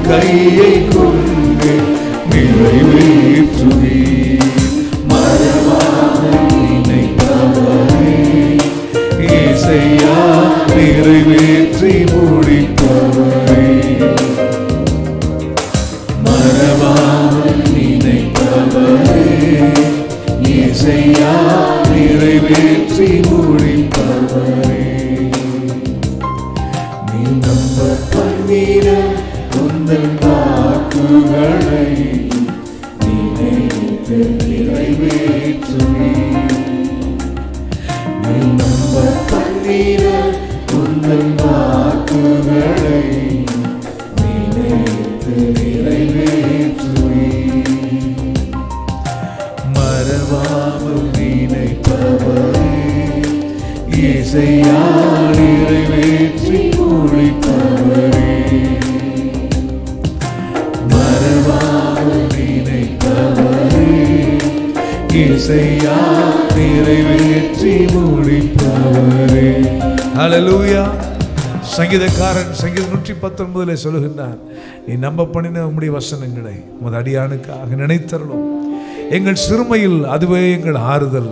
கையை கொண்டு நிறைவேற்றுவீர். மறவாமல் நினைத்தவரே இயேசையா நிறைவேற்றி முடிப்பவரே. மறவாமல் நினைத்தவரே இயேசையா நிறைவேற்றி முடிப்பவரே. நீ நம்ப பண்ணின உந்தன் வாக்குகளை நினைத்து நிறைவேற்றுவீர். நீ நம்ப பண்ணின உந்தன் வாக்குகளை நினைத்து நிறைவேற்றுவீர். மறவாமல் நினைப்பவரே இயேசையா நிறைவேற்றி முடிப்பவரே. மறவாமல் நினைப்பவரே இயேசையா நிறைவேற்றி முடிப்பவரே. ஹல்லேலூயா. சங்கீதக்காரன் சங்கீதம் 119 சொல்லுகின்றார், நீ நம்ப பண்ணின உம்முடைய வசனங்களை உமது அடியானுக்காக நினைத்தருளும். எங்கள் சிறுமையில் அதுவே எங்கள் ஆறுதல்.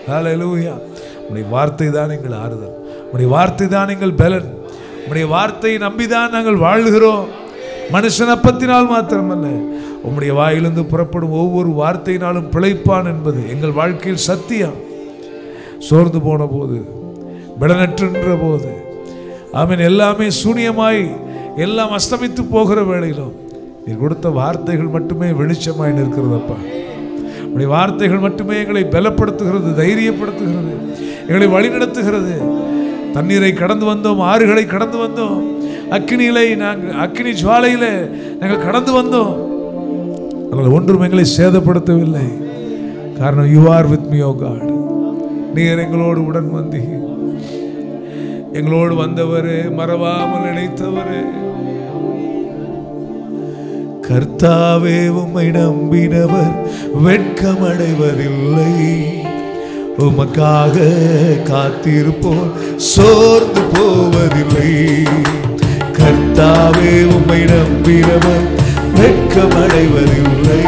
ஹல்லேலூயா. உம்முடைய வார்த்தை தான் எங்கள் ஆறுதல், உம்முடைய வார்த்தை தான் எங்கள் பலன், உம்முடைய வார்த்தையை நம்பிதான் நாங்கள் வாழ்கிறோம். மனுஷன் அப்பத்தினால் மாத்திரமல்ல, உம்முடைய வாயிலிருந்து புறப்படும் ஒவ்வொரு வார்த்தையினாலும் பிழைப்பான் என்பது எங்கள் வாழ்க்கையில் சத்தியம். சோர்ந்து போன போது, பலனற்ற போது, ஆமென், எல்லாமே சூனியமாய் எல்லாம் அஸ்தமித்து போகிற வேளையிலும் நீ கொடுத்த வார்த்தைகள் மட்டுமே வெளிச்சமாய் நிற்கிறதப்பா. உடைய வார்த்தைகள் மட்டுமே எங்களை பலப்படுத்துகிறது, தைரியப்படுத்துகிறது, எங்களை வழிநடத்துகிறது. தண்ணீரை கடந்து வந்தோம், ஆறுகளை கடந்து வந்தோம், அக்கினி ஜுவாலையில நாங்கள் கடந்து வந்தோம். அதனால் ஒன்றும் எங்களை சேதப்படுத்தவில்லை. காரணம் you are with me O God. நீர் எங்களோடு உடன் வந்தீ, எங்களோடு வந்தவரே, மறவாமல் நினைத்தவரே. கர்த்தாவே உம்மை நம்பினவர் வெட்கமடைவதில்லை. உமக்காக காத்திருப்போர் சோர்ந்து போவதில்லை. கர்த்தாவே உம்மை நம்பினவர் வெட்கமடைவதில்லை.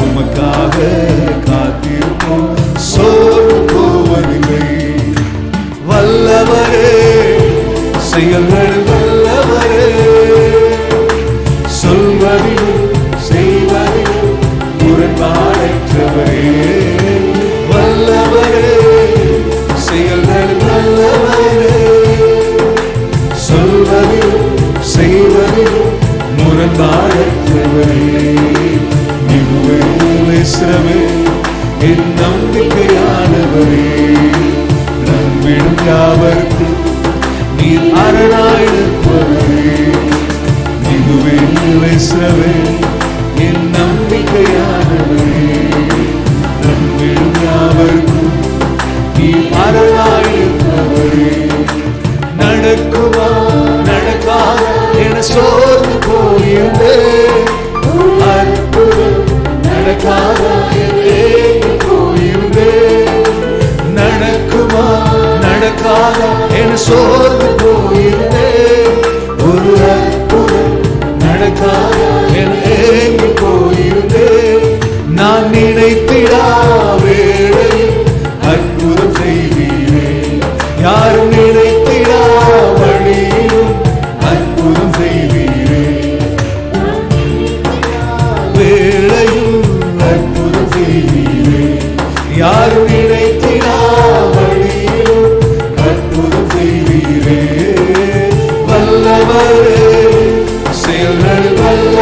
உமக்காக காத்திருப்போர் சோர்ந்து போவதில்லை. வல்லவரே, செயல்கள் வல்லவரே, சொல்வதிலும் செய்வதிலும் முரண்பாடற்றவரே. வல்லவரே, செயல்கள் வல்லவரே, சொல்வதிலும் செய்வதிலும் முரண்பாடற்றவரே. இஸ்ரவே என் நம்பிக்கையானவரே, நம்பிடும் யாவர்க்கும் நீர் அரணாயிருப்பவரே. இஸ்ரவே என் நம்பிக்கையானவரே, நம்பிடும் யாவர்க்கும் நீர் அரணாயிருப்பவரே. நடக்குமா நடக்காதா என சோர்ந்து போயிருந்தேன், அற்புதம் நடக்காதா என்று போயிருந்தேன். நடக்குமா நடக்காதா என சோர்ந்து போயிருந்தேன், ஒரு அற்புதம் நடக்காதா என ஏங்கி போயிருந்தேன். நான் நினைத்திடா வேளையில் அற்புதம் செய்வீரே, யாரும் நினைத்திடா வழியிலும் அற்புதம் செய்வீரே. வேளையில் அற்புதம் செய்வீரே, யாரும் நினைத்திடா வழியிலும் அற்புதம் செய்வீரே. வல்லவரே, செயல்கள் வல்ல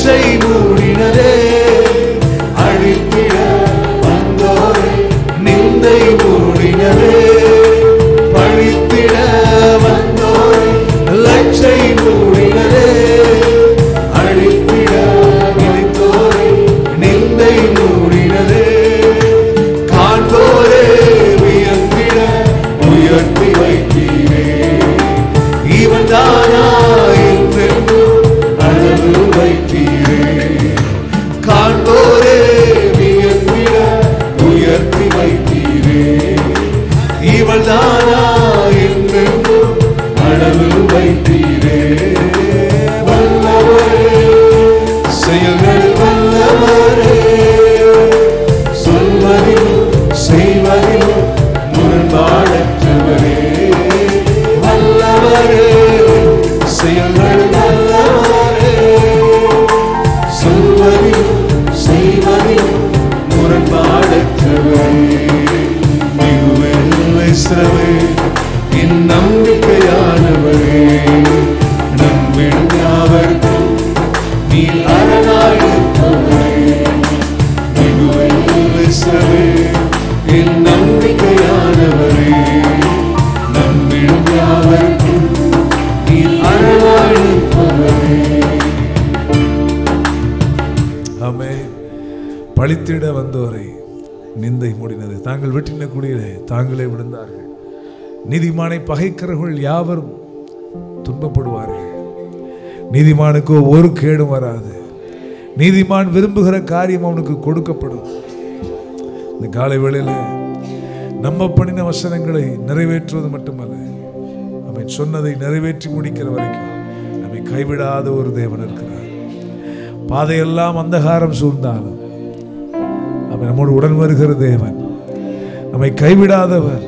லட்சை மூடினதே, அழித்திட வந்தோரை நிந்தை மூடினதே, பழித்திட வந்தோரை லட்சை மூடினதே, அழித்திட நினைத்தோரை நிந்தை மூடினதே, காண்போரே வியந்திட உயர்த்தி வைத்தீரே, இவன் தானா என்றென்று அளவு வைத்தீரே, காண்போரே வியந்திட உயர்த்தி வைத்தீரே, இவள் தானா என்றென்று அளவு வைத்தீரே, வல்லவரே செயல்கள் வல்லவரே, சொல்வதிலும் செய்வதிலும் முரண்பாடற்றவரே, வல்லவரே செயல்கள் வல்லவரே, சொல்வதிலும் செய்வதிலும் முரண்பாடற்றவரே, என் நம்பிக்கையானவரே, நம்பிடும் யாவர்க்கும் நீர் அரணாயிருப்பவரே, என் நம்பிக்கையானவரே, நம்பிடும் யாவர்க்கும் நீர் அரணாயிருப்பவரே. ஆமென். பழித்திட வந்தோரை நிந்தை மூடினது, தாங்கள் வெட்டின குடியிலே தாங்களே விழுந்தார்கள். நீதிமானை பகைக்கிறவர்கள் யாவரும் துன்பப்படுவார்கள். நீதிமானுக்கு ஒரு கேடும் வராது. நீதிமான் விரும்புகிற காரியம் அவனுக்கு கொடுக்கப்படும். இந்த காலை வேளையில் நம்ம பண்ணின வசனங்களை நிறைவேற்றுவது மட்டுமல்ல, அவன் சொன்னதை நிறைவேற்றி முடிக்கிற வரைக்கும் நம்மை கைவிடாத ஒரு தேவன் இருக்கிறார். பாதையெல்லாம் அந்தகாரம் சூழ்ந்தாலும் அவன் நம்மோடு உடன் வருகிற தேவன், நம்மை கைவிடாதவர்,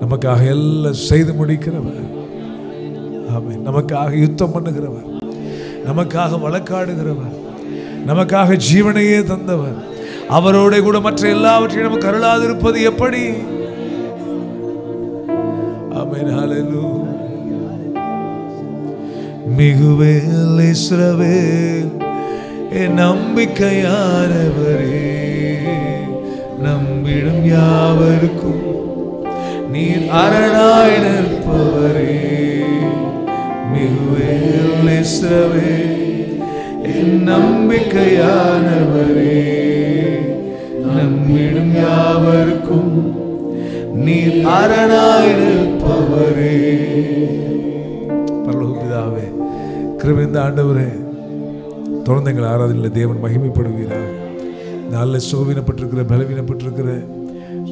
நமக்காக எல்லாம் செய்து முடிக்கிறவர், அவன் நமக்காக யுத்தம் பண்ணுகிறவர், நமக்காக வழக்காடுகிறவர், நமக்காக ஜீவனையே தந்தவர். அவரோட கூட மற்ற எல்லாவற்றையும் நமக்கு அருளாதிருப்பது எப்படி? ஆமென். ஹல்லேலூயா. மிகுவேல் இஸ்ரவேல் என் நம்பிக்கையானவரே, நம்பிடும் யாவருக்கும் நீர் அரணாய் நிற்பவரே, மிகுவேல் இஸ்ரவேல் என் நம்பிக்கையானவரே, நம்பிடும் யாவருக்கும் நீர் அரணாய் நிற்பவரே. பரலோக பிதாவே, கிருபைந்த ஆண்டவரே, தொடர்ந்து எங்கள் ஆராதனையில் தேவன் மகிமைப்படுவீராக. நல்ல சுகவீனப்பட்டிருக்கிற பலவீனப்பட்டிருக்கிற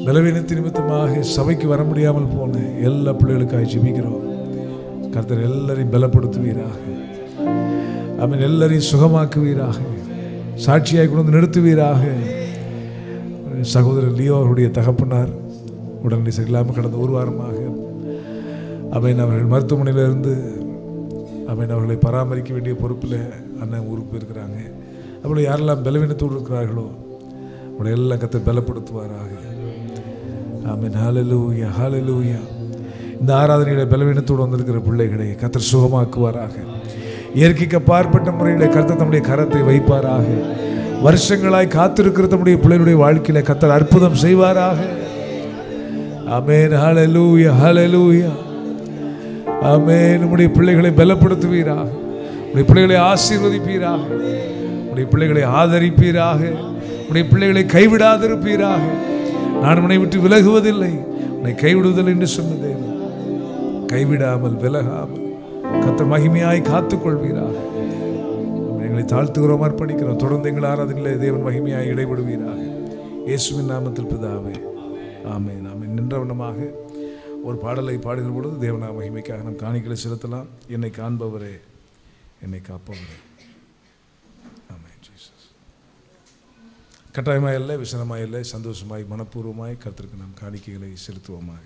பலவீனத்தின் நிமித்தமாக சபைக்கு வர முடியாமல் போன எல்லா பிள்ளைகளுக்காக ஜெபிக்கிறோம். கர்த்தர் எல்லாரையும் பலப்படுத்துவீராக. அவன் எல்லாரையும் சுகமாக்குவீராக. சாட்சியாய் கொண்டு நிறுத்துவீராக. சகோதரர் லியோ அவருடைய தகப்பனார் உடனடி சரியில்லாமல் கடந்த ஒரு வாரமாக அவர்கள் மருத்துவமனையிலிருந்து அவர்களை பராமரிக்க வேண்டிய பொறுப்பில் அண்ணன் ஊருக்கு போயிருக்கிறாங்க. அவளை யாரெல்லாம் பலவீனத்தோடு இருக்கிறார்களோ அவளை எல்லாம் கர்த்தர் பலப்படுத்துவாராக. ஆமென். ஹல்லேலூயா, ஹல்லேலூயா. இந்த ஆராதனையில் பலவீனத்தோடு வந்திருக்கிற பிள்ளைகளை கர்த்தர் சுகமாக்குவாராக. இயற்கைக்கு அப்பாற்பட்ட முறையில் கர்த்தர் தம்முடைய கரத்தை வைப்பாராக. வருஷங்களாய் காத்திருக்கிற தம்முடைய பிள்ளைகளுடைய வாழ்க்கையில கர்த்தர் அற்புதம் செய்வாராக. ஆமென். ஹல்லேலூயா, ஹல்லேலூயா. ஆமென். நம்முடைய பிள்ளைகளை பலப்படுத்துவீராக. உடைய பிள்ளைகளை ஆசீர்வதிப்பீராக. உடைய பிள்ளைகளை ஆதரிப்பீராக. உடைய பிள்ளைகளை கைவிடாதிருப்பீராக. நான் உன்னை விட்டு விலகுவதில்லை, உன்னை கைவிடுவதில்லை என்று சொன்ன தேவன் கைவிடாமல் விலகாமல் கர்த்தர் மகிமையாய் காத்துக்கொள்வீராக. எங்களை தாழ்த்துகிறோம், அர்ப்பணிக்கிறோம். தொடர்ந்து எங்கள் ஆராதனையில் தேவன் மகிமையாய் இடைபடுவீராக. இயேசுவின் நாமத்தில் பிதாவே, ஆமென். ஆமென். நின்றவனமாக ஒரு பாடலை பாடுகிற பொழுது தேவனா மகிமைக்காக நம் காணிக்கைகளை செலுத்தலாம். என்னை காண்பவரே, என்னை காப்பவரே. ஆமென். ஜீசஸ். கட்டாயமாய் இல்லை, விசனமாய் இல்லை, சந்தோஷமாய் மனப்பூர்வமாய் கர்த்தருக்கு நாம் காணிக்கைகளை செலுத்துவோமாக.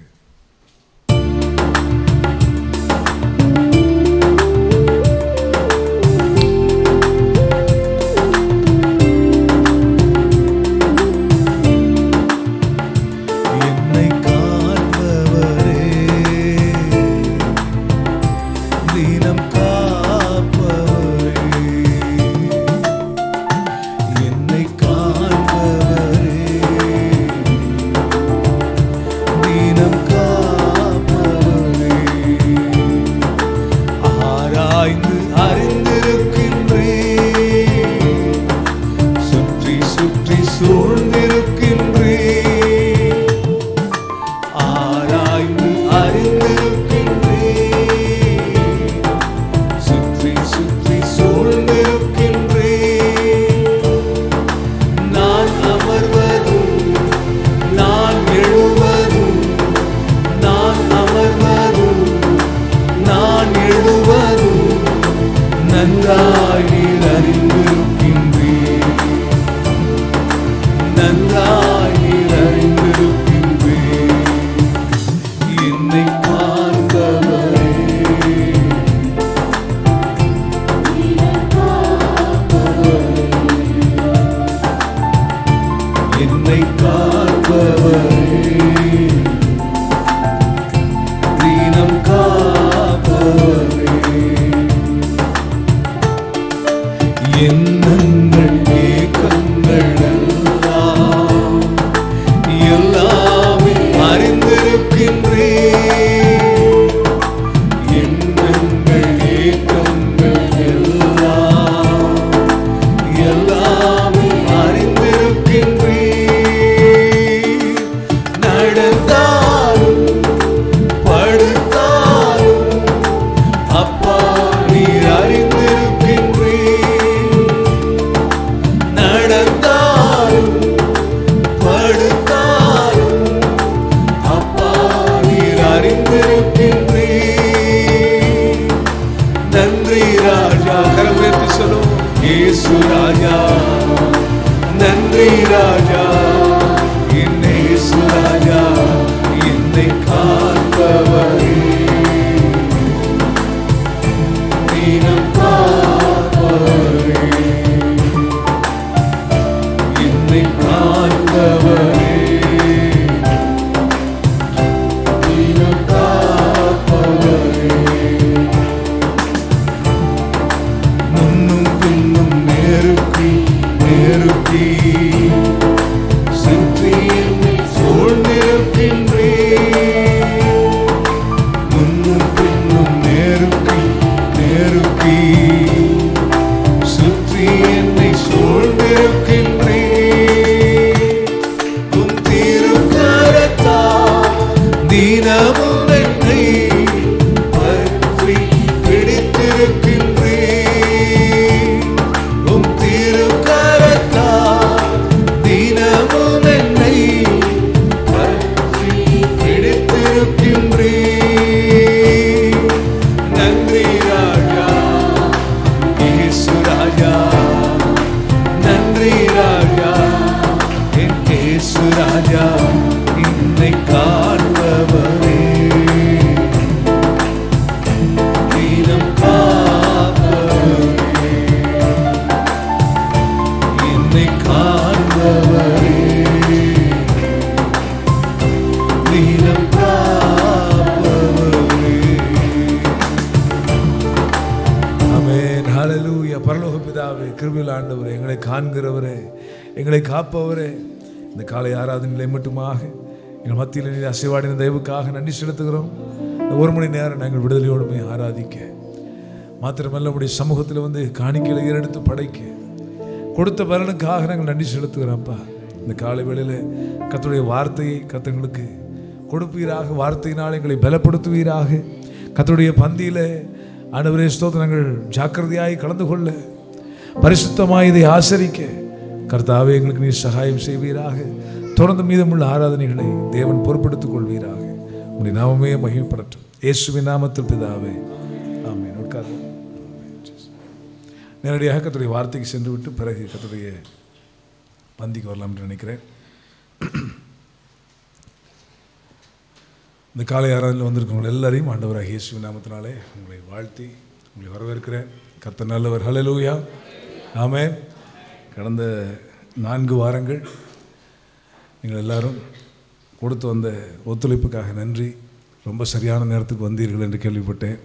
நன்றாய் நீர் அறிந்திருக்கின்றீர், நன்றாய் நீர் அறிந்திருக்கின்றீர். என்னை காண்பவரே, என்னை காண்பவரே, தீனம் காப்பவரே, எண்ணங்கள் ஏக்கங்கள் எல்லாம் எல்லாமே அறிந்திருக்கின்றேன். எண்ணங்கள் ஏக்கங்கள் எல்லாம் எல்லாமே அறிந்திருக்கின்றேன். நடந்தாலும் படுத்தாலும் அப்பா நீர் அறிந்திருக்கின்றீர். நடந்தாலும் படுத்தாலும் அப்பா நீர் அறிந்திருக்கின்றீர். நன்றி ராஜா, கரம் உயர்த்தி சொல்லுவோம். இயேசு ராஜா, நன்றி ராஜா, என் இயேசு ராஜா, என்னை காண்பவரே, தீனம் காப்பவரே, என்னை காண்பவரே, தீனம் காப்பவரே. முன்னும் பின்னும் நெருக்கி நெருக்கி சுற்றி என்னை சூழ்ந்திருக்கின்றேன். முன்னும் பின்னும் நெருக்கி நெருக்கி சுற்றி என்னை சூழ்ந்திருக்கின்றேன். உம் திருக்கரத்தால் தினமும் என்னை பற்றி பிடித்திருக்கின்றேன். உம் திருக்கரத்தால் தினமும் என்னை பற்றி பிடித்திருக்கின்றேன். நன்றி ராஜா, இயேசு ராஜா, நன்றி ராஜா, என் இயேசு ராஜா, என்னை காண்பவரே, தீனம் காப்பவரே, என்னை காண்பவரே, தீனம் காப்பவரே. ஆமென், ஹல்லேலூயா. பரலோக பிதாவே, கிருபையுள்ள ஆண்டவரே, எங்களை காண்கிறவரே, எங்களை காப்பவரே, இந்த காலை ஆராதனையிலே மட்டுமாக எங்கள் மத்தியில் நீர் அசைவாடின தயவுக்காக நன்றி செலுத்துகிறோம். இந்த ஒரு மணி நேரம் நாங்கள் விடுதலையோடுமே ஆராதிக்க, மாத்திரமல்ல உடைய சமூகத்தில் வந்து காணிக்கையில் ஏறெடுத்து படைக்க கொடுத்த பலனுக்காக நாங்கள் நன்றி செலுத்துகிறோம்ப்பா. இந்த காலை வேளையில் கர்த்தருடைய வார்த்தையை கர்த்தங்களுக்கு கொடுப்பீராக, வார்த்தையினால் எங்களை பலப்படுத்துவீராக. கர்த்தருடைய பந்தியில் ஆண்டவரே ஸ்தோத்திரம், நாங்கள் ஜாக்கிரதையாய் கலந்து கொள்ள, பரிசுத்தமாய் இதை ஆசரிக்க கர்த்தாவே எங்களுக்கு நீர் சகாயம் செய்வீராக. தொடர்ந்து மீதமுள்ள ஆராதனைகளை தேவன் பொறுப்பெடுத்துக் கொள்வீராக. உடைய நாமமே மகிமைப்படட்டும். இயேசுவின் நாமத்தில் பிதாவே, ஆமென். உட்கார்ந்து நேரடியாக கர்த்தருடைய வார்த்தைக்கு சென்று விட்டு பிறகு கர்த்தருடைய பந்திக்கு வரலாம் என்று நினைக்கிறேன். இந்த காலை ஆராதனையில் வந்திருக்கிறவங்க எல்லாரையும் ஆண்டவராக இயேசுவின் நாமத்தினாலே உங்களை வாழ்த்தி உங்களை வரவேற்கிறேன். கர்த்தர் நல்லவர். ஹல்லேலூயா, ஆமென். கடந்த 4 வாரங்கள் நீங்கள் எல்லாரும் கொடுத்து வந்த ஒத்துழைப்புக்காக நன்றி. ரொம்ப சரியான நேரத்துக்கு வந்தீர்கள் என்று கேள்விப்பட்டேன்.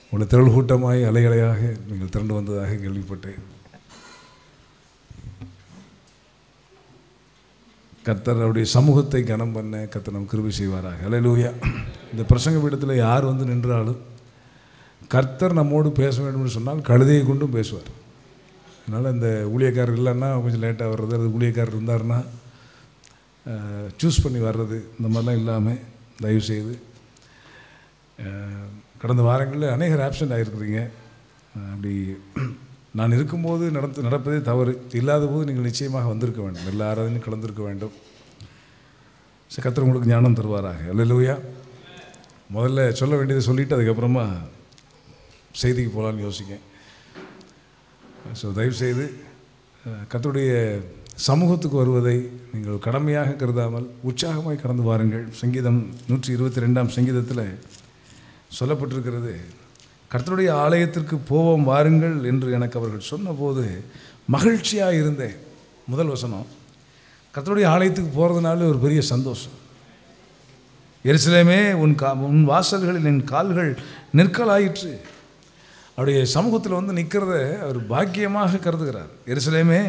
உங்களை திரள் கூட்டமாய் அலைகளையாக நீங்கள் திரண்டு வந்ததாக கேள்விப்பட்டேன். கர்த்தர் அவருடைய சமூகத்தை கனம் பண்ண கர்த்தர் நம் கிருபை செய்வாராக. ஹல்லேலூயா. இந்த பிரசங்க பீடத்தில் யார் வந்து நின்றாலும் கர்த்தர் நம்மோடு பேச வேண்டும் என்று சொன்னால் கழுதையை கொண்டும் பேசுவார். அதனால் இந்த ஊழியக்காரர் இல்லைன்னா கொஞ்சம் லேட்டாக வர்றது, அது ஊழியக்காரர் இருந்தாருன்னா சூஸ் பண்ணி வர்றது, இந்த மாதிரிலாம் இல்லாமல் தயவுசெய்து கடந்த வாரங்களில் அநேகர் ஆப்சண்ட் ஆகிருக்கிறீங்க. அப்படி நான் இருக்கும்போது நடப்பதே தவறு. இல்லாத போது நீங்கள் நிச்சயமாக வந்திருக்க வேண்டும், எல்லா ஆராதனையும் கலந்திருக்க வேண்டும். கர்த்தர் உங்களுக்கு ஞானம் தருவாராக. அல்லேலூயா. முதல்ல சொல்ல வேண்டியதை சொல்லிவிட்டு அதுக்கப்புறமா செய்திக்கு போகலான்னு யோசிங்க. ஸோ தயவுசெய்து கர்த்தருடைய சமூகத்துக்கு வருவதை நீங்கள் கடமையாக கருதாமல் உற்சாகமாய் கடந்து வாருங்கள். சங்கீதம் 122ஆம் சங்கீதத்தில் சொல்லப்பட்டிருக்கிறது, கர்த்தருடைய ஆலயத்திற்கு போவோம் வாருங்கள் என்று எனக்கு அவர்கள் சொன்னபோது மகிழ்ச்சியாக இருந்தேன். முதல் வசனம், கர்த்தருடைய ஆலயத்துக்கு போகிறதுனால ஒரு பெரிய சந்தோஷம். எருசலேமே உன் வாசல்களில் என் கால்கள் நிற்கலாயிற்று. அவருடைய சமூகத்தில் வந்து நிற்கிறத அவர் பாக்கியமாக கருதுகிறார். எருசலேமே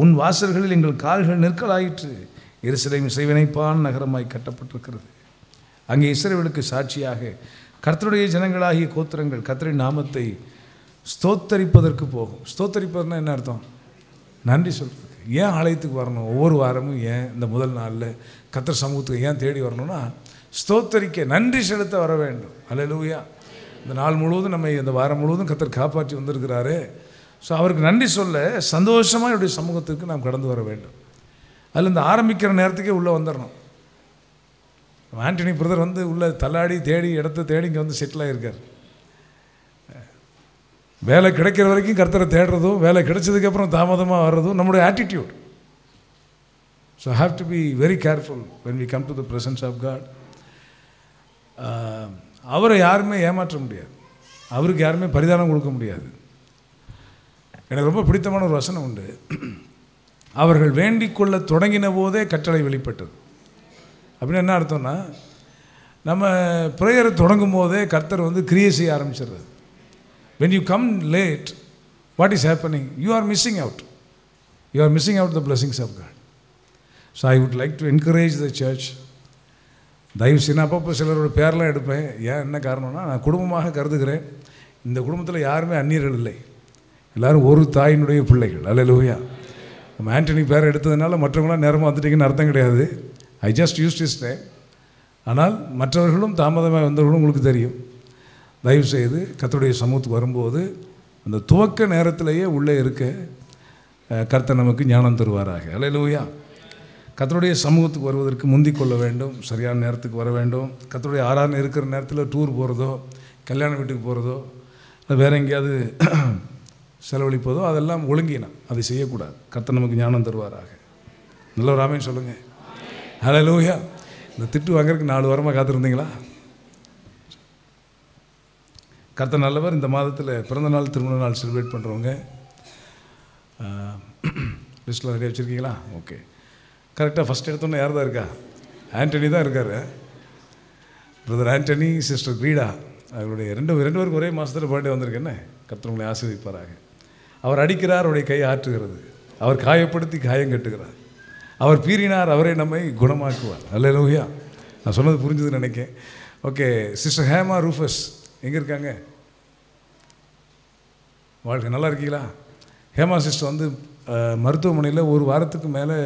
உன் வாசல்களில் எங்கள் கால்கள் நிற்கலாயிற்று. எருசலேம் செய்வினைப்பான் நகரமாய் கட்டப்பட்டிருக்கிறது. அங்கே இஸ்ரவேலுக்கு சாட்சியாக கர்த்தருடைய ஜனங்களாகிய கோத்திரங்கள் கர்த்தரின் நாமத்தை ஸ்தோத்தரிப்பதற்கு போகும். ஸ்தோத்தரிப்பதுன்னா என்ன அர்த்தம்? நன்றி சொல்கிறது. ஏன் ஆலயத்துக்கு வரணும்? ஒவ்வொரு வாரமும் ஏன் இந்த முதல் நாளில் கர்த்தர் சமூகத்துக்கு ஏன் தேடி வரணும்னா, ஸ்தோத்தரிக்க, நன்றி செலுத்த வர வேண்டும். அல்லேலூயா. இந்த நாள் முழுவதும் நம்ம இந்த வாரம் முழுவதும் கர்த்தர் காப்பாற்றி வந்திருக்கிறாரு. ஸோ அவருக்கு நன்றி சொல்ல சந்தோஷமாக என்னுடைய சமூகத்துக்கு நாம் கடந்து வர வேண்டும். அதில் இந்த ஆரம்பிக்கிற நேரத்துக்கே உள்ளே வந்துடணும். ஆண்டனி பிரதர் வந்து உள்ளே தள்ளாடி தேடி இடத்த தேடி இங்கே வந்து செட்டில் ஆகியிருக்கார். வேலை கிடைக்கிற வரைக்கும் கர்த்தரை தேடுறதும், வேலை கிடைச்சதுக்கப்புறம் தாமதமாக வர்றதும் நம்முடைய attitude. So have to be very careful when we come to the presence of God. அவரை யாருமே ஏமாற்ற முடியாது, அவருக்கு யாருமே பரிதானம் கொடுக்க முடியாது. எனக்கு ரொம்ப பிடித்தமான ஒரு வசனம் உண்டு. அவர்கள் வேண்டிக் கொள்ள தொடங்கின போதே கட்டளை வெளிப்பட்டது. அப்படின்னு என்ன அர்த்தம்னா, நம்ம ப்ரேயரை தொடங்கும் போதே கர்த்தர் வந்து கிரியை செய்ய ஆரம்பிச்சிடுறது. when you come late, what is happening? You are missing out. You are missing out the blessings of God. So I would like to encourage the church. தயவு செய்து அப்பப்போ சிலரோட பேரெலாம் எடுப்பேன். ஏன் என்ன காரணம்னா, நான் குடும்பமாக கருதுகிறேன். இந்த குடும்பத்தில் யாருமே அந்நியர்கள் இல்லை, எல்லோரும் ஒரு தாயினுடைய பிள்ளைகள். அல்லேலூயா. நம்ம ஆண்டனி பேரை எடுத்ததுனால மற்றவங்களாம் நேரமாக வந்துட்டீங்கன்னு அர்த்தம் கிடையாது. I just use this time. ஆனால் மற்றவர்களும் தாமதமாக வந்தவர்களும் உங்களுக்கு தெரியும். தயவுசெய்து கர்த்தருடைய சமூகத்துக்கு வரும்போது அந்த துவக்க நேரத்திலேயே உள்ளே இருக்க கர்த்தர் நமக்கு ஞானம் தருவாராக. அல்லேலூயா. கர்த்தருடைய சமூகத்துக்கு வருவதற்கு முந்திக் கொள்ள வேண்டும், சரியான நேரத்துக்கு வர வேண்டும். கர்த்தருடைய ஆராதனை இருக்கிற நேரத்தில் டூர் போகிறதோ, கல்யாண வீட்டுக்கு போகிறதோ, அது வேறு எங்கேயாவது செலவழிப்பதோ அதெல்லாம் ஒழுங்கினம், அதை செய்யக்கூடாது. கர்த்தர் நமக்கு ஞானம் தருவாராக. நல்ல ஒரு ஆமென் சொல்லுங்கள். ஹல்லேலூயா. இந்த திட்டு வாங்குறதுக்கு 4 வாரமாக காத்திருந்தீங்களா? கர்த்தர் நல்லவர். இந்த மாதத்தில் பிறந்த நாள், திருமண நாள் செலிப்ரேட் பண்ணுறவங்க லிஸ்ட்டில் நிறைய வச்சுருக்கீங்களா? ஓகே. கரெக்டாக ஃபஸ்ட் எடுத்தோன்னே யார் தான் இருக்கா? ஆண்டனி தான் இருக்கார். பிரதர் ஆண்டனி, சிஸ்டர் கிரீடா, அவருடைய ரெண்டு பேருக்கு ஒரே மாதத்தில் பர்த்டே வந்திருக்கேன்னு. கர்த்தர் உங்களை ஆசீர்வதிப்பாராக. அவர் அடிக்கிறார், அவருடைய கை ஆற்றுகிறது. அவர் காயப்படுத்தி காயம் கட்டுகிறார். அவர் பீறினார், அவரை நம்மை குணமாக்குவார். அல்லேலூயா. நான் சொன்னது புரிஞ்சுதுன்னு நினைக்கிறேன். ஓகே. சிஸ்டர் ஹேமா ரூஃபஸ் எங்கே இருக்காங்க? வாழ்க்கை நல்லா இருக்கீங்களா? ஹேமா சிஸ்டர் வந்து மருத்துவமனையில் ஒரு வாரத்துக்கு மேலே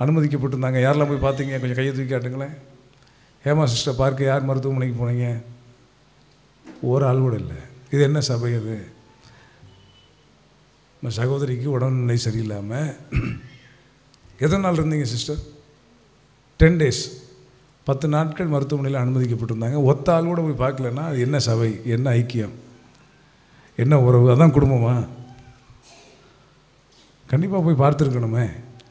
அனுமதிக்கப்பட்டிருந்தாங்க. யாரெல்லாம் போய் பார்த்தீங்க? கொஞ்சம் கையை தூக்கி காட்டுங்களேன். ஹேமா சிஸ்டர் பார்க்க யார் மருத்துவமனைக்கு போனீங்க? ஒரு ஆள் கூட இல்லை. இது என்ன சபை? அது நம்ம சகோதரிக்கு உடல்நிலை சரியில்லாமல் எத்தனை நாள் இருந்தீங்க சிஸ்டர்? 10 days, 10 நாட்கள் மருத்துவமனையில் அனுமதிக்கப்பட்டிருந்தாங்க. ஒத்த ஆள் கூட போய் பார்க்கலன்னா அது என்ன சபை? என்ன ஐக்கியம்? என்ன உறவு? அதான் குடும்பமா? கண்டிப்பாக போய் பார்த்துருக்கணுமே.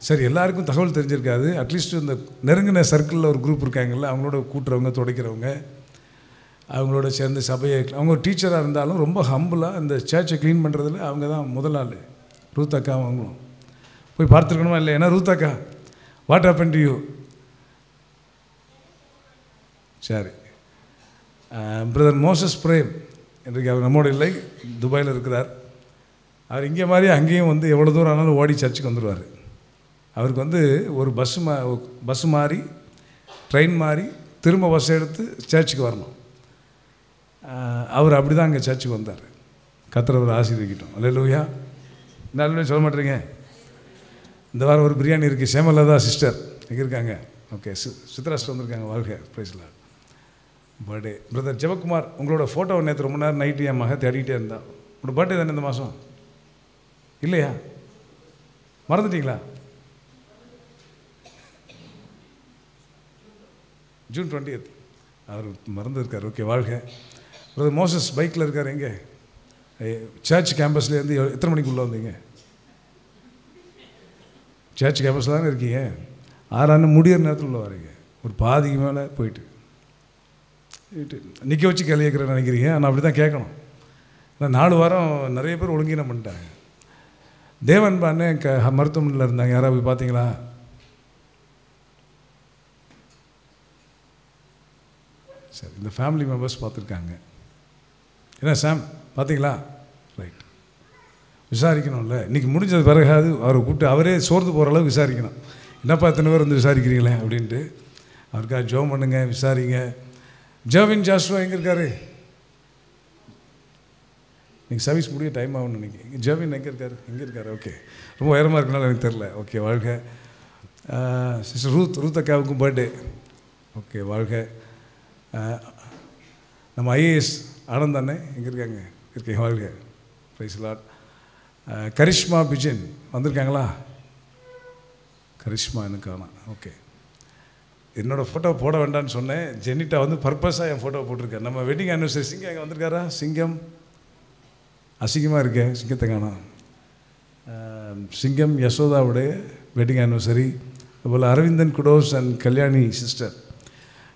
சரி, எல்லாருக்கும் தகவல் தெரிஞ்சிருக்காது. அட்லீஸ்ட் இந்த நெருங்கின சர்க்கிளில் ஒரு குரூப் இருக்காங்கல்ல, அவங்களோட கூட்டுறவங்க, துடைக்கிறவங்க, அவங்களோட சேர்ந்து சபையை, அவங்க டீச்சராக இருந்தாலும் ரொம்ப ஹம்பிளாக இந்த சர்ச்சை க்ளீன் பண்ணுறதுல அவங்க தான் முதல் ஆள். ரூத் அக்கா அவங்களும் போய் பார்த்துருக்கணுமா இல்லை? ஏன்னா ரூத் அக்கா, வாட் ஹேப்பன் டு யூ? சரி. பிரதர் மோசஸ் பிரேம் இன்றைக்கு அவர் நம்மோட இல்லை, துபாயில் இருக்கிறார். அவர் இங்கே மாதிரி அங்கேயும் வந்து எவ்வளோ தூரம் ஆனாலும் ஓடி சர்ச்சுக்கு வந்துடுவார். அவருக்கு வந்து ஒரு பஸ்ஸு மாறி, ட்ரெயின் மாறி, திரும்ப பஸ் எடுத்து சர்ச்சுக்கு வரணும். அவர் அப்படி தான் அங்கே சர்ச்சுக்கு வந்தார். கர்த்தர் அவர் ஆசீர்வதிக்கட்டும். அல்லேலூயா. நல்ல சொல்ல மாட்டேறீங்க. இந்த வாரம் ஒரு பிரியாணி இருக்குது. சேமலதா சிஸ்டர் எங்கே இருக்காங்க? ஓகே. சித்ராஸ்டர் வந்திருக்காங்க. வாழ்க பிரைஸ்ல. பர்த்டே பிரதர் ஜெபக்குமார், உங்களோட ஃபோட்டோ நேற்று ரொம்ப நேரம் நைட்டு என் மக தேடிக்கிட்டே இருந்தா. உங்களோட பர்த்டே தானே இந்த மாதம்? இல்லையா? மறந்துட்டீங்களா? June 20th அவர் மறந்துருக்கார். ஓகே. வாழ்க. பிரதர் மோசஸ் பைக்கில் இருக்கார். எங்கே? சர்ச் கேம்பஸ்லேருந்து எத்தனை மணிக்குள்ளே வந்தீங்க? சர்ச் கேம்பஸில் தானே இருக்கீங்க. 6 முடிகிற நேரத்தில் உள்ள வரீங்க. ஒரு பாதிக்கு மேலே போயிட்டு நிற்க வச்சு கேள்வி கேட்குறேன்னு நினைக்கிறீங்க. ஆனால் அப்படி தான் கேட்கணும். ஆனால் 4 வாரம் நிறைய பேர் ஒழுங்கீனம் பண்ணிட்டாங்க. தேவன் பாண்ணே மருத்துவமனையில் இருந்தாங்க. யாராவது போய் பார்த்தீங்களா? சரி, இந்த ஃபேமிலி மெம்பர்ஸ் பார்த்துருக்காங்க. என்ன சாம் பார்த்தீங்களா? ரைட், விசாரிக்கணும்ல. இன்றைக்கி முடிஞ்சது பிறகாது அவரை கூப்பிட்டு அவரே சோர்ந்து போகிற அளவு விசாரிக்கணும். என்னப்பா எத்தனை பேர் வந்து விசாரிக்கிறீங்களே அப்படின்ட்டு அவருக்காக ஜெபம் பண்ணுங்க, விசாரிங்க. ஜெர்வின் ஜாஸ்வா எங்கே இருக்காரு? நீங்கள் சர்வீஸ் முடிய டைம் ஆகும்னு நினைக்கிறீங்க. ஜெர்வின் எங்கே இருக்காரு? ஓகே, ரொம்ப உயரமாக இருக்கனால எனக்கு தெரில. ஓகே, வாழ்க. சிஸ்டர் ரூத் அக்காவுக்கும் பர்த்டே. ஓகே, வாழ்க. நம்ம ஐஏஎஸ் ஆனந்த் தானே எங்கே இருக்காங்க? இருக்கேன், வாழ்க. Price Lord. கரிஷ்மா பிஜன் வந்திருக்காங்களா? கரிஷ்மா எனக்கு காணோம். ஓகே, என்னோடய ஃபோட்டோ போட வேண்டாம்னு சொன்னேன். ஜெனிட்டா வந்து பர்பஸாக என் ஃபோட்டோ போட்டிருக்கேன். நம்ம வெட்டிங் ஆனிவர்சரி சிங்கம் அங்கே வந்திருக்காரா? சிங்கம் அசிங்கமாக இருக்கேன், சிங்கத்தை காணோம். சிங்கம் யசோதாவுடைய வெட்டிங் ஆனிவர்சரி. அதுபோல் Aravindan kudos and Kalyani sister.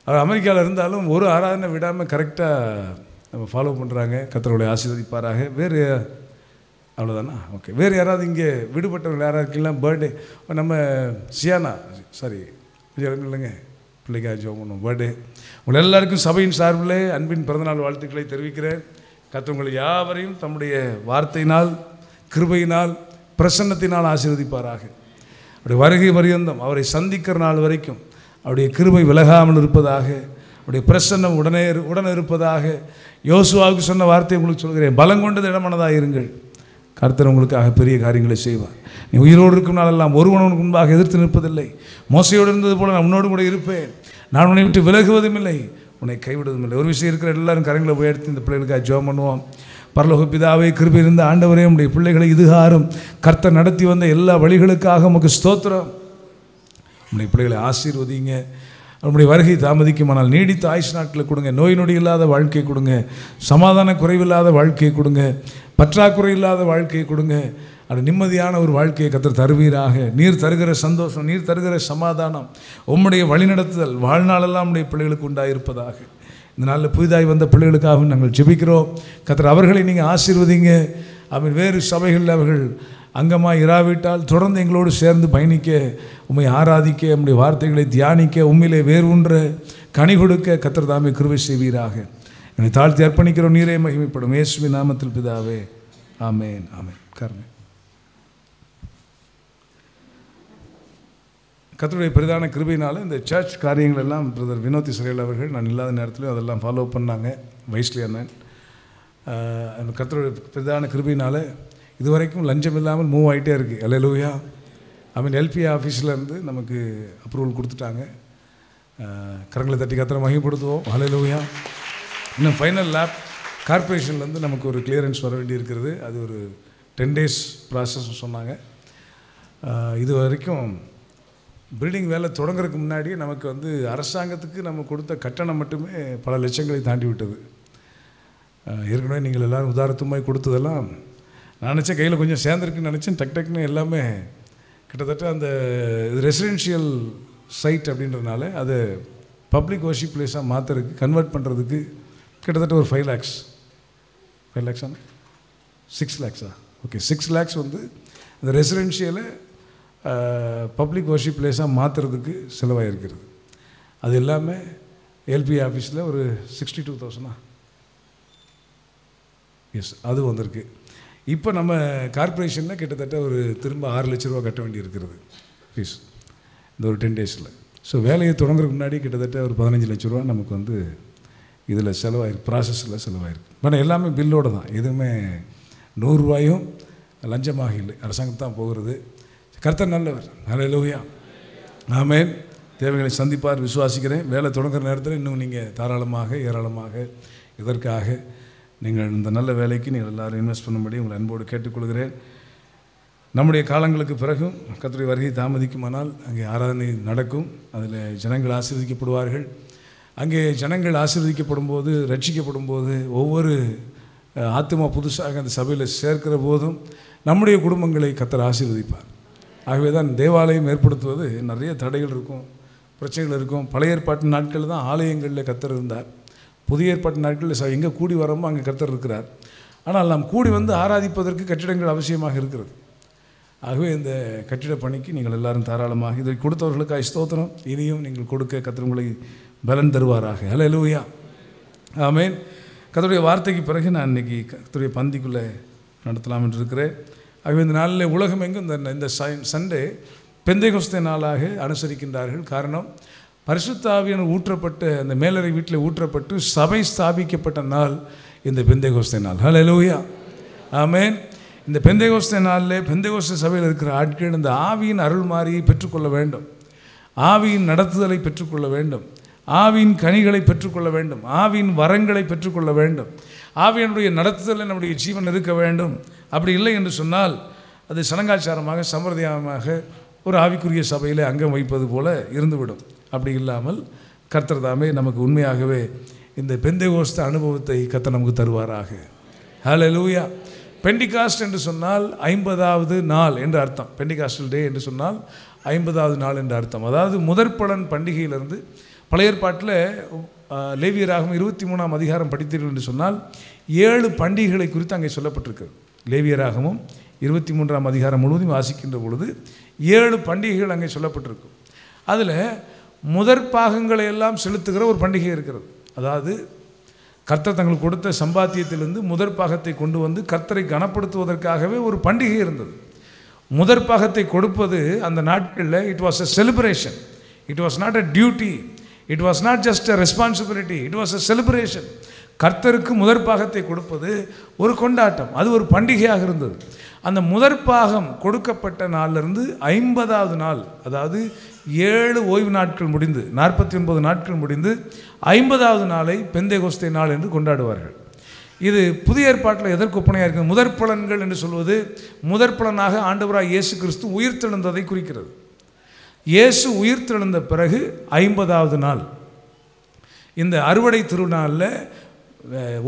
அவர் அமெரிக்காவில் இருந்தாலும் ஒரு ஆராதனை விடாமல் கரெக்டாக நம்ம ஃபாலோ பண்ணுறாங்க. கர்த்தருடைய ஆசீர்வதிப்பாராக. வேறு அவ்வளோதானா? ஓகே, வேறு யாராவது இங்கே விடுபட்டவங்க யாராவது இருக்கீங்களா? பர்த்டே நம்ம சியானா, சாரி இல்லைங்க, பிள்ளைக்காக ஜெபம் பண்ணுவோம். பர்த்டே உங்கள் எல்லாருக்கும் சபையின் சார்பில் அன்பின் பிறந்தநாள் வாழ்த்துக்களை தெரிவிக்கிறேன். கர்த்தர் உங்களை யாவரையும் தம்முடைய வார்த்தையினால், கிருபையினால், பிரசன்னத்தினால் ஆசீர்வதிப்பாராக. அவருடைய வருகை பரியந்தம் அவரை சந்திக்கிற நாள் வரைக்கும் அவருடைய கிருபை விலகாமல் இருப்பதாக, அவருடைய பிரசன்னம் உடனே இருப்பதாக. யோசுவாவுக்கு சொன்ன வார்த்தையை உங்களுக்கு சொல்கிறேன், பலங்கொண்டது இடமானதாக இருங்கள், கர்த்தர் உங்களுக்காக பெரிய காரியங்களை செய்வார். நீ உயிரோடு இருக்கும் நாளெல்லாம் ஒருவனுக்கு முன்பாக எதிர்த்து நிற்பதில்லை. மோசையோடு இருந்தது போல நான் உன்னோடு கூட இருப்பேன். நான் உன்னை விட்டு விலகுவதும் இல்லை, உன்னை கைவிடுவதும் இல்லை. ஒரு விஷயம் இருக்கிற எல்லாரும் கரங்களை போய் எடுத்து இந்த பிள்ளைகளுக்காக ஜெபம் பண்ணுவோம். பரலோக பிதாவே, கிருபை இருந்த ஆண்டவரே, உடைய பிள்ளைகளை இதுகாரும் கர்த்தர் நடத்தி வந்த எல்லா வழிகளுக்காக உமக்கு ஸ்தோத்திரம். உடைய பிள்ளைகளை ஆசீர்வதிங்க. நம்முடைய வருகை தாமதிக்குமானால் நீடித்த ஆயுஷ் நாட்களை கொடுங்க. நோய் நொடி இல்லாத வாழ்க்கை கொடுங்க. சமாதான குறைவில்லாத வாழ்க்கையை கொடுங்க. பற்றாக்குறை இல்லாத வாழ்க்கையை கொடுங்க. அது நிம்மதியான ஒரு வாழ்க்கையை கர்த்தர் தருவீராக. நீர் தருகிற சந்தோஷம், நீர் தருகிற சமாதானம், உம்முடைய வழிநடத்துதல் வாழ்நாளெல்லாம் உடைய பிள்ளைகளுக்கு உண்டாயிருப்பதாக. இந்த நாளில் புதிதாய் வந்த பிள்ளைகளுக்காக நாங்கள் ஜெபிக்கிறோம். கர்த்தர் அவர்களை நீங்கள் ஆசீர்வதிங்க. அவன் வேறு சபைகளில் அவர்கள் அங்கமாக இராவிட்டால் தொடர்ந்து எங்களோடு சேர்ந்து பயணிக்க, உம்மை ஆராதிக்க, உம்முடைய வார்த்தைகளை தியானிக்க, உண்மையிலே வேறு ஒன்று கனி கொடுக்க கர்த்தர் தாமே கிருபை செய்வீராக. என்னை தாழ்த்தி அர்ப்பணிக்கிறோம். நீரே மகிமைப்படும். இயேசுவின் நாமத்தில் பிதாவே, ஆமேன். ஆமேன். காரணம் கர்த்தருடைய பிரதான கிருபையினால இந்த சர்ச் காரியங்கள் எல்லாம் பிரதர் வினோத் இஸ்ரேல் அவர்கள் நான் இல்லாத நேரத்துலையும் அதெல்லாம் ஃபாலோ பண்ணாங்க. வைஸ்லி அண்ணன் கர்த்தருடைய பிரதான கிருபையினால் இதுவரைக்கும் லஞ்சம் இல்லாமல் மூவ் ஆகிட்டே இருக்குது. அல்லேலூயா. எல்பி ஆஃபீஸ்லேருந்து நமக்கு அப்ரூவல் கொடுத்துட்டாங்க. கரங்களை தட்டி கர்த்தரை மகிமைப்படுத்துவோம். அல்லேலூயா. இன்னும் ஃபைனல் லேப் கார்பரேஷன்லேருந்து நமக்கு ஒரு கிளியரன்ஸ் வர வேண்டி இருக்கிறது. அது ஒரு 10 days ப்ராசஸ் சொன்னாங்க. இது வரைக்கும் பில்டிங் வேலை தொடங்குறதுக்கு முன்னாடியே நமக்கு அரசாங்கத்துக்கு நம்ம கொடுத்த கட்டணம் மட்டுமே பல லட்சங்களை தாண்டி விட்டது. ஏற்கனவே நீங்கள் எல்லோரும் உதாரணத்துமாய் கொடுத்ததெல்லாம் நான் நினச்சேன் கையில் கொஞ்சம் சேர்ந்துருக்குன்னு நினச்சேன். டக்குன்னு எல்லாமே கிட்டத்தட்ட அந்த இது ரெசிடென்ஷியல் சைட் அப்படின்றதுனால அதை பப்ளிக் வர்ஷிப் பிளேஸாக மாற்றுறதுக்கு கன்வெர்ட் பண்ணுறதுக்கு கிட்டத்தட்ட ஒரு 5 lakhs 5 lakhs 6 lakhs okay 6 lakhs அந்த ரெசிடென்ஷியலை பப்ளிக் வர்ஷிப் பிளேஸாக மாற்றுறதுக்கு செலவாகிருக்கிறது. அது எல்லாமே எல்பி ஆஃபீஸில் ஒரு 62,000 எஸ் அது வந்திருக்கு. இப்போ நம்ம கார்பரேஷனில் கிட்டத்தட்ட ஒரு திரும்ப 6 லட்ச ரூபா கட்ட வேண்டி இருக்கிறது ஃபீஸ் இந்த ஒரு 10 days'ில். ஸோ வேலையை தொடங்குறதுக்கு முன்னாடி கிட்டத்தட்ட ஒரு 15 லட்ச ரூபா நமக்கு இதில் செலவாயிருக்கு, ப்ராசஸில் செலவாயிருக்கு. ஆனால் எல்லாமே பில்லோடு தான், எதுவுமே 100 ரூபாயும் லஞ்சமாக இல்லை, அரசாங்கத்தான் போகிறது. கர்த்தர் நல்லவர். அல்லேலூயா. ஆமென். தேவைகளை சந்திப்பார் விசுவாசிக்கிறேன். வேலை தொடங்குற நேரத்தில் இன்னும் நீங்கள் தாராளமாக ஏராளமாக இதற்காக நீங்கள் இந்த நல்ல வேலைக்கு நீங்கள் எல்லோரும் இன்வெஸ்ட் பண்ணும்படி உங்களை அன்போடு கேட்டுக்கொள்கிறேன். நம்முடைய காலங்களுக்கு பிறகும் கர்த்தருடைய வருகை தாமதிக்குமானால் அங்கே ஆராதனை நடக்கும். அதில் ஜனங்கள் ஆசீர்வதிக்கப்படுவார்கள். அங்கே ஜனங்கள் ஆசீர்வதிக்கப்படும் போது, ரட்சிக்கப்படும் போது ஒவ்வொரு ஆத்துமா புதுசாக அந்த சபையில் சேர்க்கிற போதும் நம்முடைய குடும்பங்களை கர்த்தர் ஆசீர்வதிப்பார். ஆகவே தான் தேவாலயம் ஏற்படுத்துவது நிறைய தடைகள் இருக்கும், பிரச்சனைகள் இருக்கும். பழைய ஏற்பாட்டு நாட்களில் தான் ஆலயங்களில் கர்த்தர் இருந்தார். புதிய ஏற்பாட்டு நாட்களில் எங்கே கூடி வரோமோ அங்கே கர்த்தர் இருக்கிறார். ஆனால் நாம் கூடி வந்து ஆராதிப்பதற்கு கட்டிடங்கள் அவசியமாக இருக்கிறது. ஆகவே இந்த கட்டிட பணிக்கு நீங்கள் எல்லாரும் தாராளமாக இதை கொடுத்தவர்களுக்காக ஸ்தோத்திரம். இனியும் நீங்கள் கொடுக்க கர்த்தர் உங்களை பலன் தருவாராக. ஹல்லேலூயா, ஆமென். கர்த்தருடைய வார்த்தைக்கு பிறகு நான் இன்றைக்கி கர்த்தருடைய பந்திக்குள்ளே நடத்தலாம் என்று இருக்கிறேன். ஆகவே இந்த நாளில் உலகம் எங்கும் இந்த சண்டே பெந்தேகோஸ்தே நாளாக அனுசரிக்கின்றார்கள். காரணம், பரிசுத்த ஆவியானவர் ஊற்றப்பட்ட அந்த மேலறை வீட்டில் ஊற்றப்பட்டு சபை ஸ்தாபிக்கப்பட்ட நாள் இந்த பெந்தேகோஸ்தே நாள். ஹல்லேலூயா, ஆமென். இந்த பெந்தேகோஸ்தே நாளில் பெந்தேகோஸ்தே சபையில் இருக்கிற ஆட்கள் இந்த ஆவியின் அருள்மாரியை பெற்றுக்கொள்ள வேண்டும், ஆவியின் நடத்துதலை பெற்றுக்கொள்ள வேண்டும், ஆவியின் கனிகளை பெற்றுக்கொள்ள வேண்டும், ஆவியின் வரங்களை பெற்றுக்கொள்ள வேண்டும், ஆவியனுடைய நடத்துதலில் நம்முடைய ஜீவன் இருக்க வேண்டும். அப்படி இல்லை என்று சொன்னால் அது சடங்காச்சாரமாக சம்பிரதாயமாக ஒரு ஆவிக்குரிய சபையில் அங்கம் வைப்பது போல இருந்துவிடும். அப்படி இல்லாமல் கர்த்தர் தாமே நமக்கு உண்மையாகவே இந்த பெந்தேகோஸ்தே அனுபவத்தை கர்த்தர் நமக்கு தருவாராக. ஹல்லேலூயா. பெண்டிகாஸ்ட் என்று சொன்னால் 50வது நாள் என்று அர்த்தம். பெண்டிகாஸ்டல் டே என்று சொன்னால் 50வது நாள் என்று அர்த்தம். அதாவது முதற்பலன் பண்டிகையிலிருந்து பழைய ஏற்பாட்டில் லேவியராகமம் 23ஆம் அதிகாரம் படித்தீர்கள் என்று சொன்னால் 7 பண்டிகைகளை குறித்து அங்கே சொல்லப்பட்டிருக்கிறது. லேவியராகமம் 23ஆம் அதிகாரம் முழுவதும் வாசிக்கின்ற பொழுது 7 பண்டிகைகள் அங்கே சொல்லப்பட்டிருக்கும். அதில் முதற் பாகங்களை எல்லாம் செலுத்துகிற ஒரு பண்டிகை இருக்கிறது. அதாவது கர்த்தர் தங்களுக்கு கொடுத்த சம்பாத்தியத்திலிருந்து முதற் பாகத்தை கொண்டு வந்து கர்த்தரை கனப்படுத்துவதற்காகவே ஒரு பண்டிகை இருந்தது. முதற் பாகத்தை கொடுப்பது அந்த நாட்களில் it was a celebration. It was not a duty, it was not just a responsibility, it was a celebration. கர்த்தருக்கு முதற் பாகத்தை கொடுப்பது ஒரு கொண்டாட்டம், அது ஒரு பண்டிகையாக இருந்தது. அந்த முதற் பாகம் கொடுக்கப்பட்ட நாளிலிருந்து 50வது நாள், அதாவது 7 ஓய்வு நாட்கள் முடிந்து 49 நாட்கள் முடிந்து 50வது நாளை பெந்தேகோஸ்தே நாள் என்று கொண்டாடுவார்கள். இது புதிய ஏற்பாட்டில் எதற்கு ஒப்பனையாக இருக்குது? முதற்பலன்கள் என்று சொல்வது முதற்பலனாக ஆண்டவராக இயேசு கிறிஸ்து உயிர்த்தெழுந்ததை குறிக்கிறது. இயேசு உயிர்த்தெழுந்த பிறகு 50வது நாள் இந்த அறுவடை திருநாளில்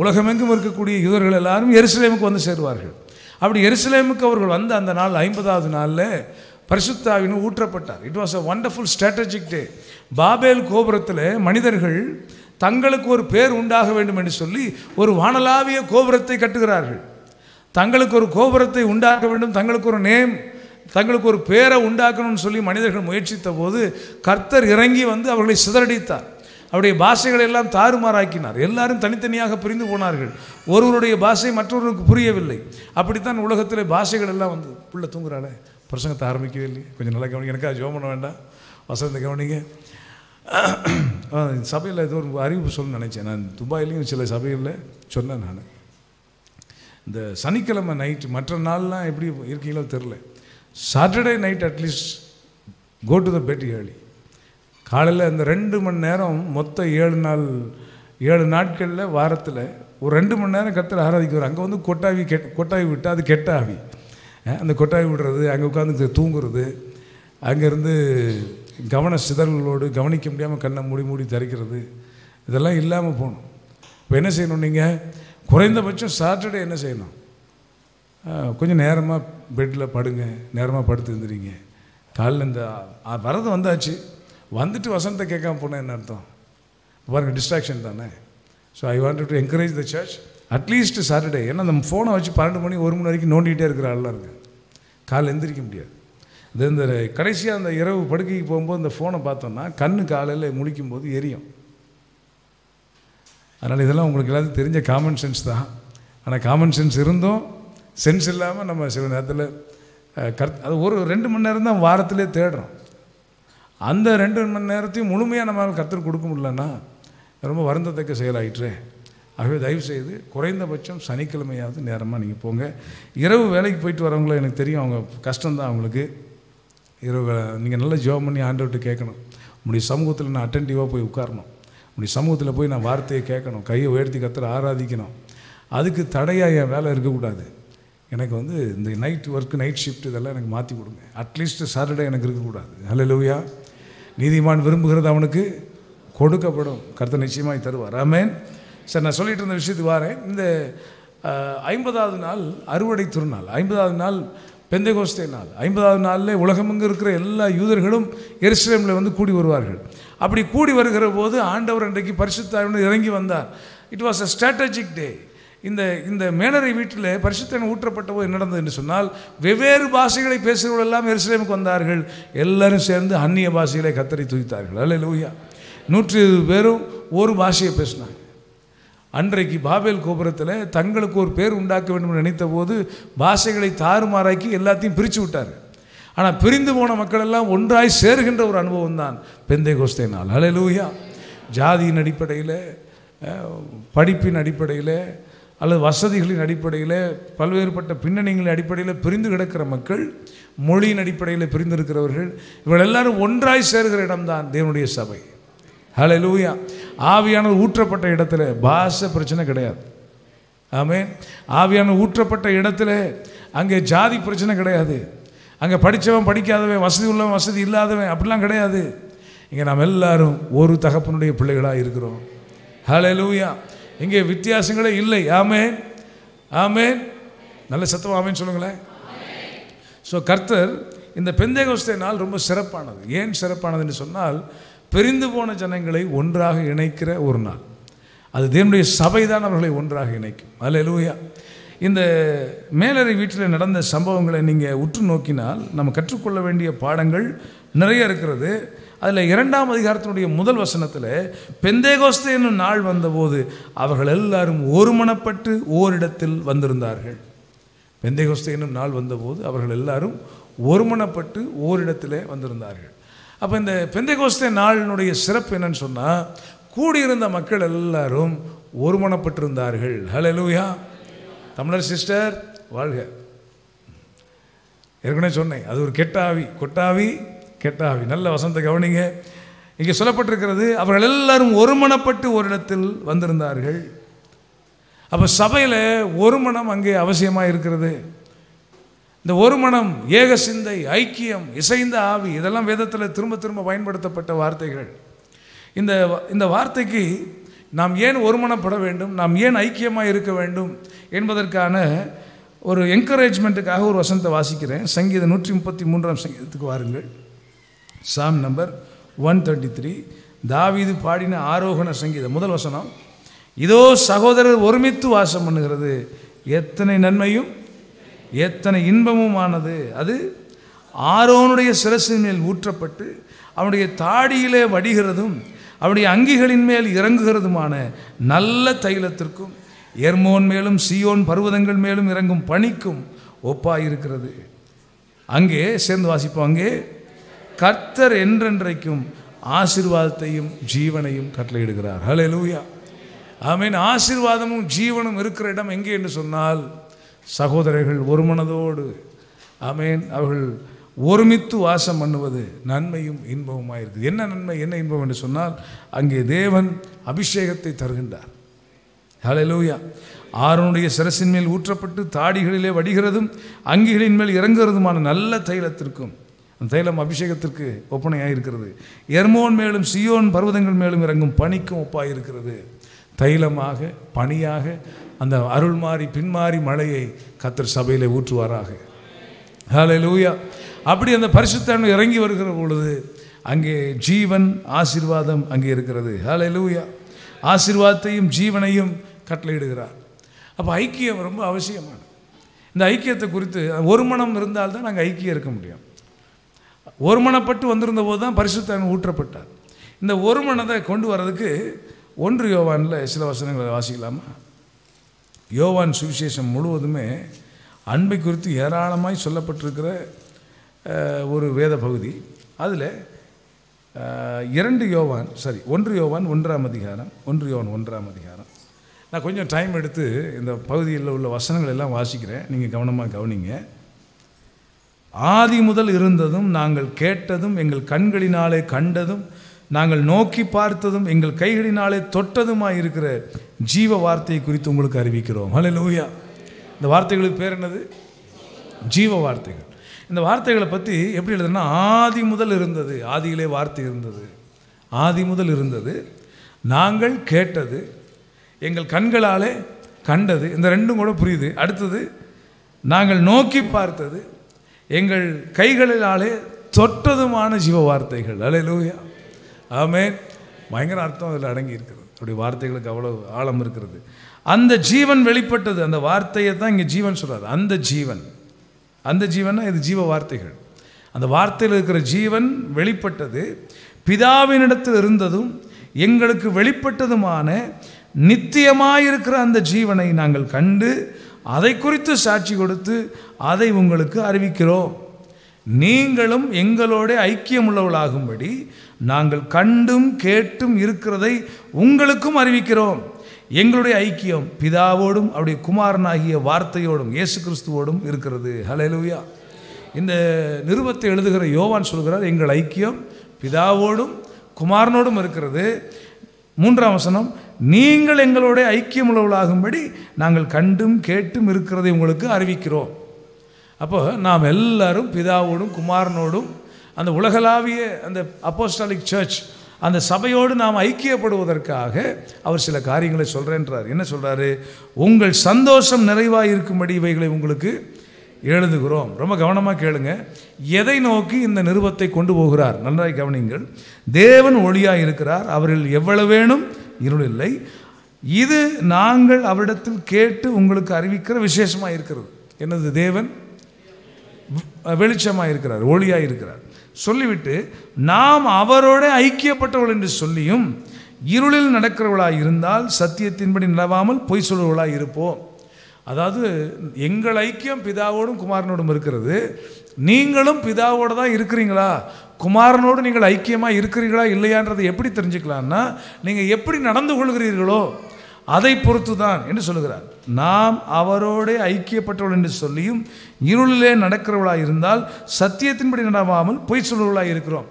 உலகமெங்கும் இருக்கக்கூடிய யூதர்கள் எல்லாரும் எருசலேமுக்கு வந்து சேருவார்கள். அப்படி எருசலேமுக்கு அவர்கள் வந்த அந்த நாள் 50வது நாளில் பரிசுத்த ஆவியானவர் ஊற்றப்பட்டார். It was a wonderful strategic day. Babel கோபுரத்தில் மனிதர்கள் தங்களுக்கு ஒரு பேர் உண்டாக வேண்டும் என்று சொல்லி ஒரு வானளாவிய கோபுரத்தை கட்டுகிறார்கள். தங்களுக்கு ஒரு கோபுரத்தை உண்டாக்க வேண்டும், தங்களுக்கு ஒரு நேம், தங்களுக்கு ஒரு பேரை உண்டாக்கணும்னு சொல்லி மனிதர்கள் முயற்சித்த போது கர்த்தர் இறங்கி வந்து அவர்களை சிதறடித்தார். அவருடைய பாஷைகளை எல்லாம் தாறுமாறாக்கினார். எல்லாரும் தனித்தனியாக பிரிந்து போனார்கள். ஒருவருடைய பாஷை மற்றொருவருக்கு புரியவில்லை. அப்படித்தான் உலகத்தில் பாஷைகள் எல்லாம் வந்து புள்ள தூங்குறாளே, பிரசங்கத்தை ஆரம்பிக்கவே இல்லை, கொஞ்சம் நல்லா கவனிங்க, எனக்காக ஜெபம் பண்ண வேண்டாம், வசனத்தை கவனிங்க. சபையில் ஏதோ ஒரு அறிவிப்பு சொல்ல நினச்சேன். நான் துபாயிலையும் சில சபைகளில் சொன்னேன். நான் இந்த சனிக்கிழமை நைட்டு, மற்ற நாள்லாம் எப்படி இருக்கீங்களோ தெரில, Saturday night at least go to the bed early. காலையில் அந்த 2 மணி நேரம் மொத்தம் 7 நாட்களில் வாரத்தில் ஒரு 2 மணி நேரம் கர்த்தரை ஆராதிக்கிறார். அங்கே வந்து கொட்டாவி விட்டால் அது கெட்ட ஆவி. அந்த கொட்டாவி விடுறது, அங்கே உட்காந்து தூங்குறது, அங்கேருந்து கவன சிதறல்களோடு கவனிக்க முடியாமல் கண்ணை மூடி திறக்கிறது, இதெல்லாம் இல்லாமல் போகணும். இப்போ என்ன செய்யணும்? நீங்கள் குறைந்தபட்சம் சாட்டர்டே என்ன செய்யணும்? கொஞ்சம் நேரமாக பெட்டில் படுங்க, நேரமாக படுத்து இருந்துறீங்க. காலையில் இந்த வரது வந்தாச்சு, வந்துட்டு வசனத்தை கேட்காம போனால் என்ன அர்த்தம்? பாருங்கள், டிஸ்ட்ராக்ஷன் தானே. So I wanted to encourage the church at least Saturday. ஏன்னா நம்ம ஃபோனை வச்சு 12 மணி 1 மணி வரைக்கும் நோண்டிகிட்டே இருக்கிற ஆள்லாம் இருக்குது. காலையில் எந்திரிக்க முடியாது. இது இந்த கடைசியாக அந்த இரவு படுக்கைக்கு போகும்போது இந்த ஃபோனை பார்த்தோன்னா கண்ணு காலையில் முழிக்கும் போது எரியும். அதனால் இதெல்லாம் உங்களுக்கு எல்லாத்துக்கும் தெரிஞ்ச காமன் சென்ஸ் தான். ஆனால் காமன் சென்ஸ் இருந்தும் சென்ஸ் இல்லாமல் நம்ம சில நேரத்தில் அது ஒரு 2 மணி நேரம் தான் வாரத்திலே தேடுறோம். அந்த 2 மணி நேரத்தையும் முழுமையாக நம்மளால் கர்த்தர் கொடுக்க முடியலன்னா ரொம்ப வருந்தத்தக்க செயலாயிற்றே. ஆகவே தயவுசெய்து குறைந்தபட்சம் சனிக்கிழமையாவது நேரமாக நீங்கள் போங்க. இரவு வேலைக்கு போயிட்டு வரவங்கள எனக்கு தெரியும், அவங்க கஷ்டம்தான் அவங்களுக்கு. இரவு நீங்கள் நல்லா ஜெபம் பண்ணி ஆண்டவர்கிட்ட கேட்கணும். உங்களுடைய சமூகத்தில் நான் அட்டென்டிவாக போய் உட்காரணும், உங்களுடைய சமூகத்தில் போய் நான் வார்த்தையை கேட்கணும், கையை உயர்த்தி கர்த்தரை ஆராதிக்கணும். அதுக்கு தடையாக என் வேலை இருக்கக்கூடாது. எனக்கு வந்து இந்த நைட் ஒர்க்கு, நைட் ஷிஃப்ட் இதெல்லாம் எனக்கு மாற்றி கொடுங்க. அட்லீஸ்ட் சாட்டர்டே எனக்கு இருக்கக்கூடாது. ஹல்லேலூயா. நீதிமான் விரும்புகிறது அவனுக்கு கொடுக்கப்படும், கர்த்தர் நிச்சயமாக தருவார். ஆமென். சார், நான் சொல்லிட்டு இருந்த விஷயத்துக்கு வரேன். இந்த 50வது நாள் அறுவடை திருநாள், 50வது நாள் பெந்தேகோஸ்தே நாள். 50வது நாளில் உலகமெங்கு இருக்கிற எல்லா யூதர்களும் எருசலேமில் வந்து கூடி வருவார்கள். அப்படி கூடி வருகிற போது ஆண்டவர் அன்றைக்கு பரிசுத்த ஆவியானவர் இறங்கி வந்தார். இட் வாஸ் அ ஸ்ட்ராட்டஜிக் டே. இந்த மேனரை வீட்டில் பரிசுத்த ஊற்றப்பட்ட போது என்ன நடந்தது என்று சொன்னால், வெவ்வேறு பாஷைகளை பேசுகிறவர்கள் எல்லாம் எருசலேமுக்கு வந்தார்கள். எல்லாரும் சேர்ந்து அந்நிய பாஷைகளை கத்தரை துதித்தார்கள். அல்லேலூயா. 120 பேரும் ஒரு பாஷையை பேசினாங்க. அன்றைக்கு பாபேல் கோபுரத்தில் தங்களுக்கு ஒரு பேர் உண்டாக்க வேண்டும் என்று நினைத்த போது பாஷைகளை தாறுமாறாக்கி எல்லாத்தையும் பிரித்து விட்டார். ஆனால் பிரிந்து போன மக்கள் எல்லாம் ஒன்றாய் சேருகின்ற ஒரு அனுபவம் தான் பெந்தேகோஸ்தே நாள். அல்லேலூயா. ஜாதியின் அடிப்படையில், படிப்பின் அடிப்படையில் அல்லது வசதிகளின் அடிப்படையில், பல்வேறுபட்ட பின்னணிகளின் அடிப்படையில் பிரிந்து கிடக்கிற மக்கள், மொழியின் அடிப்படையில் பிரிந்திருக்கிறவர்கள், இவர்கள் எல்லாரும் ஒன்றாய் சேருகிற இடம்தான் தேவனுடைய சபை. ஹல்லேலூயா. ஆவியானவர் ஊற்றப்பட்ட இடத்துல பாஷை பிரச்சனை கிடையாது. ஆமென். ஆவியானவர் ஊற்றப்பட்ட இடத்துல அங்கே ஜாதி பிரச்சனை கிடையாது. அங்கே படித்தவன் படிக்காதவன், வசதி உள்ளவன் வசதி இல்லாதவன் அப்படிலாம் கிடையாது. இங்கே நாம் எல்லாரும் ஒரு தகப்பனுடைய பிள்ளைகளாக இருக்கிறோம். ஹல்லேலூயா. இங்கே வித்தியாசங்களே இல்லை. ஆமென், ஆமென். நல்ல சத்தம் ஆமென் சொல்லுங்களேன். ஸோ கர்த்தர் இந்த பெந்தேகோஸ்தே நாள் ரொம்ப சிறப்பானது. ஏன் சிறப்பானதுன்னு சொன்னால், பிரிந்து போன ஜனங்களை ஒன்றாக இணைக்கிற ஒரு நாள். அது தேவனுடைய சபை தான் அவர்களை ஒன்றாக இணைக்கும். அல்லேலூயா. இந்த மேலறை வீட்டில் நடந்த சம்பவங்களை நீங்கள் உற்று நோக்கினால் நம்ம கற்றுக்கொள்ள வேண்டிய பாடங்கள் நிறைய இருக்கிறது. அதில் 2ஆம் அதிகாரத்தினுடைய முதல் வசனத்தில், பெந்தேகோஸ்தே என்னும் நாள் வந்தபோது அவர்கள் எல்லாரும் ஒருமனப்பட்டு ஓரிடத்தில் வந்திருந்தார்கள். பெந்தேகோஸ்தே என்னும் நாள் வந்தபோது அவர்கள் எல்லாரும் ஒருமனப்பட்டு ஓரிடத்தில் வந்திருந்தார்கள். அப்போ இந்த பெந்தேகோஸ்தே நாளினுடைய சிறப்பு என்னன்னு சொன்னால், கூடியிருந்த மக்கள் எல்லாரும் ஒருமனப்பட்டிருந்தார்கள். ஹல்லேலூயா. தமிழர் சிஸ்டர் வாழ்க. ஏற்கனவே சொன்னேன், அது ஒரு கெட்டாவி, கொட்டாவி கெட்டாவி. நல்ல வசனத்தை கவனிங்க. இங்கே சொல்லப்பட்டிருக்கிறது, அவர்கள் எல்லாரும் ஒருமனப்பட்டு ஒரு இடத்தில் வந்திருந்தார்கள். அப்போ சபையில் ஒரு மனம் அங்கே அவசியமாக இருக்கிறது. இந்த ஒரு மனம், ஏக சிந்தை, ஐக்கியம், இசைந்த ஆவி, இதெல்லாம் வேதத்தில் திரும்ப திரும்ப பயன்படுத்தப்பட்ட வார்த்தைகள். இந்த வார்த்தைக்கு நாம் ஏன் ஒருமனப்பட வேண்டும், நாம் ஏன் ஐக்கியமாக இருக்க வேண்டும் என்பதற்கான ஒரு என்கரேஜ்மெண்ட்டுக்காக ஒரு வசனத்தை வாசிக்கிறேன். சங்கீதம் 133ஆம் சங்கீதத்துக்கு வாருங்கள். சாம் நம்பர் 133. தாவீது பாடின ஆரோகண சங்கீதம். முதல் வசனம், இதோ சகோதரர் ஒருமித்து வாசம் பண்ணுகிறது, எத்தனை நன்மையும் எத்தனை இன்பமுமானது. அது ஆரோனுடைய சிரசின் மேல் ஊற்றப்பட்டு அவனுடைய தாடியிலே வடிகிறதும் அவனுடைய அங்கிகளின் மேல் இறங்குகிறதுமான நல்ல தைலத்திற்கும் எர்மோன் மேலும் சீயோன் பர்வதங்கள் மேலும் இறங்கும் பனிக்கும் ஒப்பாயிருக்கிறது. அங்கே சேர்ந்து வாசிப்போம். அங்கே கர்த்தர் என்றென்றைக்கும் ஆசீர்வாதத்தையும் ஜீவனையும் கட்டளையிடுகிறார். ஹல்லேலூயா. ஆமென். ஆசீர்வாதமும் ஜீவனும் இருக்கிற இடம் எங்கே என்று சொன்னால், சகோதரர்கள் ஒரு மனதோடு, ஆமென், அவர்கள் ஒருமித்து வாசம் பண்ணுவது நன்மையும் இன்பமுமாக இருக்குது. என்ன நன்மை என்ன இன்பம் என்று சொன்னால், அங்கே தேவன் அபிஷேகத்தை தருகின்றார். ஹல்லேலூயா. ஆரோனுடைய சிரசின் மேல் ஊற்றப்பட்டு தாடிகளிலே வடிகிறதும் அங்கிகளின் மேல் இறங்குகிறதுமான நல்ல தைலத்திற்கும், அந்த தைலம் அபிஷேகத்திற்கு ஒப்பனையாக இருக்கிறது, எர்மோன் மேலும் சீயோன் பர்வதங்கள் மேலும் இறங்கும் பனிக்கும் ஒப்பாயிருக்கிறது. தைலமாக, பனியாக அந்த அருள் மாறி பின்மாறி மழையை கர்த்தர் சபையில் ஊற்றுவாராக. ஹல்லேலூயா. அப்படி அந்த பரிசுத்த ஆவி இறங்கி வருகிற பொழுது அங்கே ஜீவன், ஆசீர்வாதம் அங்கே இருக்கிறது. ஹல்லேலூயா. ஆசீர்வாதத்தையும் ஜீவனையும் கட்டளையிடுகிறார். அப்போ ஐக்கியம் ரொம்ப அவசியமானது. இந்த ஐக்கியத்தை குறித்து ஒரு மனம் இருந்தால்தான் நாங்கள் ஐக்கியம் இருக்க முடியும். ஒருமனப்பட்டு வந்திருந்த போது தான் பரிசுத்த ஆவி ஊற்றப்பட்டார். இந்த ஒரு மனதை கொண்டு வர்றதுக்கு 1 யோவானில் சில வசனங்களை வாசிக்கலாமா? யோவான் சுவிசேஷம் முழுவதுமே அன்பை குறித்து ஏராளமாய் சொல்லப்பட்டிருக்கிற ஒரு வேத பகுதி. அதில் 1 யோவான் 1ஆம் அதிகாரம் 1 யோவான் 1ஆம் அதிகாரம். நான் கொஞ்சம் டைம் எடுத்து இந்த பகுதியில் உள்ள வசனங்கள் எல்லாம் வாசிக்கிறேன், நீங்கள் கவனமாக கவனிங்க. ஆதி முதல் இருந்ததும் நாங்கள் கேட்டதும் எங்கள் கண்களினாலே கண்டதும் நாங்கள் நோக்கி பார்த்ததும் எங்கள் கைகளினாலே தொட்டதுமாய் இருக்கிற ஜீவ வார்த்தையை குறித்து உங்களுக்கு அறிவிக்கிறோம். ஹல்லேலூயா. இந்த வார்த்தைகளுக்கு பேர் என்னது? ஜீவ வார்த்தைகள். இந்த வார்த்தைகளை பற்றி எப்படி எழுதுனா, ஆதி முதல் இருந்தது, ஆதியிலே வார்த்தை இருந்தது, ஆதி முதல் இருந்தது, நாங்கள் கேட்டது, எங்கள் கண்களாலே கண்டது, இந்த ரெண்டும் கூட புரியுது. அடுத்தது நாங்கள் நோக்கி பார்த்தது, எங்கள் கைகளினாலே தொட்டதுமான ஜீவ வார்த்தைகள். அல்லேலூயா, ஆமென். பயங்கர அர்த்தம் அதில் அடங்கி இருக்கிறது. அப்படி வார்த்தைகளுக்கு அவ்வளோ ஆழம் இருக்கிறது. அந்த ஜீவன் வெளிப்பட்டது. அந்த வார்த்தையை தான் இங்கே ஜீவன் சொல்கிறார். அந்த ஜீவன்னா இது ஜீவ வார்த்தைகள். அந்த வார்த்தையில் இருக்கிற ஜீவன் வெளிப்பட்டது. பிதாவினிடத்தில் இருந்ததும் எங்களுக்கு வெளிப்பட்டதுமான நித்தியமாயிருக்கிற அந்த ஜீவனை நாங்கள் கண்டு அதை குறித்து சாட்சி கொடுத்து அதை உங்களுக்கு அறிவிக்கிறோம். நீங்களும் எங்களோட ஐக்கியமுள்ளவர்களாகும்படி நாங்கள் கண்டும் கேட்டும் இருக்கிறதை உங்களுக்கும் அறிவிக்கிறோம். எங்களுடைய ஐக்கியம் பிதாவோடும் அவருடைய குமாரனாகிய வார்த்தையோடும் இயேசு கிறிஸ்துவோடும் இருக்கிறது. ஹல்லேலூயா. இந்த நிருபத்தை எழுதுகிற யோவான் சொல்கிறார், எங்கள் ஐக்கியம் பிதாவோடும் குமாரனோடும் இருக்கிறது. 3ஆம் வசனம், நீங்கள் எங்களோட ஐக்கியமுள்ளவர்களாகும்படி நாங்கள் கண்டும் கேட்டும் இருக்கிறதை உங்களுக்கு அறிவிக்கிறோம். அப்போ நாம் எல்லாரும் பிதாவோடும் குமாரனோடும் அந்த உலகளாவிய அந்த அப்போஸ்டாலிக் சர்ச் அந்த சபையோடு நாம் ஐக்கியப்படுவதற்காக அவர் சில காரியங்களை சொல்கிறேன்றார். என்ன சொல்கிறாரு? உங்கள் சந்தோஷம் நிறைவாக இருக்கும்படி இவைகளை உங்களுக்கு எழுதுகிறோம். ரொம்ப கவனமாக கேளுங்க. எதை நோக்கி இந்த நிருபத்தை கொண்டு போகிறார்? நன்றாய் கவனிங்கள். தேவன் ஒளியாக இருக்கிறார், அவரில் எவ்வளவேனும் இருள் இல்லை. இது நாங்கள் அவரிடத்தில் கேட்டு உங்களுக்கு அறிவிக்கிற விசேஷமாக இருக்கிறது. என்னது? தேவன் வெளிச்சமாக இருக்கிறார், ஒளியாக இருக்கிறார். சொல்லிவிட்டு நாம் அவரோட ஐக்கியப்பட்டவர்கள் என்று சொல்லியும் இருளில் நடக்கிறவர்களாக இருந்தால் சத்தியத்தின்படி நிலவாமல் பொய் சொல்வர்களாக இருப்போம். அதாவது எங்கள் ஐக்கியம் பிதாவோடும் குமாரனோடும் இருக்கிறது. நீங்களும் பிதாவோடு தான் இருக்கிறீங்களா, குமாரனோடு நீங்கள் ஐக்கியமாக இருக்கிறீர்களா இல்லையான்றதை எப்படி தெரிஞ்சுக்கலான்னா, நீங்கள் எப்படி நடந்து கொள்கிறீர்களோ அதை பொறுத்து தான் என்று சொல்லுகிறார். நாம் அவரோட ஐக்கியப்பட்டவர்கள் என்று சொல்லியும் இருளிலே நடக்கிறவர்களாக இருந்தால் சத்தியத்தின்படி நடவாமல் பொய் சொல்வர்களாக இருக்கிறோம்.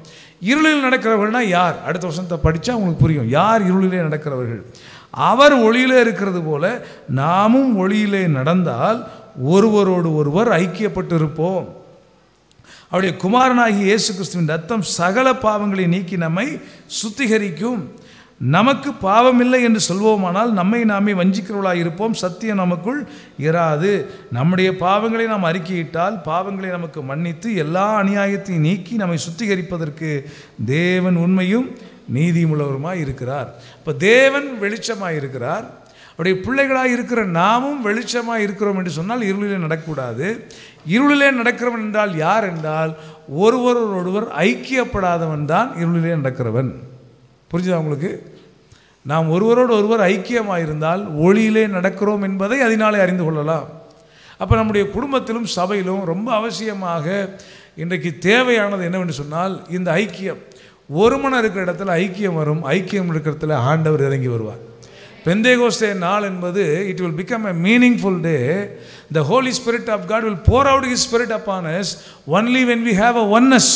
இருளில் நடக்கிறவர்கள்னா யார்? அடுத்த வருஷத்தை படித்தா உங்களுக்கு புரியும். யார் இருளிலே நடக்கிறவர்கள்? அவர் ஒளியிலே இருக்கிறது போல நாமும் ஒளியிலே நடந்தால் ஒருவரோடு ஒருவர் ஐக்கியப்பட்டு இருப்போம். அவருடைய குமாரனாகிய இயேசு கிறிஸ்துவின் ரத்தம் சகல பாவங்களை நீக்கி நம்மை சுத்திகரிக்கும். நமக்கு பாவமில்லை என்று சொல்வோமானால் நம்மை நாமே வஞ்சிக்கிறவர்களாக இருப்போம், சத்தியம் நமக்குள் இராது. நம்முடைய பாவங்களை நாம் அறிக்கையிட்டால் பாவங்களை நமக்கு மன்னித்து எல்லா அநியாயத்தையும் நீக்கி நம்மை சுத்திகரிப்பதற்கு தேவன் உண்மையும் நீதியும் உள்ளவருமாய் இருக்கிறார். இப்போ தேவன் வெளிச்சமாக இருக்கிறார், அவருடைய பிள்ளைகளாக இருக்கிற நாமும் வெளிச்சமாக இருக்கிறோம் என்று சொன்னால் இருளிலே நடக்கக்கூடாது. இருளிலே நடக்கிறவன் என்றால் யார் என்றால் ஒருவரோடொருவர் ஐக்கியப்படாதவன் தான் இருளிலே நடக்கிறவன். புரிஞ்சுதா உங்களுக்கு? நாம் ஒருவரோடு ஒருவர் ஐக்கியமாக இருந்தால் ஒளியிலே நடக்கிறோம் என்பதை அதனாலே அறிந்து கொள்ளலாம். அப்போ நம்முடைய குடும்பத்திலும் சபையிலும் ரொம்ப அவசியமாக இன்றைக்கு தேவையானது என்னவென்று சொன்னால் இந்த ஐக்கியம். ஒரு மனம் இருக்கிற இடத்துல ஐக்கியம் வரும், ஐக்கியம் இருக்கிற இடத்துல ஆண்டவர் இறங்கி வருவார். பெந்தேகோஸ்தே நாள் என்பது it will become a meaningful day. The Holy Spirit of God will pour out His Spirit upon us only when we have a oneness,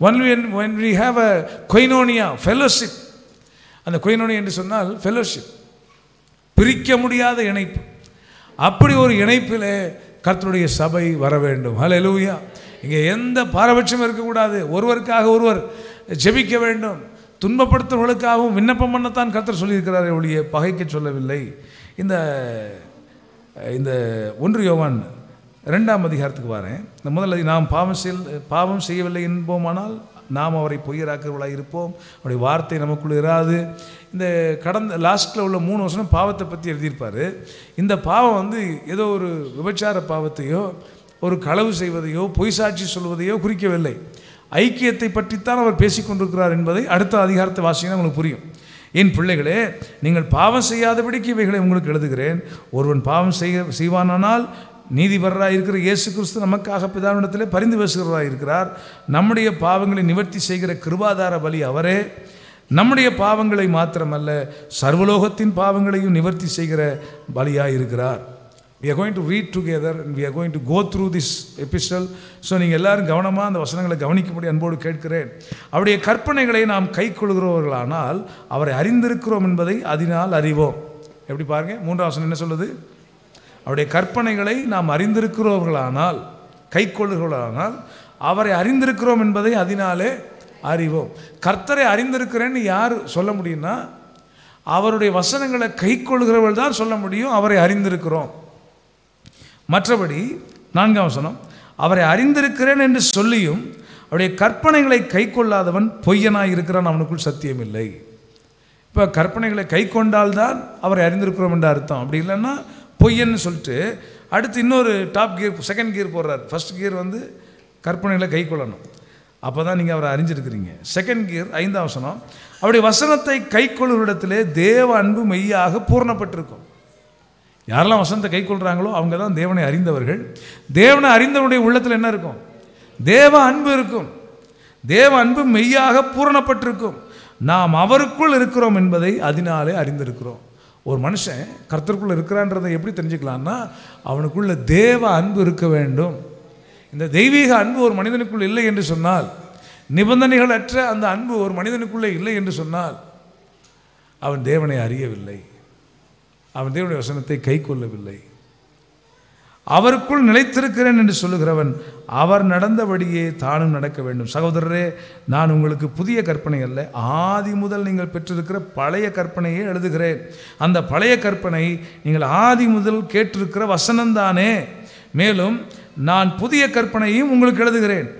only when we have a koinonia, fellowship. அந்த koinonia என்று சொன்னால் fellowship, பிரிக்க முடியாத இணைப்பு. அப்படி ஒரு இணைப்பிலே கர்த்தருடைய சபை வர வேண்டும். ஹல்லேலூயா. இங்கே எந்த பாரபட்சமும் இருக்கக்கூடாது. ஒருவருக்காக ஒருவர் ஜெபிக்க வேண்டும். துன்பப்படுத்துவர்களுக்காகவும் விண்ணப்பம் பண்ணத்தான் கர்த்தர் சொல்லியிருக்கிறாரே ஒழிய பகைக்க சொல்லவில்லை. இந்த 1 யோவான் 2ஆம் அதிகாரத்துக்கு வரேன். இந்த முதல்ல நாம் பாவம் செய்யவில்லை என்போமானால் நாம் அவரை பொய்யராக்கிறவர்களாக இருப்போம், அவருடைய வார்த்தை நமக்குள்ள இராது. இந்த கடந்த லாஸ்ட்டில் உள்ள 3 வருஷம் பாவத்தை பற்றி எழுதியிருப்பார். இந்த பாவம் ஏதோ ஒரு விபச்சார பாவத்தையோ ஒரு களவு செய்வதையோ பொய் சாட்சி சொல்வதையோ குறிக்கவில்லை. ஐக்கியத்தை பற்றித்தான் அவர் பேசிக்கொண்டிருக்கிறார் என்பதை அடுத்த அதிகாரத்தை வாசிங்கன்னா உங்களுக்கு புரியும். என் பிள்ளைகளே, நீங்கள் பாவம் செய்யாதபடிக்கு இவைகளை உங்களுக்கு எழுதுகிறேன். ஒருவன் பாவம் செய்வானால் நீதிபரராக இருக்கிற இயேசு கிறிஸ்து நமக்காக பிதாவினிடத்திலே பரிந்து பேசுகிறவராக இருக்கிறார். நம்முடைய பாவங்களை நிவர்த்தி செய்கிற கிருபாதார பலி அவரே. நம்முடைய பாவங்களை மாத்திரமல்ல சர்வலோகத்தின் பாவங்களையும் நிவர்த்தி செய்கிற பலியாக இருக்கிறார். We are going to read together and we are going to go through this epistle. So நீங்கள் எல்லாரும் கவனமாக அந்த வசனங்களை கவனிக்கும்படி அன்போடு கேட்கிறேன். அவருடைய கற்பனைகளை நாம் கை கொள்கிறவர்களானால் அவரை அறிந்திருக்கிறோம் என்பதை அதனால் அறிவோம். எப்படி பாருங்க, 3ஆம் வசனம் என்ன சொல்லுது? அவருடைய கற்பனைகளை நாம் அறிந்திருக்கிறவர்களானால் கை கொள்ளுகிறவர்களானால் அவரை அறிந்திருக்கிறோம் என்பதை அதனாலே அறிவோம். கர்த்தரை அறிந்திருக்கிறேன்னு யார் சொல்ல முடியும்னா அவருடைய வசனங்களை கை கொள்கிறவர்கள் தான் சொல்ல முடியும் அவரை அறிந்திருக்கிறோம். மற்றபடி 4ஆம் வசனம், அவரை அறிந்திருக்கிறேன் என்று சொல்லியும் அவருடைய கற்பனைகளை கை கொள்ளாதவன் பொய்யனாய் இருக்கிறான், அவனுக்குள் சத்தியம் இல்லை. இப்போ கற்பனைகளை கை கொண்டால்தான் அவரை அறிந்திருக்கிறோம் என்ற அர்த்தம். அப்படி இல்லைன்னா பொய்யன்னு சொல்லிட்டு அடுத்து இன்னொரு டாப் கியர், செகண்ட் கியர் போடுறார். ஃபர்ஸ்ட் கியர் வந்து கற்பனைகளை கை கொள்ளணும், அப்போ தான் நீங்கள் அவரை அறிஞ்சிருக்கிறீங்க. செகண்ட் கியர் 5ஆம் வசனம், அவருடைய வசனத்தை கை கொள்ளுவரிடத்திலே தேவ அன்பு மெய்யாக பூர்ணப்பட்டிருக்கும். யாரெல்லாம் வசனத்தை கை கொள்கிறாங்களோ அவங்க தான் தேவனை அறிந்தவர்கள். தேவனை அறிந்தவனுடைய உள்ளத்தில் என்ன இருக்கும்? தேவ அன்பு இருக்கும். தேவ அன்பு மெய்யாக பூரணப்பட்டிருக்கும். நாம் அவருக்குள் இருக்கிறோம் என்பதை அதனாலே அறிந்திருக்கிறோம். ஒரு மனுஷன் கர்த்தருக்குள்ள இருக்கிறான்றதை எப்படி தெரிஞ்சுக்கலான்னா, அவனுக்குள்ள தேவ அன்பு இருக்க வேண்டும். இந்த தெய்வீக அன்பு ஒரு மனிதனுக்குள் இல்லை என்று சொன்னால், நிபந்தனைகள் அற்ற அந்த அன்பு ஒரு மனிதனுக்குள்ளே இல்லை என்று சொன்னால், அவன் தேவனை அறியவில்லை, அவன் தேவனுடைய வசனத்தை கை கொள்ளவில்லை. அவருக்குள் நிலைத்திருக்கிறேன் என்று சொல்லுகிறவன் அவர் நடந்தபடியே தானும் நடக்க வேண்டும். சகோதரரே, நான் உங்களுக்கு புதிய கற்பனை அல்ல, ஆதி முதல் நீங்கள் பெற்றிருக்கிற பழைய கற்பனையை எழுதுகிறேன். அந்த பழைய கற்பனை நீங்கள் ஆதி முதல் கேட்டிருக்கிற வசனம்தானே. மேலும் நான் புதிய கற்பனையும் உங்களுக்கு எழுதுகிறேன்.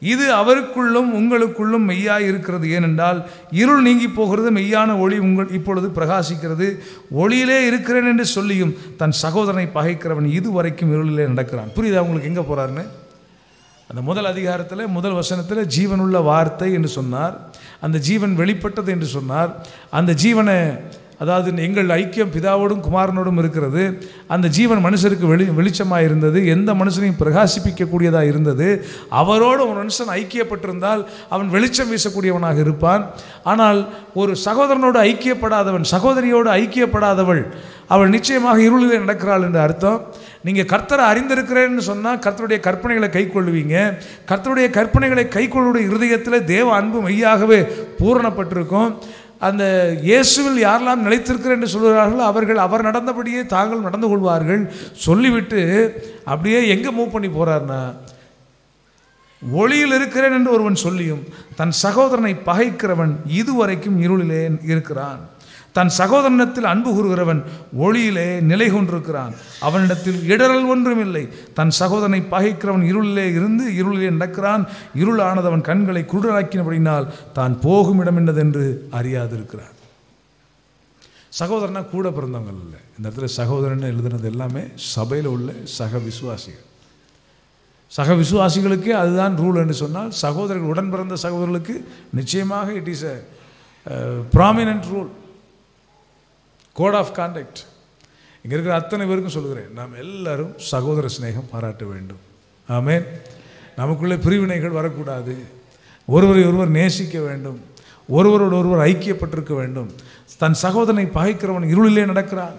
இது அவருக்குள்ளும் உங்களுக்குள்ளும் மெய்யாய் இருக்கிறது. ஏனென்றால் இருள் நீங்கி போகிறது, மெய்யான ஒளி இப்பொழுது பிரகாசிக்கிறது. ஒளியிலே இருக்கிறேன் என்று சொல்லியும் தன் சகோதரனை பகைக்கிறவன் இதுவரைக்கும் இருளிலே நடக்கிறான். புரியுதா உங்களுக்கு எங்கே போகிறாருன்னு? அந்த முதல் அதிகாரத்தில் முதல் வசனத்தில் ஜீவனுள்ள வார்த்தை என்று சொன்னார். அந்த ஜீவன் வெளிப்பட்டது என்று சொன்னார். அந்த ஜீவனை, அதாவது எங்கள் ஐக்கியம் பிதாவோடும் குமாரனோடும் இருக்கிறது. அந்த ஜீவன் மனுஷருக்கு வெளிச்சமாக இருந்தது, எந்த மனுஷனையும் பிரகாசிப்பிக்கக்கூடியதாக இருந்தது. அவரோடு ஒரு மனுஷன் ஐக்கியப்பட்டிருந்தால் அவன் வெளிச்சம் வீசக்கூடியவனாக இருப்பான். ஆனால் ஒரு சகோதரனோடு ஐக்கியப்படாதவன், சகோதரியோடு ஐக்கியப்படாதவள், அவள் நிச்சயமாக இருளிலே நடக்கிறாள் என்று அர்த்தம். நீங்கள் கர்த்தரை அறிந்திருக்கிறேன்னு சொன்னால் கர்த்தருடைய கற்பனைகளை கை கொள்ளுவீங்க. கர்த்தருடைய கற்பனைகளை கை கொள்ளுடைய இருதயத்தில் தேவ அன்பு மெய்யாகவே பூரணப்பட்டிருக்கும். அந்த இயேசுவில் யாரெல்லாம் நிலைத்திருக்கிறேன் என்று சொல்கிறார்களோ அவர்கள் அவர் நடந்தபடியே தாங்கள் நடந்து கொள்வார்கள். சொல்லிவிட்டு அப்படியே எங்கே மூவ் பண்ணி போகிறார்னா, ஒளியில் இருக்கிறேன் என்று ஒருவன் சொல்லியும் தன் சகோதரனை பகைக்கிறவன் இதுவரைக்கும் இருளிலே இருக்கிறான். தன் சகோதரனிடத்தில் அன்பு கூறுகிறவன் ஒளியிலே நிலை கொண்டிருக்கிறான், அவனிடத்தில் இடரல் ஒன்றும் இல்லை. தன் சகோதரனை பகைக்கிறவன் இருளிலே இருந்து இருளிலே நடக்கிறான். இருளானதவன் கண்களை குருடராக்கினபடினால் தான் போகும் இடம் என்னதென்று அறியாதிருக்கிறான். சகோதரனா கூட பிறந்தவங்க இல்லை. இந்த இடத்துல சகோதரன் எழுதுனது எல்லாமே சபையில் உள்ள சக விசுவாசிகள். சக விசுவாசிகளுக்கே அதுதான் ரூல் என்று சொன்னால், சகோதரர்கள் உடன் பிறந்த சகோதரர்களுக்கு நிச்சயமாக it is a prominent rule, code of conduct. இங்கே இருக்கிற அத்தனை பேருக்கும் சொல்லுகிறேன், நாம் எல்லாரும் சகோதர சிநேகம் பாராட்ட வேண்டும். ஆமென். நமக்குள்ளே பிரிவினைகள் வரக்கூடாது. ஒருவரை ஒருவர் நேசிக்க வேண்டும், ஒருவரோடு ஒருவர் ஐக்கியப்பட்டிருக்க வேண்டும். தன் சகோதரனை பகைக்கிறவன் இருளிலே நடக்கிறான்.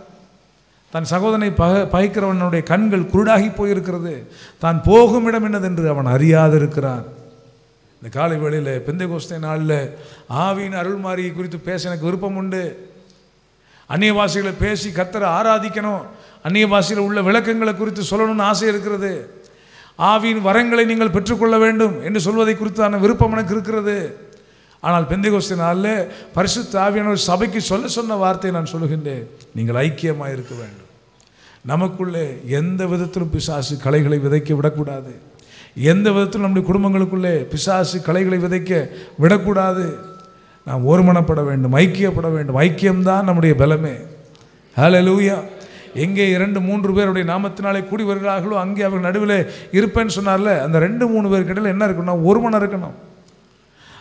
தன் சகோதரனை பகைக்கிறவனுடைய கண்கள் குருடாகி போயிருக்கிறது. தான் போகும் இடம் என்னதென்று அவன் அறியாதிருக்கிறான். இந்த காலை வேளையில் பெந்தெகோஸ்தே நாளில் ஆவியின் அருள்மாரியை குறித்து பேச எனக்கு விருப்பம் உண்டு. அந்நிய பாஷைகளை பேசி கர்த்தரை ஆராதிக்கணும், அந்நிய பாஷையில் உள்ள விளக்கங்களை குறித்து சொல்லணும்னு ஆசை இருக்கிறது. ஆவியின் வரங்களை நீங்கள் பெற்றுக்கொள்ள வேண்டும் என்று சொல்வதை குறித்தான விருப்பம் எனக்கு இருக்கிறது. ஆனால் பெந்தெகோஸ்தே நாளில் பரிசுத்த ஆவியானவர் சபைக்கு சொன்ன வார்த்தையை நான் சொல்லுகின்றேன், நீங்கள் ஐக்கியமாக இருக்க வேண்டும். நமக்குள்ளே எந்த விதத்திலும் பிசாசு களைகளை விதைக்க விடக்கூடாது. எந்த விதத்திலும் நம்முடைய குடும்பங்களுக்குள்ளே பிசாசு களைகளை விதைக்க விடக்கூடாது. நாம் ஒருமனப்பட வேண்டும், ஐக்கியப்பட வேண்டும். ஐக்கியம்தான் நம்முடைய பலமே. ஹல்லேலூயா. எங்கே 2-3 பேருடைய நாமத்தினாலே கூடி வருகிறார்களோ அங்கே அவர்கள் நடுவில் இருப்பேன்னு சொன்னார்ல, அந்த 2-3 பேருக்கு இடையில் என்ன இருக்கணும்னா ஒருமனம் இருக்கணும்.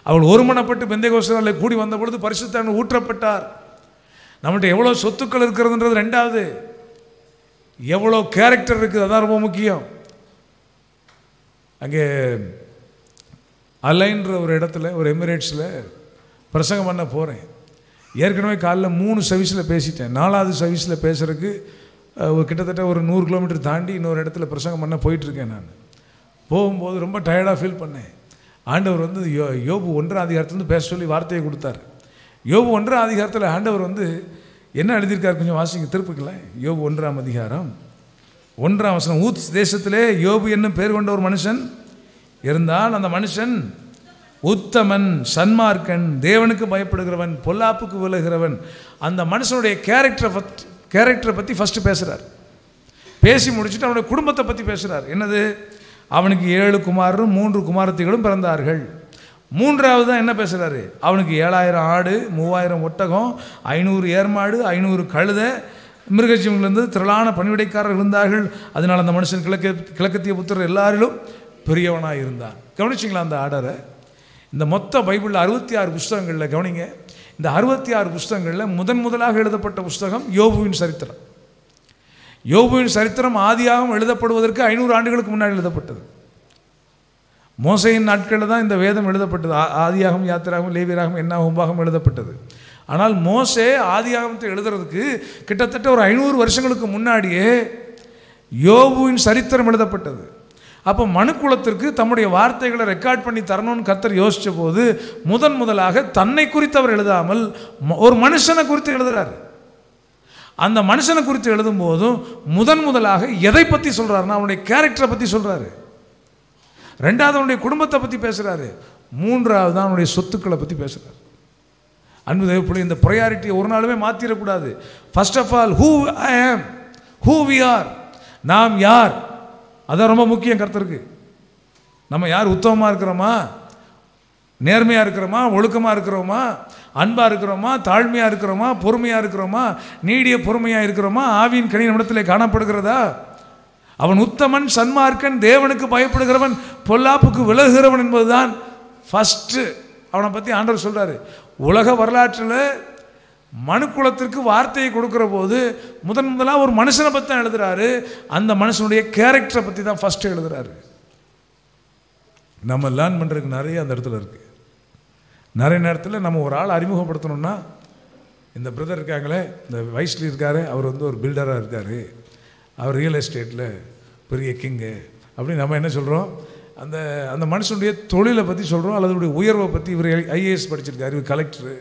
அவள் ஒருமனப்பட்டு பெந்தெகோஸ்தே நாளில் கூடி வந்த பொழுது பரிசுத்த ஆவியானவர் ஊற்றப்பட்டார். நம்மகிட்ட எவ்வளோ சொத்துக்கள் இருக்கிறதுன்றது ரெண்டாவது, எவ்வளோ கேரக்டர் இருக்குது அதான் ரொம்ப முக்கியம். அங்கே அலைன்ற ஒரு இடத்துல, ஒரு எமிரேட்ஸில் பிரசங்கம் பண்ண போகிறேன். ஏற்கனவே காலைல 3 சர்வீஸில் பேசிட்டேன். 4வது சர்வீஸில் பேசுகிறதுக்கு கிட்டத்தட்ட ஒரு 100 கிலோமீட்டர் தாண்டி இன்னொரு இடத்துல பிரசங்கம் பண்ண போயிட்டுருக்கேன். நான் போகும்போது ரொம்ப டயர்டாக ஃபீல் பண்ணேன். ஆண்டவர் வந்து யோபு 1ஆம் அதிகாரத்துலேருந்து பேச சொல்லி வார்த்தையை கொடுத்தார். யோபு 1ஆம் அதிகாரத்தில் ஆண்டவர் வந்து என்ன எழுதியிருக்கார் கொஞ்சம் வாசிங்க, திருப்புக்கல. யோபு 1ஆம் அதிகாரம் 1ஆம் வசனம். ஊத் தேசத்திலே யோபு என்னும் பேர் கொண்ட ஒரு மனுஷன் இருந்தால் அந்த மனுஷன் உத்தமன், சன்மார்க்கன், தேவனுக்கு பயப்படுகிறவன், பொல்லாப்புக்கு விலகிறவன். அந்த மனுஷனுடைய கேரக்டரை பற்றி ஃபஸ்ட்டு பேசுகிறார். பேசி முடிச்சுட்டு அவனுடைய குடும்பத்தை பற்றி பேசுகிறார். என்னது? அவனுக்கு 7 குமாரரும் 3 குமாரத்திகளும் பிறந்தார்கள். மூன்றாவது தான் என்ன பேசுகிறாரு? அவனுக்கு 7000 ஆடு, 3000 ஒட்டகம், 500 ஏர்மாடு, 500 கழுதை, மிருகஜீவன்லேருந்து திரளான பணிவிடைக்காரர்கள் இருந்தார்கள். அதனால் அந்த மனுஷன் கிழக்கத்திய புத்திரர் எல்லாரிலும் பெரியவனாக இருந்தான். கவனிச்சிங்களா அந்த ஆர்டரை? இந்த மொத்த பைபிளில் 66 புஸ்தகங்களில் கவனிங்க. இந்த 66 புஸ்தகங்களில் முதலாக எழுதப்பட்ட புஸ்தகம் யோபுவின் சரித்திரம். யோபுவின் சரித்திரம் ஆதியாகமம் எழுதப்படுவதற்கு 500 ஆண்டுகளுக்கு முன்னாடி எழுதப்பட்டது. மோசையின் நாட்களில் தான் இந்த வேதம் எழுதப்பட்டது. ஆதியாகமம், யாத்திராகமம், லேவியராகமம், என்னாகமம், உபாகமம் எழுதப்பட்டது. ஆனால் மோசே ஆதியாகமத்தை எழுதுறதுக்கு கிட்டத்தட்ட ஒரு 500 வருஷங்களுக்கு முன்னாடியே யோபுவின் சரித்திரம் எழுதப்பட்டது. அப்போ மனுக்குலத்திற்கு தம்முடைய வார்த்தைகளை ரெக்கார்ட் பண்ணி தரணும்னு கர்த்தர் யோசித்த போது முதலாக தன்னை குறித்து அவர் எழுதாமல் ஒரு மனுஷனை குறித்து எழுதுறாரு. அந்த மனுஷனை குறித்து எழுதும் போதும் முதலாக எதை பற்றி சொல்றாருன்னா அவனுடைய கேரக்டரை பற்றி சொல்றாரு. ரெண்டாவது அவனுடைய குடும்பத்தை பற்றி பேசுறாரு. மூன்றாவது தான் அவனுடைய சொத்துக்களை பற்றி பேசுறாரு. அன்பு தேவப்பிள்ளை, இந்த ப்ரையாரிட்டியை ஒரு நாளுமே மாற்றிடக்கூடாது. First of all who I am, who we R, நாம் யார், அதான் ரொம்ப முக்கியம் கர்த்தருக்கு. நம்ம யார்? உத்தமமாக இருக்கிறோமா, நேர்மையாக இருக்கிறோமா, ஒழுக்கமாக இருக்கிறோமா, அன்பாக இருக்கிறோமா, தாழ்மையாக இருக்கிறோமா, பொறுமையாக இருக்கிறோமா, நீடிய பொறுமையாக இருக்கிறோமா, ஆவியின் கனி நம்மிடத்திலே காணப்படுகிறதா? அவன் உத்தமன், சன்மார்க்கன், தேவனுக்கு பயப்படுகிறவன், பொல்லாப்புக்கு விலகுகிறவன் என்பதுதான் ஃபஸ்ட்டு அவனை பற்றி ஆண்டவர் சொல்கிறாரு. உலக வரலாற்றில் மனுக்குலத்திற்கு வார்த்தையை கொடுக்குற போது முதலாக ஒரு மனுஷனை பற்றி தான் எழுதுறாரு. அந்த மனுஷனுடைய கேரக்டரை பற்றி தான் ஃபஸ்ட்டு எழுதுறாரு. நம்ம லேர்ன் பண்ணுறதுக்கு நிறைய அந்த இடத்துல இருக்குது. நிறைய நேரத்தில் நம்ம ஒரு ஆள் அறிமுகப்படுத்தணும்னா, இந்த பிரதர் இருக்காங்களே, இந்த வயசுல இருக்காரு, அவர் வந்து ஒரு பில்டராக இருக்கார், அவர் ரியல் எஸ்டேட்டில் பெரிய கிங்கு அப்படின்னு நம்ம என்ன சொல்கிறோம்? அந்த அந்த மனுஷனுடைய தொழிலை பற்றி சொல்கிறோம், அல்லது உயர்வை பற்றி. இவர் ஐஏஎஸ் படிச்சிருக்காரு, இவர் கலெக்டரு,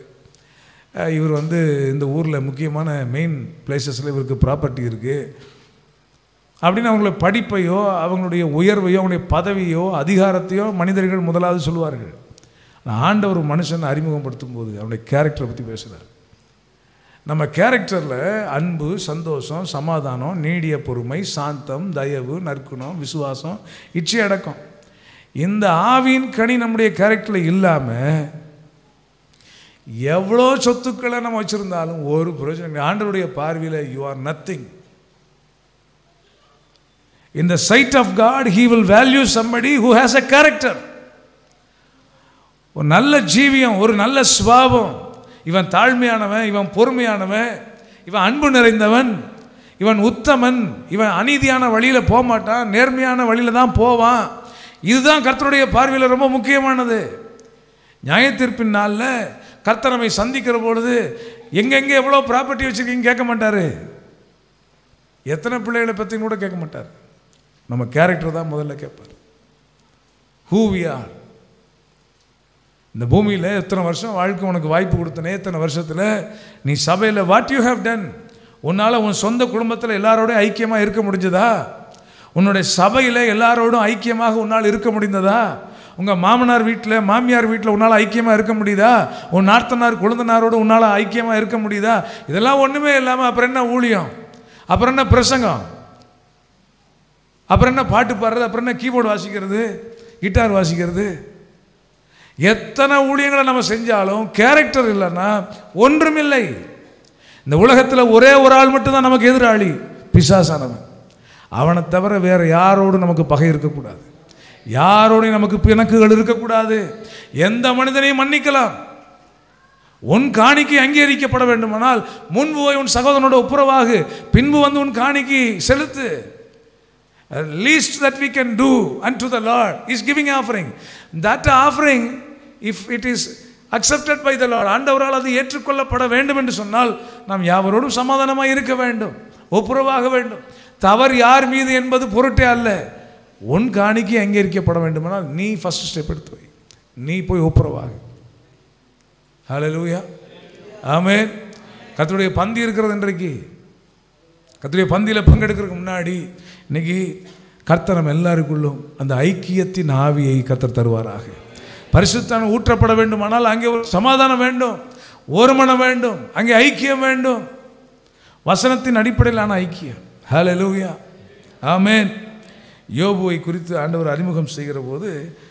இவர் வந்து இந்த ஊரில் முக்கியமான மெயின் பிளேசஸில் இவருக்கு ப்ராப்பர்ட்டி இருக்குது அப்படின்னு அவங்கள படிப்பையோ அவங்களுடைய உயர்வையோ அவங்களுடைய பதவியோ அதிகாரத்தையோ மனிதர்கள் முதலாவது சொல்லுவார்கள். ஆண்டவர் மனுஷனை அறிமுகப்படுத்தும் போது அவனுடைய கேரக்டரை பற்றி பேசுகிறார். நம்ம கேரக்டரில் அன்பு, சந்தோஷம், சமாதானம், நீடிய பொறுமை, சாந்தம், தயவு, நற்குணம், விசுவாசம், இச்சை அடக்கம், இந்த ஆவியின் கனி நம்முடைய கேரக்டரில் இல்லாமல் எவ்வளோ சொத்துக்களை நம்ம வச்சுருந்தாலும் ஒரு பிரயோஜனம். ஆண்டவருடைய பார்வையில் you are nothing. In the sight of God, He will value somebody who has a character. ஒரு நல்ல ஜீவியம், ஒரு நல்ல சுபாவம். இவன் தாழ்மையானவன், இவன் பொறுமையானவன், இவன் அன்பு நிறைந்தவன், இவன் உத்தமன், இவன் அநீதியான வழியில் போக மாட்டான், நேர்மையான வழியில் தான் போவான். இதுதான் கர்த்தருடைய பார்வையில் ரொம்ப முக்கியமானது. நியாயத்தீர்ப்பின் நாளில் கர்த்தர் நம்மை சந்திக்கிற பொழுது எங்கெங்கே எவ்வளோ ப்ராப்பர்ட்டி வச்சுருக்கீங்க கேட்க மாட்டார். எத்தனை பிள்ளைகளை பற்றியும் கூட கேட்க மாட்டார். நம்ம கேரக்டர் தான் முதல்ல கேட்பார். Who we are. இந்த பூமியில் எத்தனை வருஷம் வாழ்க்கை உனக்கு வாய்ப்பு கொடுத்தனே, எத்தனை வருஷத்தில் நீ சபையில் வாட் யூ ஹேவ் டன். உன்னால் உன் சொந்த குடும்பத்தில் எல்லாரோடையும் ஐக்கியமாக இருக்க முடிஞ்சதா? உன்னுடைய சபையில் எல்லாரோடும் ஐக்கியமாக உன்னால் இருக்க முடிந்ததா? உங்கள் மாமனார் வீட்டில், மாமியார் வீட்டில் உன்னால் ஐக்கியமாக இருக்க முடியுதா? உன் நார்த்தனார் கொழுந்தனாரோடு உன்னால் ஐக்கியமாக இருக்க முடியுதா? இதெல்லாம் ஒன்றுமே இல்லாமல் அப்புறம் என்ன ஊழியம், அப்புறம் என்ன பிரசங்கம், அப்புறம் என்ன பாட்டு பாடுறது, அப்புறம் என்ன கீபோர்டு வாசிக்கிறது, கிட்டார் வாசிக்கிறது? எத்தனை ஊழியங்களை நம்ம செஞ்சாலும் கேரக்டர் இல்லைன்னா ஒன்றுமில்லை. இந்த உலகத்தில் ஒரே ஒரு ஆள் மட்டும்தான் நமக்கு எதிராளி, பிசாசானவன். அவனை தவிர வேற யாரோடு நமக்கு பகை இருக்கக்கூடாது, யாரோடையும் நமக்கு பிணக்குகள் இருக்கக்கூடாது. எந்த மனிதனையும் மன்னிக்கலாம். உன் காணிக்கை அங்கீகரிக்கப்பட வேண்டுமானால் முன்பு போய் உன் சகோதரனோட ஒப்புரவாகு, பின்பு வந்து உன் காணிக்கை செலுத்து. Least that we can do unto the Lord is giving offering. That offering, if it is accepted by the Lord, ஆண்டவரால் அது ஏற்றுக்கொள்ளப்பட வேண்டும் என்று சொன்னால் நாம் யாவரோடும் சமாதானமாக இருக்க வேண்டும், ஒப்புரவாக வேண்டும். தவறு யார் மீது என்பது பொருட்டே அல்ல. உன் காணிக்கை அங்கீகரிக்கப்பட வேண்டுமானால் நீ ஃபர்ஸ்ட் ஸ்டெப் எடுத்து வை, நீ போய் ஒப்புரவாகு. ஹல்லேலூயா, ஆமென். கர்த்தருடைய பந்தி இருக்கிறது. இன்றைக்கு கர்த்தருடைய பந்தியில் பங்கெடுக்கிறதுக்கு முன்னாடி இன்னைக்கு கர்த்தர் நம்ம எல்லாருக்குள்ளும் அந்த ஐக்கியத்தின் ஆவியை கர்த்தர் தருவாராக. பரிசுத்தான ஊற்றப்பட வேண்டுமானால் அங்கே ஒரு சமாதானம் வேண்டும், ஒரு மனம் வேண்டும், அங்கே ஐக்கியம் வேண்டும். வசனத்தின் அடிப்படையிலான ஐக்கியம். ஹல்லேலூயா, ஆமென். யோபுவை குறித்து ஆண்டவர் அறிமுகம் செய்கிற போது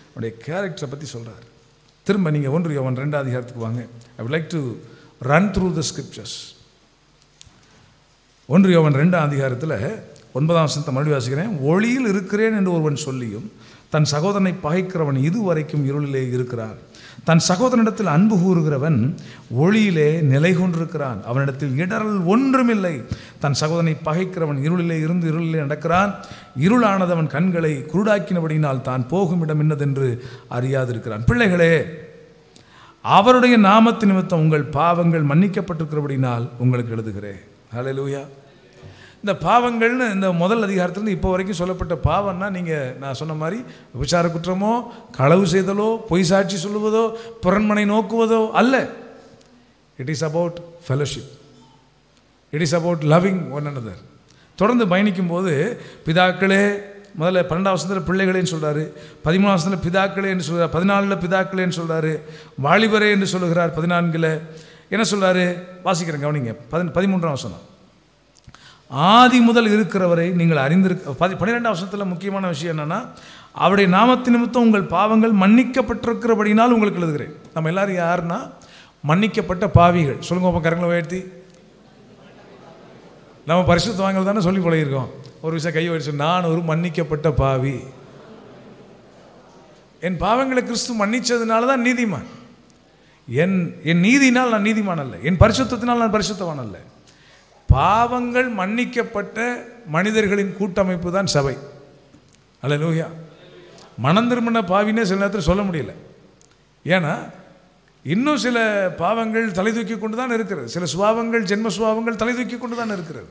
அவருடைய கேரக்டரை பற்றி சொல்கிறார். திரும்ப நீங்கள் 1 யோவான் 2ஆம் அதிகாரத்துக்கு வாங்க. I would like to run through the scriptures. 1 யோவான் 2ஆம் அதிகாரத்தில் 9ஆம் வசனத்தை மறுபடியும் வாசிக்கிறேன். ஒளியில் இருக்கிறேன் என்று ஒருவன் சொல்லியும் தன் சகோதரனை பகைக்கிறவன் இதுவரைக்கும் இருளிலே இருக்கிறான். தன் சகோதரனிடத்தில் அன்பு கூறுகிறவன் ஒளியிலே நிலை கொண்டிருக்கிறான், அவனிடத்தில் இடரல் ஒன்றுமில்லை. தன் சகோதரனை பகைக்கிறவன் இருளிலே இருந்து இருளிலே நடக்கிறான். இருளானதவன் கண்களை குருடாக்கினபடியினால் தான் போகும் இடம் என்னதென்று அறியாதிருக்கிறான். பிள்ளைகளே, அவருடைய நாமத்து நிமித்தம் உங்கள் பாவங்கள் மன்னிக்கப்பட்டிருக்கிறபடினால் உங்களுக்கு எழுதுகிறேன். ஹல்லேலூயா. இந்த பாவங்கள்னு இந்த முதல் அதிகாரத்துலேருந்து இப்போ வரைக்கும் சொல்லப்பட்ட பாவம்னா நான் சொன்ன மாதிரி விபச்சார குற்றமோ, களவு செய்தலோ, பொய் சாட்சி சொல்லுவதோ, புறன்மனை நோக்குவதோ அல்ல. It is about fellowship. It is about loving one another. தொடர்ந்து பயணிக்கும் போது பிதாக்களே, முதல்ல 12ஆம் வசனத்தில் பிள்ளைகளேன்னு சொல்கிறாரு, 13ஆம் வசனத்தில் பிதாக்களே என்று சொல்கிறார், 14 பிதாக்களேன்னு சொல்கிறாரு, வாலிபரே என்று சொல்லுகிறார், 14 என்ன சொல்கிறாரு வாசிக்கிறேன், கவனிங்க. 13ஆம் வசனம், ஆதி முதல் இருக்கிறவரை நீங்கள் அறிந்திருக்க. 12ஆம் வசனத்தில் முக்கியமான விஷயம் என்னென்னா, அவருடைய நாமத்தின் நிமித்தம் உங்கள் பாவங்கள் மன்னிக்கப்பட்டிருக்கிறபடினால் உங்களுக்கு எழுதுகிறேன். நம்ம எல்லாரும் யாருன்னா மன்னிக்கப்பட்ட பாவிகள். சொல்லுங்க அப்போ, கரங்களை உயர்த்தி. நம்ம பரிசுத்தவான்கள் தானே சொல்லி பழகிருக்கோம். ஒரு விஷயம் கை வச்சு, நான் ஒரு மன்னிக்கப்பட்ட பாவி. என் பாவங்களை கிறிஸ்து மன்னிச்சதுனால தான் நீதிமான். என் நீதினால் நான் நீதிமான் அல்ல, என் பரிசுத்தத்தினால் நான் பரிசுத்தவான் அல்ல. பாவங்கள் மன்னிக்கப்பட்ட மனிதர்களின் கூட்டமைப்பு தான் சபை. அல்லேலூயா. மனம் திரும்பின பாவினே சில நேரத்தில் சொல்ல முடியல. ஏன்னா இன்னும் சில பாவங்கள் தலை தூக்கி கொண்டு தான் இருக்கிறது, சில சுபாவங்கள், ஜென்ம சுபாவங்கள் தலை தூக்கி கொண்டு தான் இருக்கிறது.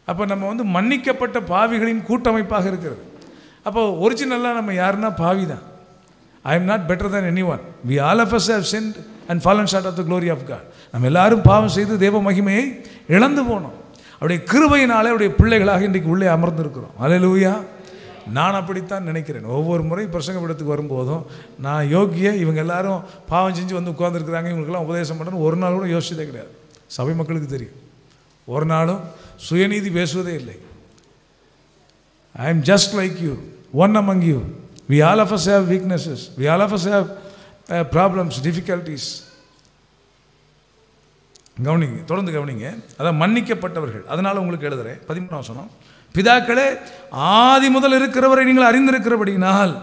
அப்போ நம்ம மன்னிக்கப்பட்ட பாவிகளின் கூட்டமைப்பாக இருக்கிறது. அப்போ ஒரிஜினலாக நம்ம யாருன்னா பாவி தான். I am not better than anyone. We all of us have sinned and fallen short of the glory of God. நம்ம எல்லாரும் பாவம் செய்து தேவ மகிமையை இழந்து போனோம். அவருடைய கிருபையினாலே அவருடைய பிள்ளைகளாக இன்றைக்கு உள்ளே அமர்ந்திருக்கிறோம். அல்லேலூயா. நான் அப்படித்தான் நினைக்கிறேன். ஒவ்வொரு முறை பிரசங்க பீடத்துக்கு வரும்போதும் நான் யோகிய, இவங்க எல்லாரும் பாவம் செஞ்சு உட்கார்ந்துருக்குறாங்க, இவங்களுக்கெல்லாம் உபதேசம் பண்ணுறேன்னு ஒரு நாள் கூட யோசிச்சதே கிடையாது. சபை மக்களுக்கு தெரியும், ஒரு நாளும் சுயநீதி பேசுவதே இல்லை. I am just like you, one among you. We all of us have weaknesses. We all of us have problems, difficulties. கவனிங்க, தொடர்ந்து கவனிங்க. அதான் மன்னிக்கப்பட்டவர்கள், அதனால் உங்களுக்கு எழுதுகிறேன். 13ஆம் வசனம், பிதாக்களே, ஆதி முதல் இருக்கிறவரை நீங்கள் அறிந்திருக்கிறபடினால்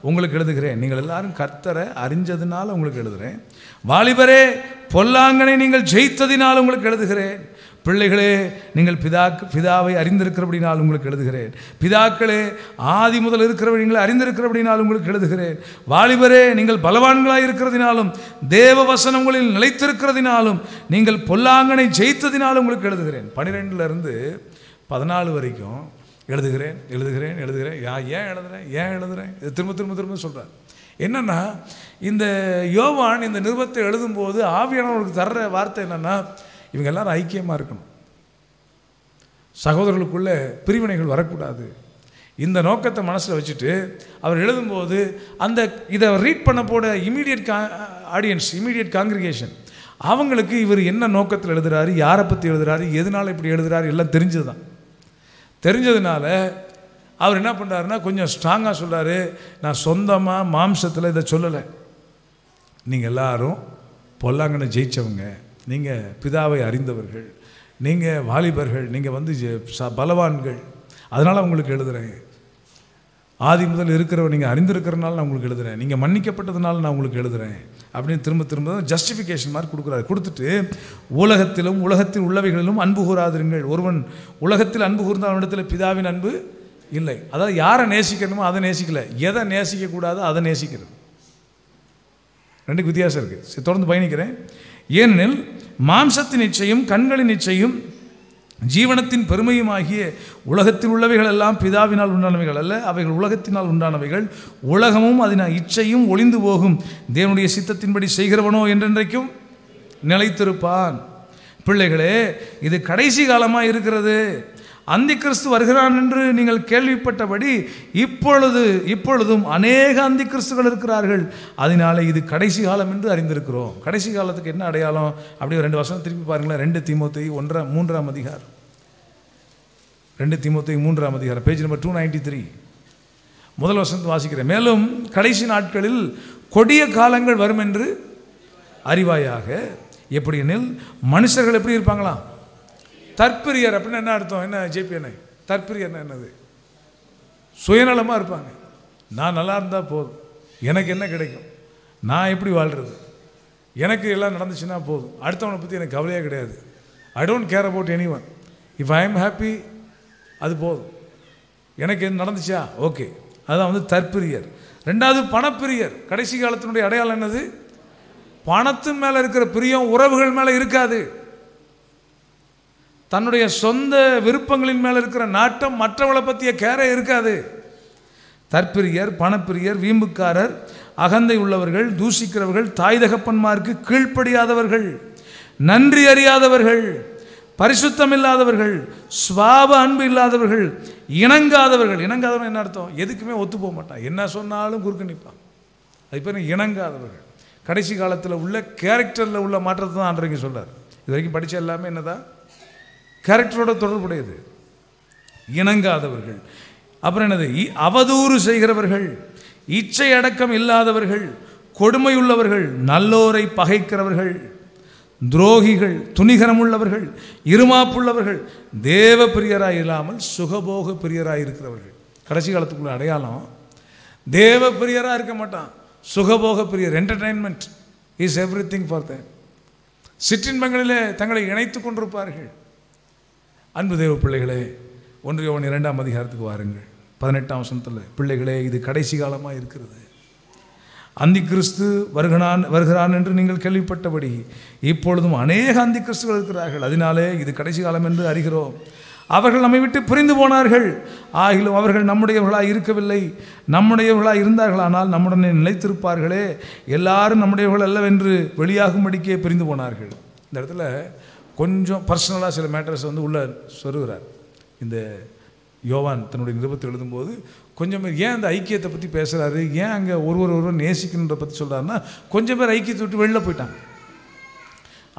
உங்களுக்கு எழுதுகிறேன். நீங்கள் எல்லாரும் கர்த்தரை அறிஞ்சதுனால உங்களுக்கு எழுதுகிறேன். வாலிபரே, பொல்லாங்கனை நீங்கள் ஜெயித்ததினால் உங்களுக்கு எழுதுகிறேன். பிள்ளைகளே, நீங்கள் பிதாவை அறிந்திருக்கிறபடினால் உங்களுக்கு எழுதுகிறேன். பிதாக்களே, ஆதி முதல் இருக்கிறவரை நீங்கள் அறிந்திருக்கிறபடினால் உங்களுக்கு எழுதுகிறேன். வாலிபரே, நீங்கள் பலவான்களாக இருக்கிறதினாலும் தேவ வசனம் உங்களில் நிலைத்திருக்கிறதினாலும் நீங்கள் பொல்லாங்கனை ஜெயித்ததினாலும் உங்களுக்கு எழுதுகிறேன். 12 14 வரைக்கும் எழுதுகிறேன் எழுதுகிறேன் எழுதுகிறேன். ஏன் எழுதுகிறேன் இது திரும்ப திரும்ப திரும்ப சொல்கிறார். என்னென்னா, இந்த யோவான் இந்த நிருபத்தை எழுதும்போது ஆவியானவருக்கு தர்ற வார்த்தை என்னென்னா, இவங்க எல்லாரும் ஐக்கியமாக இருக்கணும், சகோதரர்களுக்குள்ள பிரிவினைகள் வரக்கூடாது. இந்த நோக்கத்தை மனசில் வச்சுட்டு அவர் எழுதும்போது இதை ரீட் பண்ண போட இமீடியட் ஆடியன்ஸ், இமீடியட் காங்கிரிகேஷன், அவங்களுக்கு இவர் என்ன நோக்கத்தில் எழுதுகிறாரு, யாரை பற்றி எழுதுகிறாரு, எதனால் இப்படி எழுதுகிறாரு எல்லாம் தெரிஞ்சது தான். தெரிஞ்சதுனால அவர் என்ன பண்ணுறாருன்னா கொஞ்சம் ஸ்ட்ராங்காக சொல்கிறாரு. நான் சொந்தமாக மாம்சத்தில் இதை சொல்லலை, நீங்கள் எல்லாரும் பொல்லாங்கனை ஜெயித்தவங்க, நீங்கள் பிதாவை அறிந்தவர்கள், நீங்கள் வாலிபர்கள், நீங்கள் பலவான்கள், அதனால் உங்களுக்கு எழுதுகிறேன். ஆதி முதல் இருக்கிறவன் நீங்கள் அறிந்திருக்கிறனால நான் உங்களுக்கு எழுதுகிறேன், நீங்கள் மன்னிக்கப்பட்டதுனால நான் உங்களுக்கு எழுதுகிறேன் அப்படின்னு திரும்ப திரும்ப ஜஸ்டிஃபிகேஷன் மாதிரி கொடுக்குறாரு. கொடுத்துட்டு உலகத்திலும் உலகத்தில் உள்ளவைகளிலும் அன்பு கூறாதிருங்கள். ஒருவன் உலகத்தில் அன்பு கூர்ந்தால் அவனிடத்தில் பிதாவின் அன்பு இல்லை. அதாவது யாரை நேசிக்கணுமோ அதை நேசிக்கல, எதை நேசிக்கக்கூடாதோ அதை நேசிக்கிறது. ரெண்டுக்கு வித்தியாசம் இருக்குது. தொடர்ந்து பயணிக்கிறேன். ஏனெனில் மாம்சத்தின் இச்சையும் கண்களின் இச்சையும் ஜீவனத்தின் பெருமையுமாகிய உலகத்தில் உள்ளவைகள் எல்லாம் பிதாவினால் உண்டானவைகள் அல்ல, அவைகள் உலகத்தினால் உண்டானவைகள். உலகமும் அதன் இச்சையும் ஒளிந்து போகும், தேவனுடைய சித்தத்தின்படி செய்கிறவனோ என்றென்றைக்கும் நிலைத்திருப்பான். பிள்ளைகளே, இது கடைசி காலமாக இருக்கிறது. அந்தி கிறிஸ்து வருகிறான் என்று நீங்கள் கேள்விப்பட்டபடி இப்பொழுதும் அநேக அந்தி கிறிஸ்துகள் இருக்கிறார்கள். அதனால இது கடைசி காலம் என்று அறிந்திருக்கிறோம். கடைசி காலத்துக்கு என்ன அடையாளம்? அப்படியே 2 வசனம் திருப்பி பாருங்களேன். 2 தீமோத்தேயு 3ஆம் அதிகாரம், 2 தீமோத்தேயு 3ஆம் அதிகாரம், பேஜ் நம்பர் 293, முதல் வசனத்தை வாசிக்கிறேன். மேலும் கடைசி நாட்களில் கொடிய காலங்கள் வரும் என்று அறிவாயாக. எப்படி எனில் மனுஷர்கள் எப்படி இருப்பாங்களாம்? தற்பிரியர். அப்படின்னு என்ன அர்த்தம்? என்ன ஜேபிஎன்ஐ தற்பிரியர்னா என்னது? சுயநலமாக இருப்பாங்க. நான் நல்லா இருந்தால் போதும், எனக்கு என்ன கிடைக்கும், நான் எப்படி வாழ்கிறது, எனக்கு எல்லாம் நடந்துச்சுன்னா போதும், அடுத்தவனை பற்றி எனக்கு கவலையே கிடையாது. I don't care about any one. If I am happy அது போதும், எனக்கு என்ன நடந்துச்சா ஓகே. அதுதான் தற்பிரியர். 2வது பணப்பிரியர். கடைசி காலத்தினுடைய அடையாளம் என்னது? பணத்தின் மேலே இருக்கிற பிரியம் உறவுகள் மேலே இருக்காது. தன்னுடைய சொந்த விருப்பங்களின் மேலே இருக்கிற நாட்டம் மற்றவளை பற்றிய கேரே இருக்காது. தற்பிரியர், பணப்பிரியர், வீம்புக்காரர், அகந்தை உள்ளவர்கள், தூசிக்கிறவர்கள், தாய் தகப்பன்மாருக்கு கீழ்ப்படியாதவர்கள், நன்றி அறியாதவர்கள், பரிசுத்தம் இல்லாதவர்கள், சுவாப அன்பு இல்லாதவர்கள், இணங்காதவர்கள். இணங்காதவர்கள் என்ன அர்த்தம்? எதுக்குமே ஒத்து போக மாட்டான், என்ன சொன்னாலும் குறுக்க நிற்பான். அது பேர் இணங்காதவர்கள். கடைசி காலத்தில் உள்ள கேரக்டரில் உள்ள மாற்றத்தை தான் ஆண்டவங்க சொல்றார். இது வரைக்கும் படித்த எல்லாமே என்னதான்? கேரக்டரோட தொடர்புடையது. இணங்காதவர்கள். அப்புறம் என்னது? அவதூறு செய்கிறவர்கள், இச்சை அடக்கம் இல்லாதவர்கள், கொடுமையுள்ளவர்கள், நல்லோரை பகைக்கிறவர்கள், துரோகிகள், துணிகரம் உள்ளவர்கள், இருமாப்புள்ளவர்கள், தேவ பிரியராய் இல்லாமல் சுகபோக பிரியராய் இருக்கிறவர்கள். கடைசி காலத்துக்குள்ள அடையாளம் தேவ பிரியராக இருக்க மாட்டான், சுகபோக பிரியர். என்டர்டைன்மெண்ட் இஸ் எவ்ரி திங் ஃபார் தேம். சிற்றின்பங்களிலே தங்களை இணைத்து கொண்டிருப்பார்கள். அன்பு தேவ பிள்ளைகளே, 1 யோவான் 2ஆம் அதிகாரத்துக்கு வாருங்கள். 18ஆம் வசனத்தில், பிள்ளைகளே இது கடைசி காலமாக இருக்கிறது. அந்தி கிறிஸ்து வருகிறான் என்று நீங்கள் கேள்விப்பட்டபடி இப்பொழுதும் அநேக அந்தி கிறிஸ்துகள் இருக்கிறார்கள். அதனாலே இது கடைசி காலம் என்று அறிகிறோம். அவர்கள் நம்மை விட்டு பிரிந்து போனார்கள், ஆகிலும் அவர்கள் நம்முடையவர்களாக இருக்கவில்லை. நம்முடையவர்களாக இருந்தார்களானால் நம்முடனே நிலைத்திருப்பார்களே. எல்லாரும் நம்முடையவர்கள் அல்லவென்று வெளியாகும்படிக்கே பிரிந்து போனார்கள். இந்த இடத்துல கொஞ்சம் பர்சனலாக சில மேட்டர்ஸ் உள்ள சொல்லுகிறார். இந்த யோவான் தன்னுடைய நிருபத்தை எழுதும்போது கொஞ்சம் பேர் ஏன் அந்த ஐக்கியத்தை பற்றி பேசுகிறாரு, ஏன் அங்கே ஒருவர் நேசிக்கணுன்ற பற்றி சொல்கிறாருன்னா, கொஞ்சம் பேர் ஐக்கியத்தை விட்டு வெளில போயிட்டாங்க.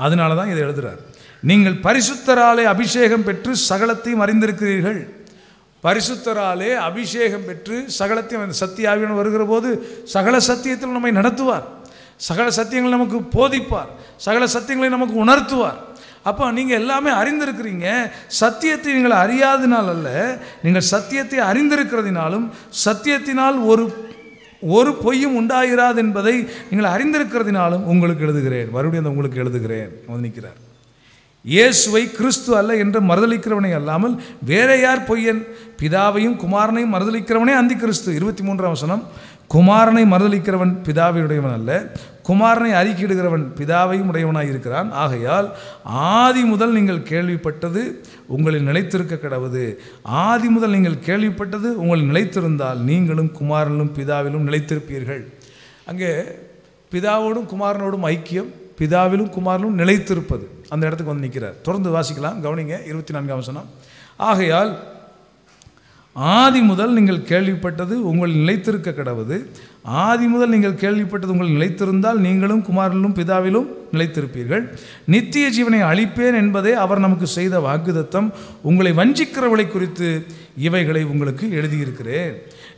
அதனால தான் இதை எழுதுகிறார். நீங்கள் பரிசுத்தராலே அபிஷேகம் பெற்று சகலத்தையும் அறிந்திருக்கிறீர்கள். பரிசுத்தராலே அபிஷேகம் பெற்று சகலத்தையும், சத்திய ஆவியானவர் வருகிற போது சகல சத்தியத்தில் நம்மை நடத்துவார், சகல சத்தியங்களை நமக்கு போதிப்பார், சகல சத்தியங்களை நமக்கு உணர்த்துவார். அப்போ நீங்கள் எல்லாமே அறிந்திருக்கிறீங்க. சத்தியத்தை நீங்கள் அறியாதனால் அல்ல, நீங்கள் சத்தியத்தை அறிந்திருக்கிறதினாலும் சத்தியத்தினால் ஒரு பொய்யும் உண்டாகிறாது என்பதை நீங்கள் அறிந்திருக்கிறதினாலும் உங்களுக்கு எழுதுகிறேன். மறுபடியும் அந்த உங்களுக்கு எழுதுகிறேன் நிற்கிறார். இயேசுவை கிறிஸ்து அல்ல என்று மறுதலிக்கிறவனை அல்லாமல் வேற யார் பொய்யன்? பிதாவையும் குமாரனையும் மறுதலிக்கிறவனே அந்தி கிறிஸ்து. 23ஆம் வசனம், குமாரனை மறுதலிக்கிறவன் பிதாவையுடையவன் அல்ல, குமாரனை அறிக்கையிடுகிறவன் பிதாவையும் உடையவனாய் இருக்கிறான். ஆகையால் ஆதி முதல் நீங்கள் கேள்விப்பட்டது உங்களில் நிலைத்திருக்க கடவுது. ஆதி முதல் நீங்கள் கேள்விப்பட்டது உங்களில் நிலைத்திருந்தால் நீங்களும் குமாரனிலும் பிதாவிலும் நிலைத்திருப்பீர்கள். அங்கே பிதாவோடும் குமாரனோடும் ஐக்கியம், பிதாவிலும் குமாரனும் நிலைத்திருப்பது, அந்த இடத்துக்கு நிற்கிறார். தொடர்ந்து வாசிக்கலாம், கவனிங்க. 24ஆம் வசனம், ஆகையால் ஆதி முதல் நீங்கள் கேள்விப்பட்டது உங்கள் நிலைத்திருக்க கடவுது. ஆதி முதல் நீங்கள் கேள்விப்பட்டது உங்கள் நிலைத்திருந்தால் நீங்களும் குமாரனிலும் பிதாவிலும் நிலைத்திருப்பீர்கள். நித்திய ஜீவனை அளிப்பேன் என்பதே அவர் நமக்கு செய்த வாக்குத்தத்தம். உங்களை வஞ்சிக்கிறவளை குறித்து இவைகளை உங்களுக்கு எழுதியிருக்கிறேன்.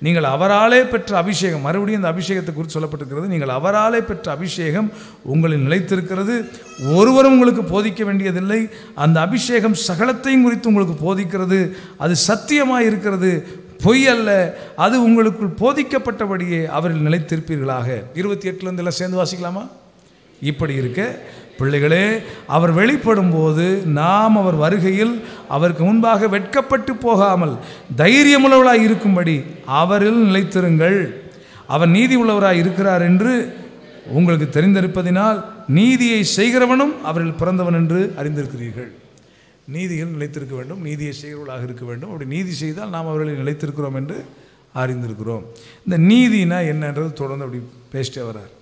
நீங்கள் அவராலே பெற்ற அபிஷேகம், மறுபடியும் இந்த அபிஷேகத்தை குறித்து சொல்லப்பட்டிருக்கிறது. நீங்கள் அவராலே பெற்ற அபிஷேகம் உங்களில் நிலைத்திருக்கிறது. ஒருவரும் உங்களுக்கு போதிக்க வேண்டியதில்லை. அந்த அபிஷேகம் சகலத்தையும் குறித்து உங்களுக்கு போதிக்கிறது. அது சத்தியமாக இருக்கிறது, பொய் அல்ல. அது உங்களுக்குள் போதிக்கப்பட்டபடியே அவரில் நிலைத்திருப்பீர்களாக. 28லேருந்து எல்லாம் சேர்ந்து வாசிக்கலாமா? இப்படி இருக்க பிள்ளைகளே, அவர் வெளிப்படும் போது நாம் அவர் வருகையில் அவருக்கு முன்பாக வெட்கப்பட்டு போகாமல் தைரியமுள்ளவராய் இருக்கும்படி அவரில் நிலைத்திருங்கள். அவர் நீதி உள்ளவராய் இருக்கிறார் என்று உங்களுக்கு தெரிந்திருப்பதினால் நீதியை செய்கிறவனும் அவரில் பிறந்தவன் என்று அறிந்திருக்கிறீர்கள். நீதியில் நிலைத்திருக்க வேண்டும், நீதியை செய்கிறவர்களாக இருக்க வேண்டும். அப்படி நீதி செய்தால் நாம் அவர்களில் நிலைத்திருக்கிறோம் என்று அறிந்திருக்கிறோம். இந்த நீதினா என்னன்றது தொடர்ந்து அப்படி பேசிட்டே வர்றார்.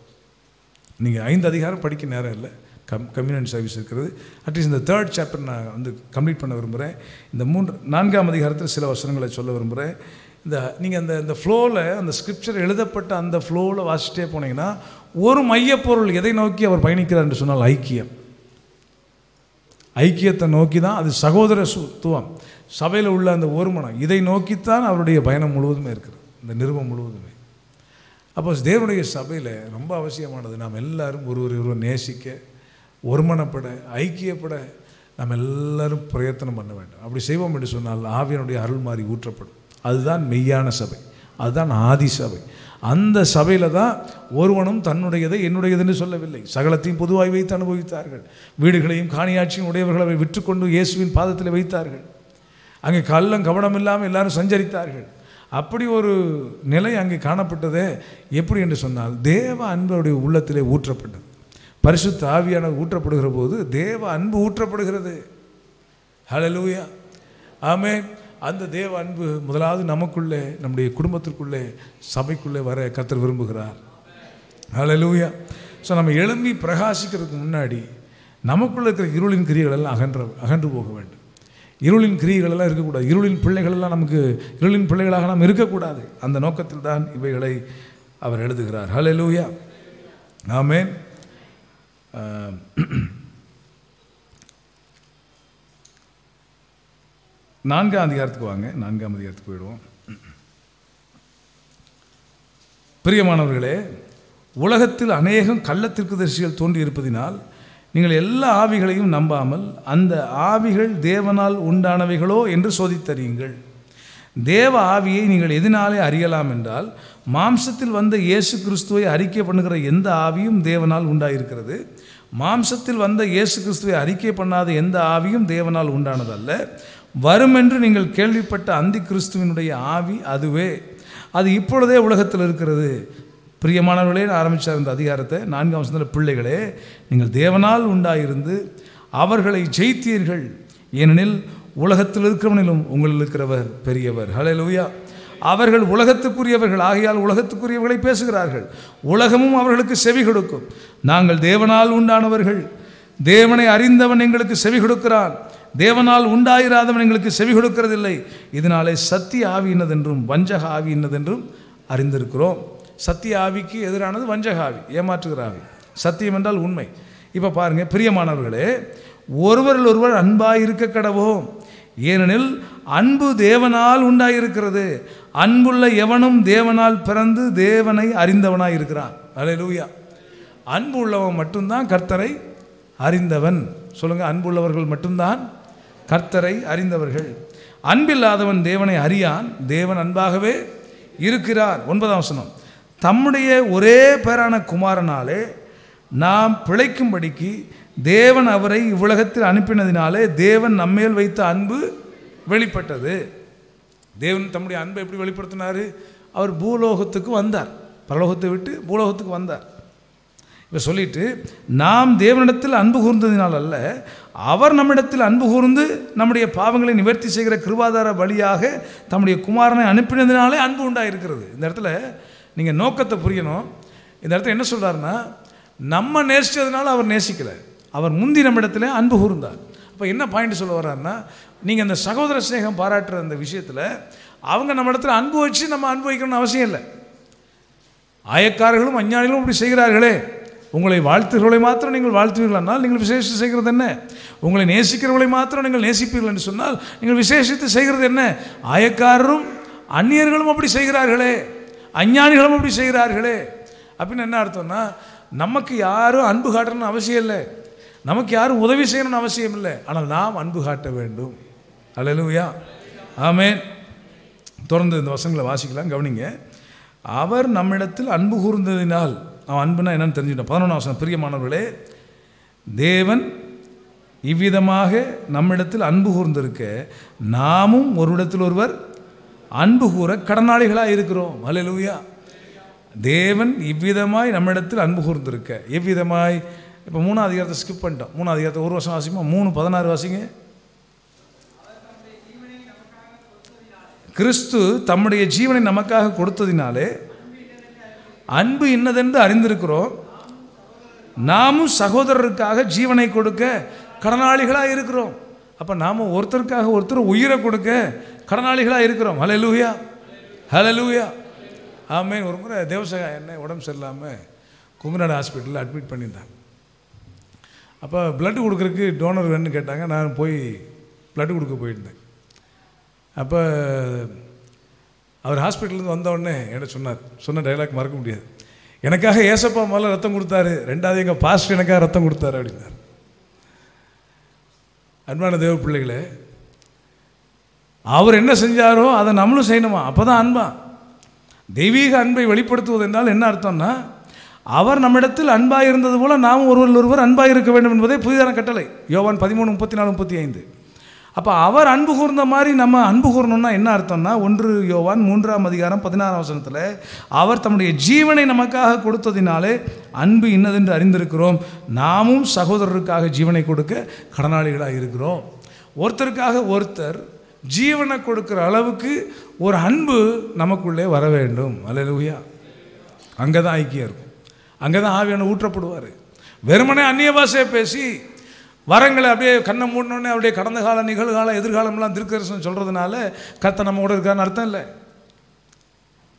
நீங்கள் 5 அதிகாரம் படிக்க நேரம் இல்லை, கம்யூனியன் சர்வீஸ் இருக்கிறது. அட்லீஸ்ட் இந்த 3rd சாப்டர் நான் வந்து கம்ப்ளீட் பண்ண விரும்புகிறேன். இந்த 4ஆம் அதிகாரத்தில் சில வசனங்களை சொல்ல விரும்புகிறேன். நீங்கள் இந்த ஃப்ளோவில் அந்த ஸ்கிரிப்சர் எழுதப்பட்ட அந்த ஃப்ளோவில் வாசிச்சிட்டே போனீங்கன்னா ஒரு மையப்பொருள் எதை நோக்கி அவர் பயணிக்கிறார் என்று சொன்னால் ஐக்கியத்தை நோக்கி தான். அது சகோதரத்துவம், சபையில் உள்ள அந்த ஒருமனம், இதை நோக்கித்தான் அவருடைய பயணம் முழுவதுமே இருக்குது, இந்த நிருபம் முழுவதுமே. அப்போ தேவனுடைய சபையில் ரொம்ப அவசியமானது நாம் எல்லாரும் ஒருவர் நேசிக்க, ஒருமனப்பட, ஐக்கியப்பட நாம் எல்லாரும் பிரயத்தனம் பண்ண வேண்டும். அப்படி செய்வோம் என்று சொன்னால் ஆவியனுடைய அருள் மாறி ஊற்றப்படும். அதுதான் மெய்யான சபை, அதுதான் ஆதி சபை. அந்த சபையில் தான் ஒருவனும் தன்னுடையதை என்னுடையதுன்னு சொல்லவில்லை, சகலத்தையும் பொதுவாய் வைத்து அனுபவித்தார்கள். வீடுகளையும் காணியாட்சியும் உடையவர்களை விற்றுக்கொண்டு இயேசுவின் பாதத்தில் வைத்தார்கள். அங்கே கள்ளம் கவனம் இல்லாமல் எல்லாரும் சஞ்சரித்தார்கள். அப்படி ஒரு நிலை அங்கே காணப்பட்டதே. எப்படி என்று சொன்னால் தேவ அன்புடைய உள்ளத்திலே ஊற்றப்பட்டது. பரிசுத்த ஆவியானவர் ஊற்றப்படுகிற போது தேவ அன்பு ஊற்றப்படுகிறது. ஹல்லேலூயா, ஆமென். அந்த தேவ அன்பு முதலாவது நமக்குள்ளே, நம்முடைய குடும்பத்திற்குள்ளே, சபைக்குள்ளே வர கர்த்தர் விரும்புகிறார். ஹல்லேலூயா. ஸோ நம்ம எழும்பி பிரகாசிக்கிறதுக்கு முன்னாடி நமக்குள்ளே இருக்கிற இருளின் கிரியைகளெல்லாம் அகன்று போக வேண்டும். இருளின் கிரியைகளெல்லாம் இருக்கக்கூடாது. இருளின் பிள்ளைகளெல்லாம் நமக்கு இருளின் பிள்ளைகளாக நாம் இருக்கக்கூடாது. அந்த நோக்கத்தில் தான் இவைகளை அவர் எழுதுகிறார். ஹல்லேலூயா, ஆமென். 4ஆம் அதிகாரத்துக்கு வாங்க. 4ஆம் அதிகாரத்துக்கு போயிடுவோம். பிரியமானவர்களே, உலகத்தில் அநேகம் கள்ளத்தீர்க்கதரிசிகள் தோன்றி இருப்பதினால் நீங்கள் எல்லா ஆவிகளையும் நம்பாமல் அந்த ஆவிகள் தேவனால் உண்டானவைகளோ என்று சோதித்தறியுங்கள். தேவ ஆவியை நீங்கள் எதனாலே அறியலாம் என்றால், மாம்சத்தில் வந்த இயேசு கிறிஸ்துவை அறிக்கை பண்ணுகிற எந்த ஆவியும் தேவனால் உண்டாயிருக்கிறது. மாம்சத்தில் வந்த இயேசு கிறிஸ்துவை அறிக்கை பண்ணாத எந்த ஆவியும் தேவனால் உண்டானதல்ல. வரும் என்று நீங்கள் கேள்விப்பட்ட அந்தி கிறிஸ்துவினுடைய ஆவி அதுவே, அது இப்பொழுதே உலகத்தில் இருக்கிறது. பிரியமானவர்களே, ஆரம்பித்தார் இந்த அதிகாரத்தை 4ஆம் வசனத்தில், பிள்ளைகளே நீங்கள் தேவனால் உண்டாயிருந்து அவர்களை ஜெயித்தீர்கள், ஏனெனில் உலகத்தில் இருக்கிறவனிலும் உங்களில் இருக்கிறவர் பெரியவர். ஹல்லேலூயா. அவர்கள் உலகத்துக்குரியவர்கள் ஆகையால் உலகத்துக்குரியவர்களை பேசுகிறார்கள், உலகமும் அவர்களுக்கு செவி கொடுக்கும். நாங்கள் தேவனால் உண்டானவர்கள், தேவனை அறிந்தவன் எங்களுக்கு செவி கொடுக்கிறான், தேவனால் உண்டாயிராதவன் எங்களுக்கு செவி கொடுக்கிறதில்லை. இதனாலே சத்திய ஆவி இன்னதென்றும் வஞ்சக ஆவி இன்னதென்றும் அறிந்திருக்கிறோம். சத்திய ஆவிக்கு எதிரானது வஞ்சக ஆவி, ஏமாற்றுகிற ஆவி. சத்தியம் என்றால் உண்மை. இப்போ பாருங்கள் பிரியமானவர்களே, ஒருவரில் ஒருவர் அன்பாயிருக்க கடவோம், ஏனெனில் அன்பு தேவனால் உண்டாயிருக்கிறது. அன்புள்ள எவனும் தேவனால் பிறந்து தேவனை அறிந்தவனாய் இருக்கிறான். அல்லேலூயா. அன்பு உள்ளவன் மட்டும்தான் கர்த்தரை அறிந்தவன். சொல்லுங்கள், அன்புள்ளவர்கள் மட்டும்தான் கர்த்தரை அறிந்தவர்கள். அன்பில்லாதவன் தேவனை அறியான், தேவன் அன்பாகவே இருக்கிறார். 9ஆம் வசனம், தம்முடைய ஒரே பேரான குமாரனாலே நாம் பிழைக்கும்படிக்கு தேவன் அவரை இவ்வுலகத்தில் அனுப்பினதினாலே தேவன் நம்மேல் வைத்த அன்பு வெளிப்பட்டது. தேவன் தம்முடைய அன்பை எப்படி வெளிப்படுத்தினார்? அவர் பூலோகத்துக்கு வந்தார், பரலோகத்தை விட்டு பூலோகத்துக்கு வந்தார். இப்போ சொல்லிட்டு, நாம் தேவனிடத்தில் அன்பு கூர்ந்ததினால் அல்ல, அவர் நம்மிடத்தில் அன்பு கூர்ந்து நம்முடைய பாவங்களை நிவர்த்தி செய்கிற கிருபாதார வழியாக தம்முடைய குமாரனை அனுப்பினதினாலே அன்பு உண்டாயிருக்கிறது. இந்த இடத்துல நீங்கள் நோக்கத்தை புரியணும். இந்த இடத்துல என்ன சொல்கிறாருன்னா, நம்ம நேசித்ததுனால அவர் நேசிக்கலை, அவர் முந்தி நம்மிடத்தில் அன்பு கூர்ந்தார். அப்போ என்ன பாயிண்ட் சொல்ல வர்றாருன்னா, நீங்கள் அந்த சகோதர ஸ்நேகம் பாராட்டுற அந்த விஷயத்தில் அவங்க நம்ம இடத்துல அன்பு வச்சு நம்ம அன்பு வைக்கணும்னு அவசியம் இல்லை. ஆயக்காரர்களும் அஞ்ஞானிகளும் அப்படி செய்கிறார்களே. உங்களை வாழ்த்துகிறவர்களை மாத்திரம் நீங்கள் வாழ்த்துவீர்களானால் நீங்கள் விசேஷித்து செய்கிறது என்ன? உங்களை நேசிக்கிறவர்களை மாத்திரம் நீங்கள் நேசிப்பீர்கள் என்று சொன்னால் நீங்கள் விசேஷித்து செய்கிறது என்ன? ஆயக்காரரும் அந்நியர்களும் அப்படி செய்கிறார்களே, அஞ்ஞானிகளும் அப்படி செய்கிறார்களே. அப்படின்னு என்ன அர்த்தம்னா, நமக்கு யாரும் அன்பு காட்டணும்னு அவசியம் இல்லை, நமக்கு யாரும் உதவி செய்யணும்னு அவசியம் இல்லை, ஆனால் நாம் அன்பு காட்ட வேண்டும். அல்லேலூயா, ஆமென். தொடர்ந்து இந்த வசனங்களை வாசிக்கலாம், கவனிங்க. அவர் நம்மிடத்தில் அன்பு கூர்ந்ததினால், அவன் அன்புனா என்னன்னு தெரிஞ்சுட்டோம். 11ஆம் வசனம், பிரியமானவர்களே, தேவன் இவ்விதமாக நம்மிடத்தில் அன்பு கூர்ந்திருக்க நாமும் ஒரு இடத்தில் ஒருவர் அன்பு கூற கடனாளிகளாக இருக்கிறோம். அல்லேலூயா. தேவன் இவ்விதமாய் நம்மிடத்தில் அன்பு கூர்ந்திருக்க, எவ்விதமாய்? இப்போ 3ஆம் அதிகாரத்தை ஸ்கிப் பண்ணிட்டோம். 3ஆம் அதிகாரத்தை ஒரு வருஷம் வாசிப்போம். 3:16 வாசிங்க. கிறிஸ்து தம்முடைய ஜீவனை நமக்காக கொடுத்ததினாலே அன்பு இன்னதென்று அறிந்திருக்கிறோம், நாமும் சகோதரருக்காக ஜீவனை கொடுக்க கடனாளிகளாக இருக்கிறோம். அப்போ நாம் ஒருத்தருக்காக ஒருத்தர் உயிரை கொடுக்க கடனாளிகளாக இருக்கிறோம். ஹல்லேலூயா, ஹல்லேலூயா, ஆமென். ஒரு முறை தேவசகா என்ன உடம்பு சரியில்லாமல் கொங்குநாடு ஹாஸ்பிட்டலில் அட்மிட் பண்ணியிருந்தாங்க. அப்போ பிளட்டு கொடுக்குறதுக்கு டோனர் வேணும்னு கேட்டாங்க. நான் போய் பிளட்டு கொடுக்க போயிருந்தேன். அப்போ அவர் ஹாஸ்பிட்டலேருந்து வந்தவுடனே என்கிட்ட சொன்ன டைலாக் மறக்க முடியாது. எனக்காக ஏசப்பா முதல்ல ரத்தம் கொடுத்தாரு, ரெண்டாவது எங்கள் பாஸ்டர் எனக்காக ரத்தம் கொடுத்தாரு அப்படின்னார். அன்பான தேவ பிள்ளைகளே, அவர் என்ன செஞ்சாரோ அதை நம்மளும் செய்யணுமா? அப்போ தான் அன்பா. தெய்வீக அன்பை வெளிப்படுத்துவது என்றால் என்ன அர்த்தம்னா, அவர் நம்மிடத்தில் அன்பாக இருந்தது போல நாம் ஒருவர் அன்பாக இருக்க வேண்டும் என்பதே புதிதான கட்டளை. யோவான் 13:34-35. அப்போ அவர் அன்பு கூர்ந்த மாதிரி நம்ம அன்பு கூறணும்னா என்ன அர்த்தம்னா, 1 யோவான் 3:16 அவர் தம்முடைய ஜீவனை நமக்காக கொடுத்ததினாலே அன்பு இன்னதென்று அறிந்திருக்கிறோம், நாமும் சகோதரருக்காக ஜீவனை கொடுக்க கடனாளிகளாக இருக்கிறோம். ஒருத்தருக்காக ஒருத்தர் ஜீவனை கொடுக்குற அளவுக்கு ஒரு அன்பு நமக்குள்ளே வர வேண்டும். அல்லேலூயா. அங்கே தான் ஐக்கியம் இருக்கும், அங்கே தான் ஆவியான ஊற்றப்படுவார். வெறுமனே அந்நிய பாஷையை பேசி வரங்களை அப்படியே கண்ணை மூடணுன்னே அப்படியே கடந்த கால நிகழ்காலம் எதிர்காலம்லாம் திருக்கரசன் சொல்கிறதுனால கர்த்தர் நம்ம கூட இருக்கான்னு அர்த்தம் இல்லை.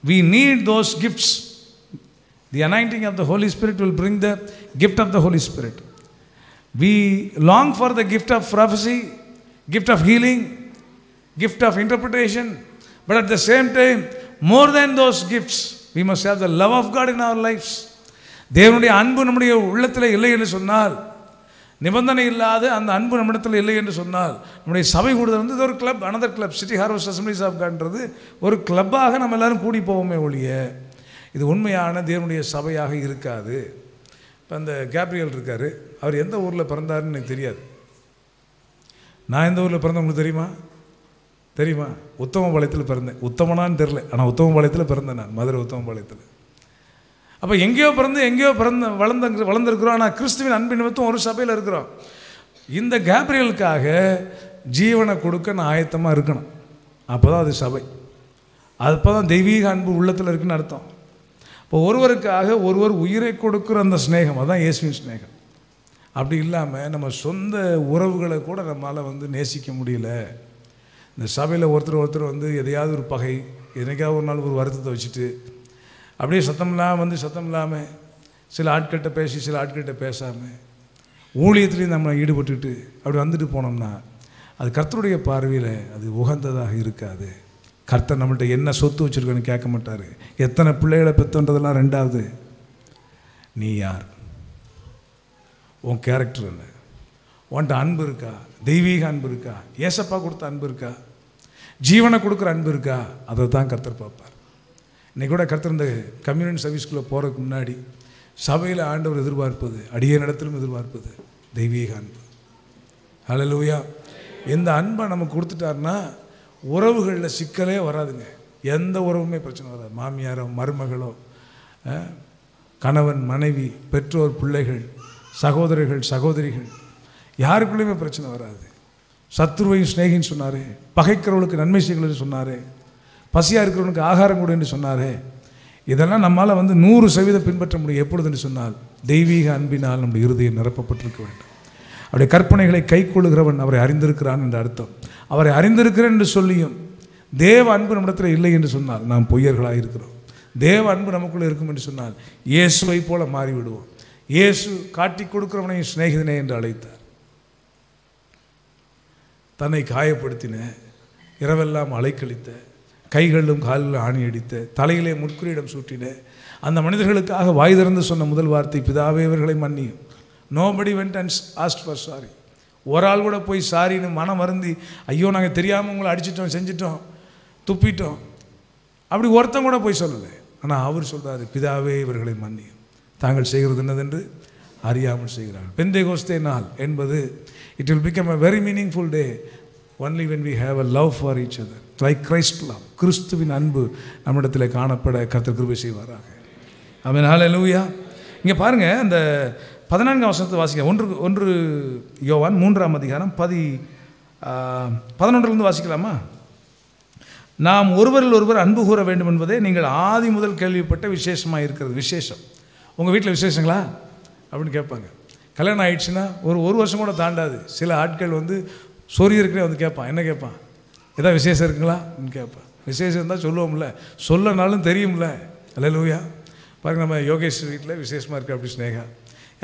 We need those gifts. The anointing of the Holy Spirit will bring the gift of the Holy Spirit. We long for the gift of prophecy, gift of healing, gift of interpretation, but at the same time, more than those gifts, we must have the love of God in our lives. தேவனுடைய அன்பு நம்முடைய உள்ளத்தில் இல்லை என்று சொன்னால், நிபந்தனை இல்லாத அந்த அன்பு நம்மிடத்தில் இல்லை என்று சொன்னால், நம்முடைய சபை கூடுதல் வந்து இது ஒரு club, another club. City harvest assemblies of காட்ன்றது ஒரு கிளப்பாக நம்ம எல்லாரும் கூடி போவோமே ஒழிய இது உண்மையான தேவனுடைய சபையாக இருக்காது. இப்போ அந்த கேப்ரியல் இருக்கார், அவர் எந்த ஊரில் பிறந்தாருன்னு எனக்கு தெரியாது. நான் எந்த ஊரில் பிறந்தேன் உங்களுக்கு தெரியுமா? உத்தமபாளையத்தில் பிறந்தேன். உத்தமனான்னு தெரில, ஆனால் உத்தமபாளையத்தில் பிறந்தேன் நான், மதுரை உத்தமபாளையத்தில். அப்போ எங்கேயோ வளர்ந்துருக்கிறோம். ஆனால் கிறிஸ்துவின் அன்பின் நிமித்தம் ஒரு சபையில் இருக்கிறோம். இந்த கேப்ரியலுக்காக ஜீவனை கொடுக்க நான் ஆயத்தமாக இருக்கணும். அப்போ தான் அது சபை, அப்போ தான் தெய்வீக அன்பு உள்ளத்தில் இருக்குன்னு அர்த்தம். இப்போ ஒருவருக்காக ஒருவர் உயிரை கொடுக்குற அந்த ஸ்நேகம், அதுதான் இயேசுவின் ஸ்நேகம். அப்படி இல்லாமல் நம்ம சொந்த உறவுகளை கூட நம்மளால் நேசிக்க முடியல. இந்த சபையில் ஒருத்தர் எதையாவது ஒரு பகை, என்னைக்காவது ஒரு நாள் ஒரு வருத்தத்தை வச்சுட்டு அப்படியே சத்தம் இல்லாமல் சில ஆட்கிட்ட பேசி சில ஆட்கிட்ட பேசாமல் ஊழியத்துலேயும் நம்ம ஈடுபட்டுட்டு அப்படி வந்துட்டு போனோம்னா அது கர்த்தருடைய பார்வையில் அது உகந்ததாக இருக்காது. கர்த்தர் நம்மள்கிட்ட என்ன சொத்து வச்சுருக்கோன்னு கேட்க மாட்டார். எத்தனை பிள்ளைகளை பெற்றோன்றதெல்லாம் ரெண்டாவது. நீ யார், உன் கேரக்டர் என்ன, உன்கிட்ட அன்பு இருக்கா, தெய்வீக அன்பு இருக்கா, ஏசப்பா கொடுத்த அன்பு இருக்கா, ஜீவனை கொடுக்குற அன்பு இருக்கா, அதை தான் கர்த்தர் பார்ப்பார். இன்றைக்கி கூட கர்த்தர் இந்த கம்யூனிட்டி சர்வீஸ்குள்ளே போகிறதுக்கு முன்னாடி சபையில் ஆண்டவர் எதிர்பார்ப்பது, அடியே நடத்திலும் எதிர்பார்ப்பது தெய்வீக அன்பு. ஹல்லேலூயா. இந்த அன்பை நமக்கு கொடுத்துட்டாருன்னா உறவுகளில் சிக்கலே வராதுங்க. எந்த உறவுமே பிரச்சனை வராது. மாமியாரோ மருமகளோ, கணவன் மனைவி, பெற்றோர் பிள்ளைகள், சகோதரர்கள் சகோதரிகள், யாருக்குள்ளேயுமே பிரச்சனை வராது. சத்துருவையும் ஸ்நேகின்னு சொன்னார், பகைக்கிறவளுக்கு நன்மை செய்யணும்னு சொன்னார், பசியாக இருக்கிறவனுக்கு ஆகாரம் கொடு என்று சொன்னார். இதெல்லாம் நம்மால் 100% பின்பற்ற முடியும். எப்பொழுதுன்னு சொன்னால் தெய்வீக அன்பினால் நம்முடைய இருதயம் நிரப்பப்பட்டிருக்க வேண்டும். அவருடைய கற்பனைகளை கை கொள்ளுகிறவன் அவரை அறிந்திருக்கிறான் என்று அர்த்தம். அவரை அறிந்திருக்கிறேன் என்று சொல்லியும் தேவ அன்பு நம்மிடத்தில் இல்லை என்று சொன்னால் நாம் பொய்யர்களாக இருக்கிறோம். தேவ அன்பு நமக்குள்ளே இருக்கும் என்று சொன்னால் இயேசுவை போல மாறிவிடுவோம். இயேசு காட்டி கொடுக்கிறவனையும் சிநேகிதனே என்று அழைத்தார். தன்னை காயப்படுத்தின, இரவெல்லாம் அலைக்கழித்த, கைகளிலும் காலிலும் ஆணி அடித்த, தலையிலே முட்குறியிடம் சூட்டின அந்த மனிதர்களுக்காக வாய் திறந்து சொன்ன முதல் வார்த்தை, பிதாவே இவர்களை மன்னியும். Nobody went and asked for sorry. ஒரு ஆள் கூட போய் சாரின்னு மனம் வருந்தி, ஐயோ நாங்கள் தெரியாமல் உங்களை அடிச்சிட்டோம், செஞ்சிட்டோம், துப்பிட்டோம், அப்படி ஒருத்தன் கூட போய் சொல்லலை. ஆனால் அவர் சொல்கிறாரு, பிதாவே இவர்களை மன்னியும், தாங்கள் செய்கிறது என்னதென்று அறியாமல் செய்கிறார்கள். பெந்தேகோஸ்தே நாள் என்பது it will become a very meaningful day only when we have a love for each other like Christ love. கிறிஸ்துவின் அன்பு நம்மிடத்தில் காணப்பட கர்த்தர் கிருபை செய்வாராக. ஆமென். ஹல்லேலூயா. இங்கே பாருங்கள், அந்த 14ஆம் வசனத்தை வாசிக்க. 1 யோவான் 3ஆம் அதிகாரம் 11 வாசிக்கலாமா? நாம் ஒருவரில் ஒருவர் அன்பு கூற வேண்டும் என்பதே நீங்கள் ஆதி முதல் கேள்விப்பட்ட விசேஷமாக இருக்கிறது. விசேஷம். உங்கள் வீட்டில் விசேஷங்களா? அப்படின்னு கேட்பாங்க. கல்யாணம் ஆயிடுச்சுன்னா ஒரு வருஷம் கூட தாண்டாது. சில ஆட்கள் வந்து சொரியருக்குனே வந்து கேட்பான். என்ன கேட்பான்? ஏதாவது விசேஷம் இருக்குங்களான்னு கேட்பான். விசேஷம் இருந்தால் சொல்லுவோம்ல, சொல்லனாலும் தெரியும்ல. அல்லேலூயா. பாருங்கள், நம்ம யோகேஷ் வீட்டில் விசேஷமாக இருக்குது அப்படி ஸ்னேகா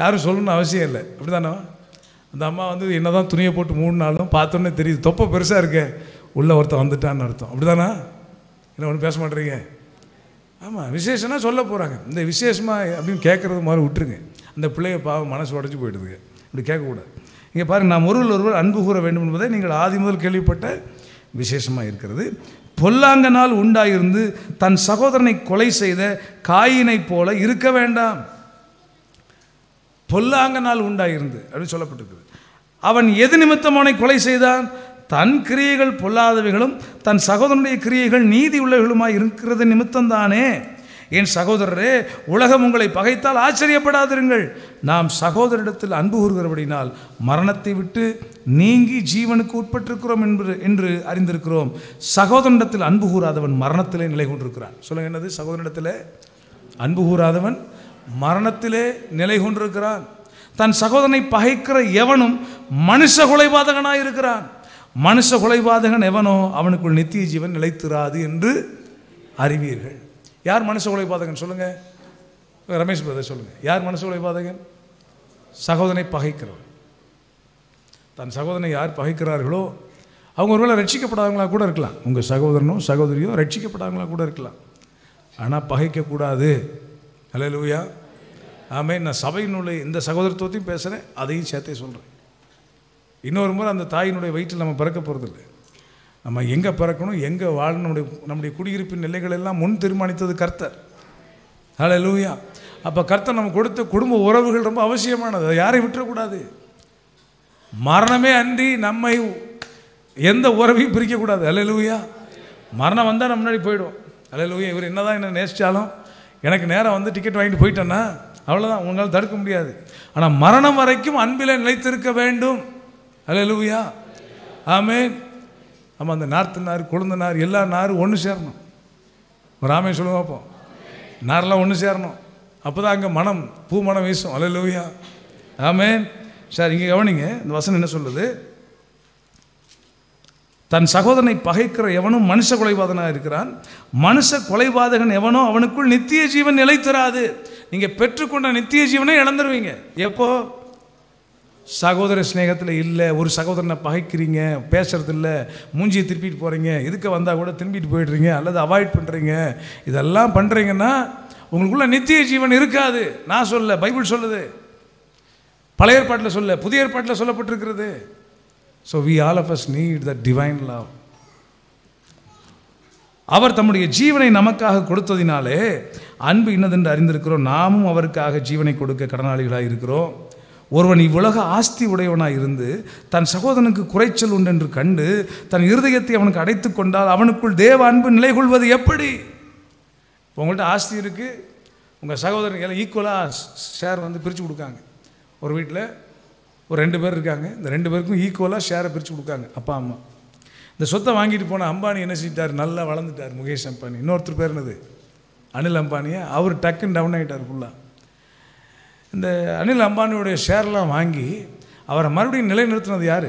யாரும் சொல்லணும்னு அவசியம் இல்லை. அப்படி தானே? அந்த அம்மா வந்து என்ன தான் துணியை போட்டு 3 நாளும் பார்த்தோன்னே தெரியுது, தொப்பை பெருசாக இருக்கே, உள்ளே ஒருத்தன் வந்துட்டான்னு அர்த்தம். அப்படி தானே? என்ன ஒன்றும் பேச மாட்டேறீங்க? ஆமாம், விசேஷம்னா சொல்ல போகிறாங்க. இந்த விசேஷமாக அப்படின்னு கேட்குறது மாதிரி விட்டுருங்க. அந்த பிள்ளைய பாவம் மனசு உடஞ்சி போயிடுதுங்க. இப்படி கேட்கக்கூடாது. இங்கே பாருங்கள், நாம் ஒருவர் அன்பு கூற வேண்டும் என்பதை நீங்கள் ஆதி முதல் கேள்விப்பட்ட விசேஷமாக இருக்கிறது. பொல்லாங்கனால் உண்டாயிருந்து தன் சகோதரனை கொலை செய்த காயினை போல இருக்க வேண்டாம். பொல்லாங்கனால் உண்டாயிருந்து அப்படின்னு சொல்லப்பட்டிருக்குது. அவன் எது நிமித்தம் அவனை கொலை செய்தான்? தன் கிரியைகள் பொல்லாதவைகளும் தன் சகோதரனுடைய கிரியைகள் நீதி உள்ளவைகளுமாய் இருக்கிறது நிமித்தம்தானே. என் சகோதரரே, உலகம் உங்களை பகைத்தால் ஆச்சரியப்படாதிருங்கள். நாம் சகோதரிடத்தில் அன்பு கூறுகிறபடினால் மரணத்தை விட்டு நீங்கி ஜீவனுக்கு உட்பட்டிருக்கிறோம் என்று அறிந்திருக்கிறோம். சகோதரனிடத்தில் அன்பு கூறாதவன் மரணத்திலே நிலை கொண்டிருக்கிறான். சொல்லுங்க, என்னது? சகோதரனிடத்தில் அன்பு கூறாதவன் மரணத்திலே நிலை கொண்டிருக்கிறான். தன் சகோதரனை பகைக்கிற எவனும் மனுஷ கொலைபாதகனாய் இருக்கிறான். மனுஷ கொலைபாதகன் எவனோ அவனுக்குள் நித்திய ஜீவன் நிலைத்திராது என்று அறிவீர்கள். யார் மனுஷ கொலைபாதகன்? சொல்லுங்க ரமேஷ் பிரதர், சொல்லுங்க. யார் மனுஷ கொலைபாதகன்? சகோதரனை பகைக்கிறவன். தன் சகோதரனை யார் பகைக்கிறார்களோ அவங்க ஒருவேளை ரட்சிக்கப்படாதவங்களா கூட இருக்கலாம். உங்கள் சகோதரனோ சகோதரியோ ரட்சிக்கப்படாதவங்களா கூட இருக்கலாம். ஆனால் பகைக்கக்கூடாது. அல்லேலூயா, ஆமென். நான் சபையினுடைய இந்த சகோதரத்துவத்தையும் பேசுகிறேன், அதையும் சேர்த்தே சொல்கிறேன். இன்னொரு முறை அந்த தாயினுடைய வயிற்றில் நம்ம பிறக்க போகிறதில்லை. நம்ம எங்கே பிறக்கணும், எங்கே வாழணும், நம்முடைய குடியிருப்பின் நிலைகள் எல்லாம் முன் தீர்மானித்தது கர்த்தர். அல்லேலூயா. அப்போ கர்த்தர் நம்ம கொடுத்த குடும்ப உறவுகள் ரொம்ப அவசியமானது. அதை யாரையும் விட்டுறக்கூடாது. மரணமே அன்றி நம்மை எந்த உறவையும் பிரிக்கக்கூடாது. அல்லேலூயா. மரணம் வந்தால் நம்ம முன்னாடி போயிடும். அல்லேலூயா. இவர் என்னதான் என்ன நேசித்தாலும் எனக்கு நேரம் வந்து டிக்கெட் வாங்கிட்டு போயிட்டேன்னா அவ்வளோதான், உங்களால் தடுக்க முடியாது. ஆனால் மரணம் வரைக்கும் அன்பில் நிலைத்திருக்க வேண்டும். அல்லேலூயா, ஆமென். ஆமாம், அந்த நார்த்து நார், கொழுந்த நார், எல்லா நாரும் ஒன்று சேரணும். ஒரு ஆமென் சொல்லுங்க பார்ப்போம். நாரெல்லாம் ஒன்று சேரணும். அப்போ தான் அங்கே மனம், பூ மனம் வீசும். அல்லேலூயா, ஆமென். சார், இங்கே கவனிங்க, இந்த வசனம் என்ன சொல்லுது? தன் சகோதரனை பகைக்கிற எவனும் மனுஷ கொலைபாதகனாக இருக்கிறான். மனுஷ கொலைபாதகன் எவனோ அவனுக்குள் நித்திய ஜீவன் நிலைத்திராது. நீங்கள் பெற்றுக்கொண்ட நித்திய ஜீவனை இழந்துருவீங்க. எப்போ? சகோதர ஸ்நேகத்தில் இல்லை. ஒரு சகோதரனை பகைக்கிறீங்க, பேசுறது இல்லை, மூஞ்சியை திருப்பிட்டு போகிறீங்க, இதுக்கு வந்தால் கூட திரும்பிட்டு போயிடுறீங்க அல்லது அவாய்ட் பண்ணுறீங்க. இதெல்லாம் பண்ணுறீங்கன்னா உங்களுக்குள்ள நித்திய ஜீவன் இருக்காது. நான் சொல்ல, பைபிள் சொல்லுது. பழைய ஏற்பாட்டில் சொல்ல, புதிய ஏற்பாட்டில் சொல்லப்பட்டிருக்கிறது. So we all of us need that divine love. அவர் தம்முடைய ஜீவனை நமக்காக கொடுத்ததினாலே அன்பு இன்னதென்று அறிந்திருக்கிறோம். நாமும் அவருக்காக ஜீவனை கொடுக்க கடனாளிகளாக இருக்கிறோம். ஒருவன் இவ்வுலக ஆஸ்தி உடையவனாக இருந்து தன் சகோதரனுக்கு குறைச்சல் உண்டு என்று கண்டு தன் இருதயத்தை அவனுக்கு அடைத்து கொண்டால் அவனுக்குள் தேவ அன்பு நிலை கொள்வது எப்படி? உங்கள்கிட்ட ஆஸ்தி இருக்குது, உங்கள் சகோதரன் எல்லாம் ஈக்குவலாக ஷேர் வந்து பிரித்து கொடுக்காங்க. ஒரு வீட்டில் ஒரு 2 பேர் இருக்காங்க. இந்த 2 பேருக்கும் ஈக்குவலாக ஷேரை பிரித்து கொடுக்காங்க அப்பா அம்மா. இந்த சொத்தை வாங்கிட்டு போன அம்பானி என்ன செஞ்சிட்டார்? நல்லா வளர்ந்துட்டார். முகேஷ் அம்பானி. இன்னொருத்தர் பேர் என்னது? அனில் அம்பானியை. அவர் டக்குன்னு டவுன் ஆகிட்டார் ஃபுல்லாக. இந்த அனில் அம்பானியோடைய ஷேர்லாம் வாங்கி அவரை மறுபடியும் நிலைநிறுத்தினது யார்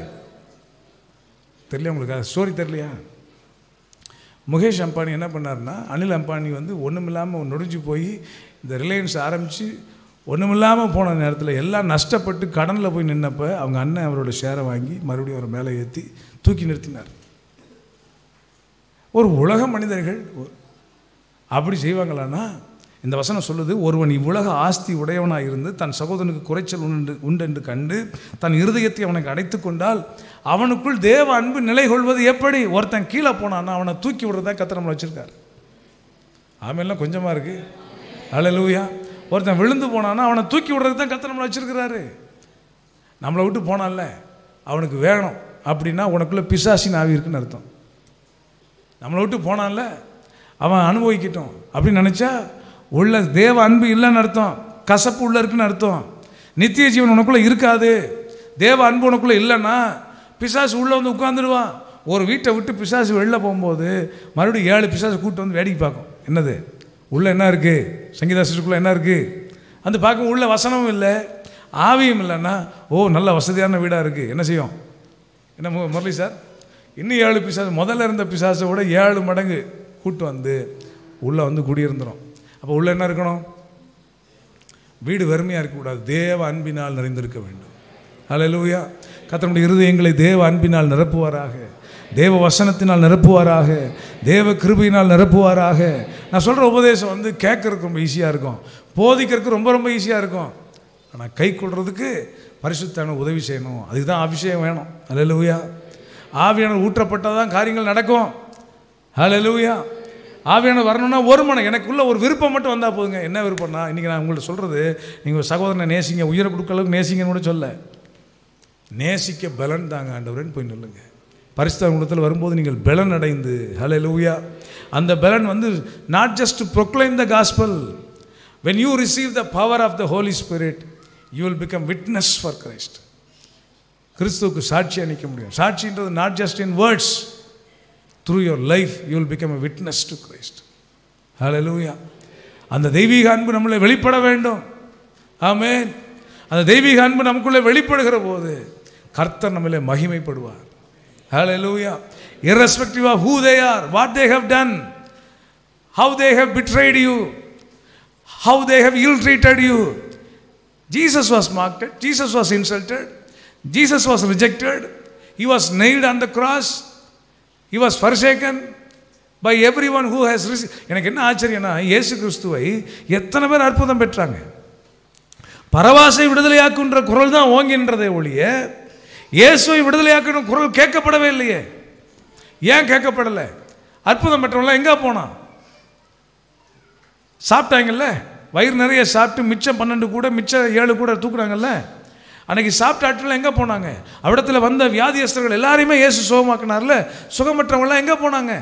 தெரியல உங்களுக்கு? அது ஸ்டோரி தெரியலையா? முகேஷ் அம்பானி என்ன பண்ணார்னா, அனில் அம்பானி வந்து ஒன்றுமில்லாமல் நொடிஞ்சு போய் இந்த ரிலையன்ஸ் ஆரம்பித்து ஒன்றுமில்லாமல் போன நேரத்தில் எல்லாம் நஷ்டப்பட்டு கடனில் போய் நின்னப்போ அவங்க அண்ணன் அவரோட ஷேரை வாங்கி மறுபடியும் அவரை மேலே ஏற்றி தூக்கி நிறுத்தினார். ஒரு உலக மனிதர்கள் அப்படி செய்வாங்களான்னா, இந்த வசனம் சொல்லுது, ஒருவன் இவ்வுலக ஆஸ்தி உடையவனாக இருந்து தன் சகோதரனுக்கு குறைச்சல் உண்டு என்று கண்டு தன் இருதயத்தை அவனுக்கு அடைத்து கொண்டால் அவனுக்குள் தேவ அன்பு நிலை கொள்வது எப்படி? ஒருத்தன் கீழே போனான்னா அவனை தூக்கி விடுறதா கர்த்தர் நம்மளை வச்சுருக்கார். ஆமெல்லாம் கொஞ்சமாக இருக்குது. அல்லேலூயா. ஒருத்தன் விழுந்து போனான்னா அவனை தூக்கி விடுறதுக்கு தான் கர்த்தர் நம்மளை வச்சுருக்கிறாரு. நம்மளை விட்டு போனான்ல, அவனுக்கு வேணும் அப்படின்னா உனக்குள்ளே பிசாசின் ஆவி இருக்குன்னு அர்த்தம். நம்மளை விட்டு போனான்ல, அவன் அனுபவிக்கட்டும் அப்படின்னு நினச்சா உள்ள தேவ அன்பு இல்லைன்னு அர்த்தம். கசப்பு உள்ள இருக்குன்னு அர்த்தம். நித்திய ஜீவன் உனக்குள்ளே இருக்காது. தேவ அன்பு உனக்குள்ளே இல்லைன்னா பிசாசு உள்ளே வந்து உட்காந்துடுவான். ஒரு வீட்டை விட்டு பிசாசு வெளில போகும்போது மறுபடியும் 7 பிசாசு கூட்டு வந்து வேடிக்கை பார்க்கும். என்னது உள்ளே என்ன இருக்குது? சங்கீதாசத்துக்குள்ளே என்ன இருக்குது? அந்த பார்க்க உள்ள வசனமும் இல்லை, ஆவியும் இல்லைன்னா நல்ல வசதியான வீடாக இருக்குது, என்ன செய்யும்? என்ன முரளி சார், இன்னும் 7 பிசாசு, முதல்ல இருந்த பிசாசை விட 7 மடங்கு கூட்டு வந்து உள்ளே வந்து குடியிருந்துடும். அப்போ உள்ளே என்ன இருக்கணும்? வீடு வெறுமையாக இருக்கக்கூடாது, தேவ அன்பினால் நிறைந்திருக்க வேண்டும். அல்லேலூயா. கர்த்தருடைய இருதயங்களை தேவ அன்பினால் நிரப்புவாராக, தேவ வசனத்தினால் நிரப்புவாராக, தேவ கிருபையினால் நிரப்புவாராக. நான் சொல்கிற உபதேசம் வந்து கேட்கறதுக்கு ரொம்ப ஈஸியாக இருக்கும், போதிக்கிறதுக்கு ரொம்ப ரொம்ப ஈஸியாக இருக்கும். ஆனால் கை கொள்றதுக்கு பரிசுத்தான உதவி செய்யணும். அதுக்கு தான் அபிஷேகம் வேணும். அல்லேலூயா. ஆவியானவர் ஊற்றப்பட்டால் தான் காரியங்கள் நடக்கும். அல்லேலூயா. ஆவியானவர் வரணும்னா ஒரு மனம், எனக்குள்ள ஒரு விருப்பம் மட்டும் வந்தால் போதுங்க. என்ன விருப்பம்னா, இன்றைக்கி நான் உங்கள்ட்ட சொல்கிறது, நீங்கள் சகோதரனை நேசிங்க, உயிரை கொடுக்க அளவுக்கு நேசிங்கன்னு கூட சொல்ல, நேசிக்க பலன் தாங்க ஆண்டவரேன்னு போய் சொல்லுங்க. பரிசுத்த குணத்தில் வரும்போது நீங்கள் பலன் அடைந்து, ஹல்லேலூயா, அந்த பலன் வந்து not just to proclaim the gospel. when you receive the power of the Holy Spirit, you will become witness for Christ. கிறிஸ்துவுக்கு சாட்சியாக நிற்க முடியும். சாட்சின்றது not just in words, through your life you will become a witness to Christ. Hallelujah. அந்த தெய்வீக அன்பு நம்மளை வெளிப்பட வேண்டும். ஆமென். அந்த தெய்வீக அன்பு நமக்குள்ளே வெளிப்படுகிற போது கர்த்தர் நம்மளே மகிமைப்படுவார். Hallelujah. Irrespective of who they are, what they have done, how they have betrayed you, how they have ill-treated you. Jesus was mocked, Jesus was insulted, Jesus was rejected, he was nailed on the cross, he was forsaken by everyone who has received. எனக்கு என்ன ஆச்சரியம்னா, இயேசு கிறிஸ்துவை எத்தனை பேர் அற்புதம் பெற்றாங்க. பரவாசை விடுதலையாக்குன்ற குரல் தான் ஓங்கின்றதே ஒழிய இயேசுவை விடுதலையாக்குன்ற குரல் கேட்கப்படவே இல்லையே. ஏன் கேட்கப்படலை? அற்புதம் பெற்றவங்களாம் எங்கே போனான்? சாப்பிட்டாங்கல்ல, வயிறு நிறைய சாப்பிட்டு மிச்சம் 12 கூட மிச்சம் 7 கூட தூக்குறாங்கல்ல. அன்னைக்கு சாப்பிட்ட ஆட்கள் எங்கே போனாங்க? அவ்விடத்தில் வந்த வியாதியஸ்தர்கள் எல்லாரையுமே இயேசு சுகமாக்கினார்ல. சுகமற்றவங்களாம் எங்கே போனாங்க?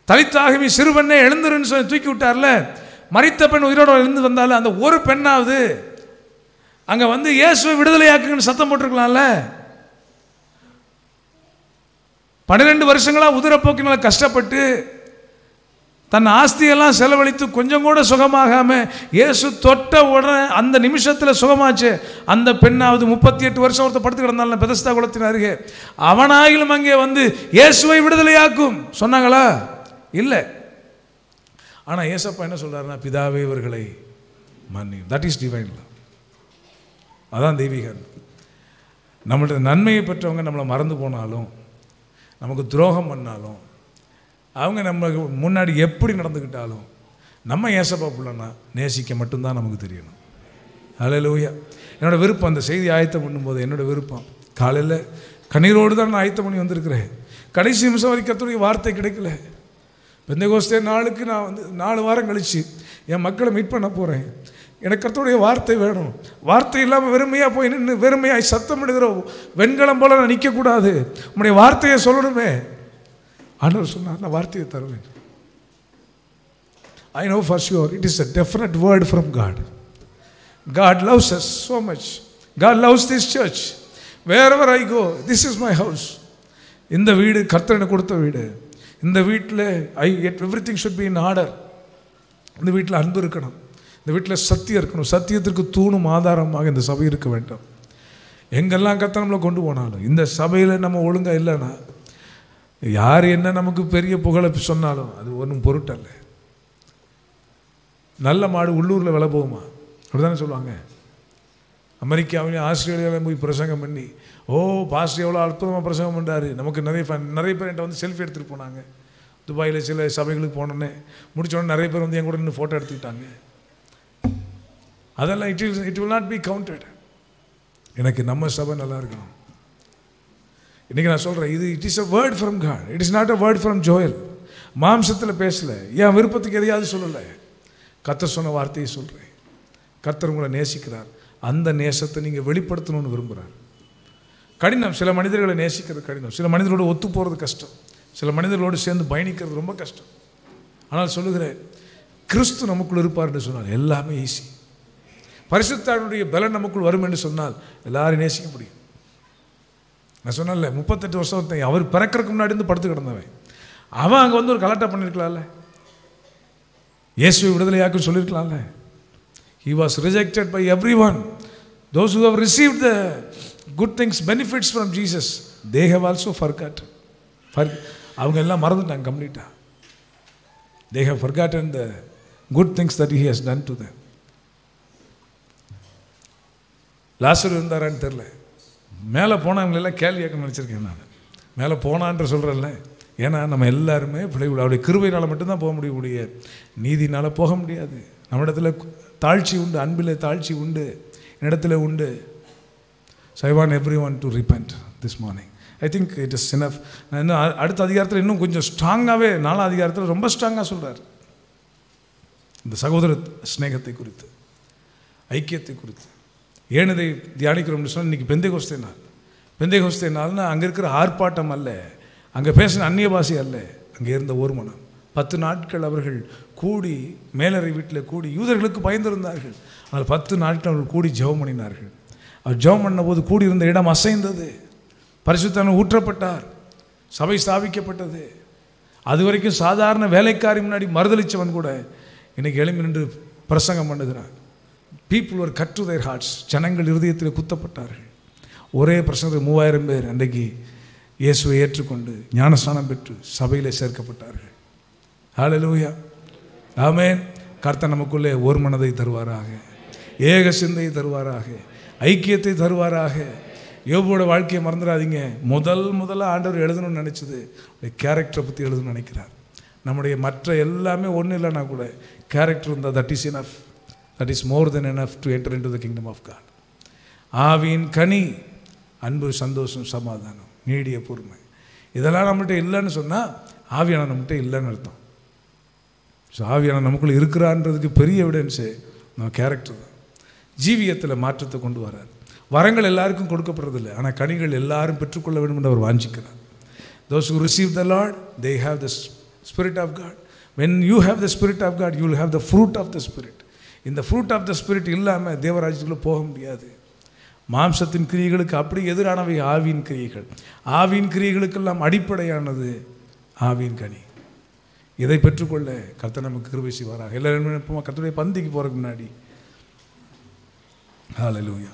தலித்தாகி சிறுபெண்ணை எழுந்துருன்னு சொல்லி தூக்கி விட்டார்ல. மரித்த பெண் உயிரோடு எழுந்து வந்தாலும் அந்த ஒரு பெண்ணாவது அங்கே வந்து இயேசுவை விடுதலையாக்குன்னு சத்தம் போட்டிருக்கலாம்ல. 12 வருஷங்களாக உதிரப்போக்கினால் கஷ்டப்பட்டு தன் ஆஸ்தியெல்லாம் செலவழித்து கொஞ்சம் கூட சுகமாகாமல் இயேசு தொட்ட உடனே அந்த நிமிஷத்தில் சுகமாச்சு. அந்த பெண்ணாவது 38 வருஷம் ஒருத்தர் படுத்து கிடந்தாலும் பெதஸ்தா குளத்தின் அருகே, அவனாயிலும் அங்கே வந்து இயேசுவை விடுதலையாக்கும் சொன்னாங்களா? இல்லை. ஆனால் ஏசப்பா என்ன சொல்கிறாருன்னா, பிதாவே இவர்களை மன்னி. That is divine love. அதான் தெய்வீகம். நம்மளுடைய நன்மையை பெற்றவங்க நம்மளை மறந்து போனாலும், நமக்கு துரோகம் பண்ணாலும், அவங்க நம்ம முன்னாடி எப்படி நடந்துக்கிட்டாலும், நம்ம ஏசப்பா பிள்ளைன்னா நேசிக்க மட்டும்தான் நமக்கு தெரியணும். ஹல்லேலூயா. என்னோடய விருப்பம், அந்த செய்தி ஆயத்தம் பண்ணும்போது என்னோடய விருப்பம், காலையில் கண்ணீரோடு தான் நான் ஆயத்தம் பண்ணி வந்திருக்கிறேன். கடைசி நிமிஷம் வரைக்கும் கர்த்தருடைய வார்த்தை கிடைக்கல. பெந்தேகோஸ்தே நாளுக்கு நான் வந்து 4 வாரம் கழித்து என் மக்களை மீட் பண்ண போகிறேன். எனக்கு கர்த்தருடைய வார்த்தை வேணும். வார்த்தை இல்லாமல் வெறுமையாக போய் நின்று வெறுமையாக சத்தம் இடுகிற வெண்கலம் போல நான் நிற்கக்கூடாது. உன்னுடைய வார்த்தையை சொல்லணுமே. ஆண்டவர் சொன்னார், நான் வார்த்தையை தருவேன். I know for sure it is a definite word from God. God loves us so much. God loves this church. Wherever I go, this is my house. இந்த வீடு கர்த்தர் எனக்கு கொடுத்த வீடு. இந்த வீட்டில் everything should be in order. இந்த வீட்டில் அன்பு இருக்கணும், இந்த வீட்டில் சத்தியம் இருக்கணும். சத்தியத்திற்கு தூணும் ஆதாரமாக இந்த சபை இருக்க வேண்டும். எங்கெல்லாம் கர்த்தர் நம்மளை கொண்டு போனாலும், இந்த சபையில் நம்ம ஒழுங்காக இல்லைன்னா, யார் என்ன நமக்கு பெரிய புகழை சொன்னாலும் அது ஒன்றும் பொருட்டல்ல. நல்ல மாடு உள்ளூரில் விலை போகுமா? அப்படி தானே சொல்லுவாங்க. அமெரிக்காவிலையும் ஆஸ்திரேலியாவிலையும் போய் பிரசங்கம் பண்ணி, பாஸ்டர் எவ்வளோ அற்புதமாக பிரசங்கம் பண்ணுறாரு, நமக்கு நிறைய பேர் என்கிட்ட வந்து செல்ஃபி எடுத்துகிட்டு போனாங்க. துபாயில் சில சபைகளுக்கு போனோன்னே முடித்தோடனே நிறைய பேர் வந்து என் கூட நின்று ஃபோட்டோ எடுத்துக்கிட்டாங்க. அதெல்லாம் it will not be counted. எனக்கு நம்ம சபை நல்லா இருக்கணும். இன்றைக்கி நான் சொல்கிறேன், it is a word from God. It is not a word from Joel. மாம்சத்தில் பேசலை, என் விருப்பத்துக்கு எதையாவது சொல்லலை, கர்த்தர் சொன்ன வார்த்தையை சொல்கிறேன். கர்த்தர் உங்களை நேசிக்கிறார். அந்த நேசத்தை நீங்கள் வெளிப்படுத்தணும்னு விரும்புகிறார். கடினம். சில மனிதர்களை நேசிக்கிறது கடினம். சில மனிதர்களோடு ஒத்து போகிறது கஷ்டம். சில மனிதர்களோடு சேர்ந்து பயணிக்கிறது ரொம்ப கஷ்டம். ஆனால் சொல்லுகிறேன், கிறிஸ்து நமக்குள் இருப்பார் என்று சொன்னால் எல்லாமே ஈஸி. பரிசுத்தாவினுடைய பலன் நமக்குள் வரும் என்று சொன்னால் எல்லாரும் நேசிக்க முடியும். நான் சொன்னேன்ல, 38 வருஷம் அவர் பிறக்கிறதுக்கு முன்னாடி இருந்து படுத்து கிடந்தவன். அவன் அங்கே வந்து ஒரு கலாட்டா பண்ணியிருக்கலாம்ல, இயேசுவை விடுதலையாக்கு சொல்லியிருக்கலாம்ல. He was rejected by everyone. Those who have received the good things, benefits from Jesus, they have also forgotten. அவங்க எல்லாம் மறந்துட்டாங்க கம்ப்ளீட்டா. They have forgotten the good things that he has done to them. லாசரு இருந்தாரான்னு தெரியல. மேலே போனவங்களெல்லாம் கேள்வி கேட்க நினச்சிருக்கேன் நான். மேலே போனான்ற சொல்கிறேன்ல, ஏன்னா நம்ம எல்லாருமே பிள்ளைகள் அவருடைய கிருபையினால் மட்டும்தான் போக முடியக்கூடிய, நீதினால் போக முடியாது. நம்ம இடத்துல தாழ்ச்சி உண்டு, அன்பில் தாழ்ச்சி உண்டு, இடத்துல உண்டு. So I want everyone to repent this morning. I think it is enough. நான் இன்னும் அடுத்த அதிகாரத்தில் இன்னும் கொஞ்சம் ஸ்ட்ராங்காகவே 4ஆம் அதிகாரத்தில் ரொம்ப ஸ்ட்ராங்காக சொல்கிறார். இந்த சகோதர ஸ்நேகத்தை குறித்து, ஐக்கியத்தை குறித்து. ஏன் இதை தியானிக்கிறோம்னு சொன்னால், இன்றைக்கி பெந்தைகோஸ்தே நாள். பெந்தைகோஸ்தே நாள்னா அங்கே இருக்கிற ஆர்ப்பாட்டம் அல்ல, அங்கே பேசின அந்நிய பாஷை அல்ல, அங்கே இருந்த ஒரு மனம். 10 நாட்கள் அவர்கள் கூடி மேலறை வீட்டில் கூடி யூதர்களுக்கு பயந்திருந்தார்கள். ஆனால் 10 நாட்கள் அவர்கள் கூடி ஜெபம் பண்ணினார்கள். அவர் ஜெபம் பண்ண போது கூடியிருந்த இடம் அசைந்தது. பரிசுத்தர் ஊற்றப்பட்டார், சபை ஸ்தாபிக்கப்பட்டது. அது வரைக்கும் சாதாரண வேலைக்காரி முன்னாடி மறுதளித்தவன் கூட இன்னைக்கு எழும்பி நின்று பிரசங்கம் பண்ணுகிறான். People were cut to their hearts. ஜனங்கள் இருதயத்தில் குத்தப்பட்டார்கள். ஒரே பிரசங்கத்தில் 3000 பேர் அன்றைக்கு இயேசுவை ஏற்றுக்கொண்டு ஞானஸ்நானம் பெற்று சபையிலே சேர்க்கப்பட்டார்கள். ஹல்லேலூயா, ஆமென். கர்த்தர் நமக்குள்ளே ஒரு மனதை தருவாராக, ஏக சிந்தையை தருவாராக, ஐக்கியத்தை தருவாராக. யோபோட வாழ்க்கையை மறந்துடாதீங்க. முதல்ல ஆண்டவர் எழுதணும்னு நினச்சது கேரக்டரை பற்றி எழுதணும்னு நினைக்கிறார். நம்முடைய மற்ற எல்லாமே ஒன்றும் இல்லைன்னா கூட கேரக்டர் இருந்தால் that is enough. That is more then enough to enter into the kingdom of God. ஆவியின் கனி அன்பு, சந்தோஷம், சமாதானம், நீடிய பொறுமை. இதெல்லாம் நம்மகிட்ட இல்லைன்னு சொன்னால் ஆவியான நம்மகிட்ட இல்லைன்னு அர்த்தம். ஸோ ஆவியான நமக்குள்ளே இருக்கிறான்றதுக்கு பெரிய எவிடன்ஸு நம்ம கேரக்டர் தான். ஜீவியத்தில் மாற்றத்தை கொண்டு வரார். வரங்கள் எல்லாருக்கும் கொடுக்கப்படுறதில்லை, ஆனால் கனிகள் எல்லாரும் பெற்றுக்கொள்ள வேண்டும் என்று அவர் வாஞ்சிக்கிறார். Those who receive the Lord, they have the Spirit of God. When you have the Spirit of God, you will have the fruit of the Spirit. இந்த fruit of the Spirit இல்லாமல் தேவராஜ்யத்துக்குள்ளே போக முடியாது. மாம்சத்தின் கிரியைகளுக்கு அப்படி எதிரானவை ஆவியின் கிரியைகள். ஆவியின் கிரியைகளுக்கெல்லாம் அடிப்படையானது ஆவியின் கனி. இதை பெற்றுக்கொள்ள கர்த்தர் நமக்கு கிருபை செய்வாராக. எல்லாரும் கர்த்தருடைய பந்திக்கு போகிறதுக்கு முன்னாடி ஹல்லேலூயா,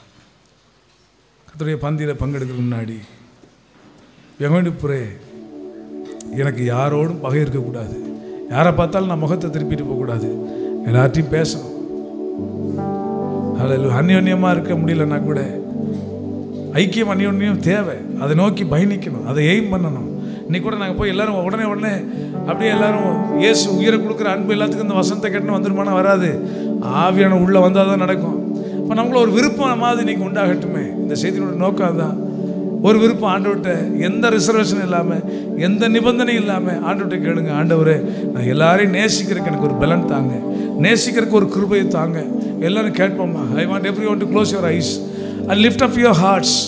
கர்த்தருடைய பந்தியில் பங்கெடுக்கிறதுக்கு முன்னாடி எனக்கு யாரோடும் பகை இருக்கக்கூடாது. யாரை பார்த்தாலும் நான் முகத்தை திருப்பிட்டு போகக்கூடாது. எல்லார்ட்டையும் பேசணும். ஹல்லேலூயா. அந்யோன்யமாக இருக்க முடியலன்னா கூட ஐக்கியம், அந்யோன்யம் தேவை. அதை நோக்கி பயணிக்கணும், அதை எய்ம் பண்ணணும். இன்னைக்கு கூட நாங்கள் போய் எல்லாரும் உடனே அப்படியே எல்லாரும் இயேசு உயிரை கொடுக்குற அன்பு எல்லாத்துக்கும் இந்த வசனத்தை கேட்டுன்னு வந்துருமானா வராது. ஆவியான உள்ளே வந்தால் தான் நடக்கும். இப்போ நம்மள ஒரு விருப்பம் மாதிரி இன்னைக்கு உண்டாகட்டுமே. இந்த செய்தியோட நோக்கம் தான். ஒரு விருப்பம் ஆண்டவர்கிட்ட, எந்த ரிசர்வேஷன் இல்லாமல், எந்த நிபந்தனை இல்லாமல் ஆண்டவர்கிட்ட கேளுங்க. ஆண்டவரே, நான் எல்லாரையும் நேசிக்கிறதுக்கு எனக்கு ஒரு பலன் தாங்க, நேசிக்கிறதுக்கு ஒரு கிருபையை தாங்க. எல்லாரும் கேட்போம்மா. I want everyone to close your eyes and lift up your hearts.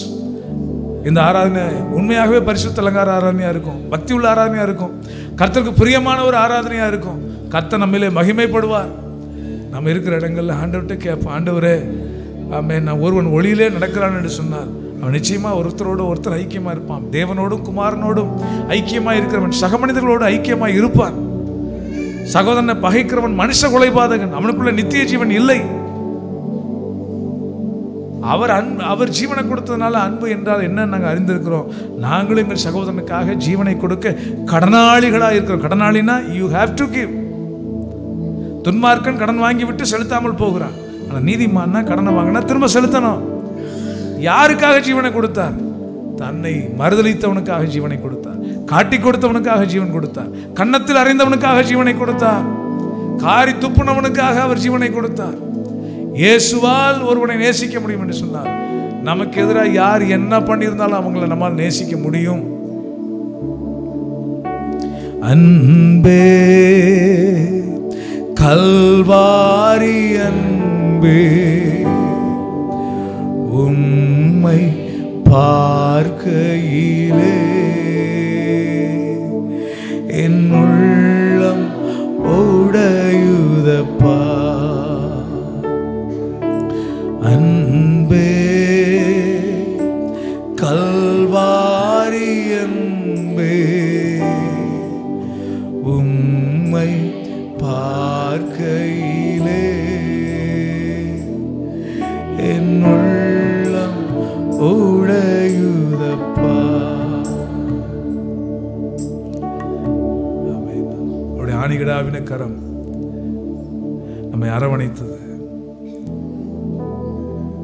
இந்த ஆராதனை உண்மையாகவே பரிசுத்த அலங்கார ஆராதனையாக இருக்கும், பக்தி உள்ள ஆராதனையாக இருக்கும், கர்த்தருக்கு பிரியமான ஒரு ஆராதனையாக இருக்கும். கர்த்தர் நம்மிலே மகிமைப்படுவார். நம்ம இருக்கிற இடங்களில் ஆண்டவர்கிட்ட கேட்போம். ஆண்டவரே, ஆமென். நான் ஒருவன் ஒளியிலே நடக்கிறான் என்று சொன்னால் அவன் நிச்சயமாக ஒருத்தர் ஐக்கியமாக இருப்பான். தேவனோடும் குமாரனோடும் ஐக்கியமாக இருக்கிறவன் சக மனிதர்களோடு ஐக்கியமாக இருப்பான். சகோதரனை பகைக்கிறவன் மனுஷ கொலைபாதகன், அவனுக்குள்ள நித்திய ஜீவன் இல்லை. அவர் ஜீவனை கொடுத்ததுனால அன்பு என்றால் என்ன நாங்கள் அறிந்திருக்கிறோம். நாங்களும் எங்கள் சகோதரனுக்காக ஜீவனை கொடுக்க கடனாளிகளாக இருக்கிறோம். கடனாளினா யூ ஹேவ் டு கிவ். துன்மார்க்கன் கடன் வாங்கி விட்டு செலுத்தாமல் போகிறான். ஆனால் நீதிமான்னா கடனை வாங்கினா திரும்ப செலுத்தணும். யாருக்காக ஜீவனை கொடுத்தார்? தன்னை மறுதளித்தவனுக்காக ஜீவனை கொடுத்தார், காட்டி கொடுத்தவனுக்காக ஜீவன் கொடுத்தார், கன்னத்தில் அறைந்தவனுக்காக ஜீவனை கொடுத்தார், காரி துப்புனவனுக்காக அவர் ஜீவனை கொடுத்தார். இயேசுவால் ஒருவனை நேசிக்க முடியும் என்று சொன்னார். நமக்கு எதிராக யார் என்ன பண்ணியிருந்தாலும் அவங்களை நம்மால் நேசிக்க முடியும். அன்பே கல்வாரி அன்பே, உம்மை பார்க்கையிலே என் உள்ளம் உடையுதப்பா. அன்பே கல்வாரி அன்பே, உம்மை பார்க்கையிலே கரம் நம்மை அரவணைத்தது.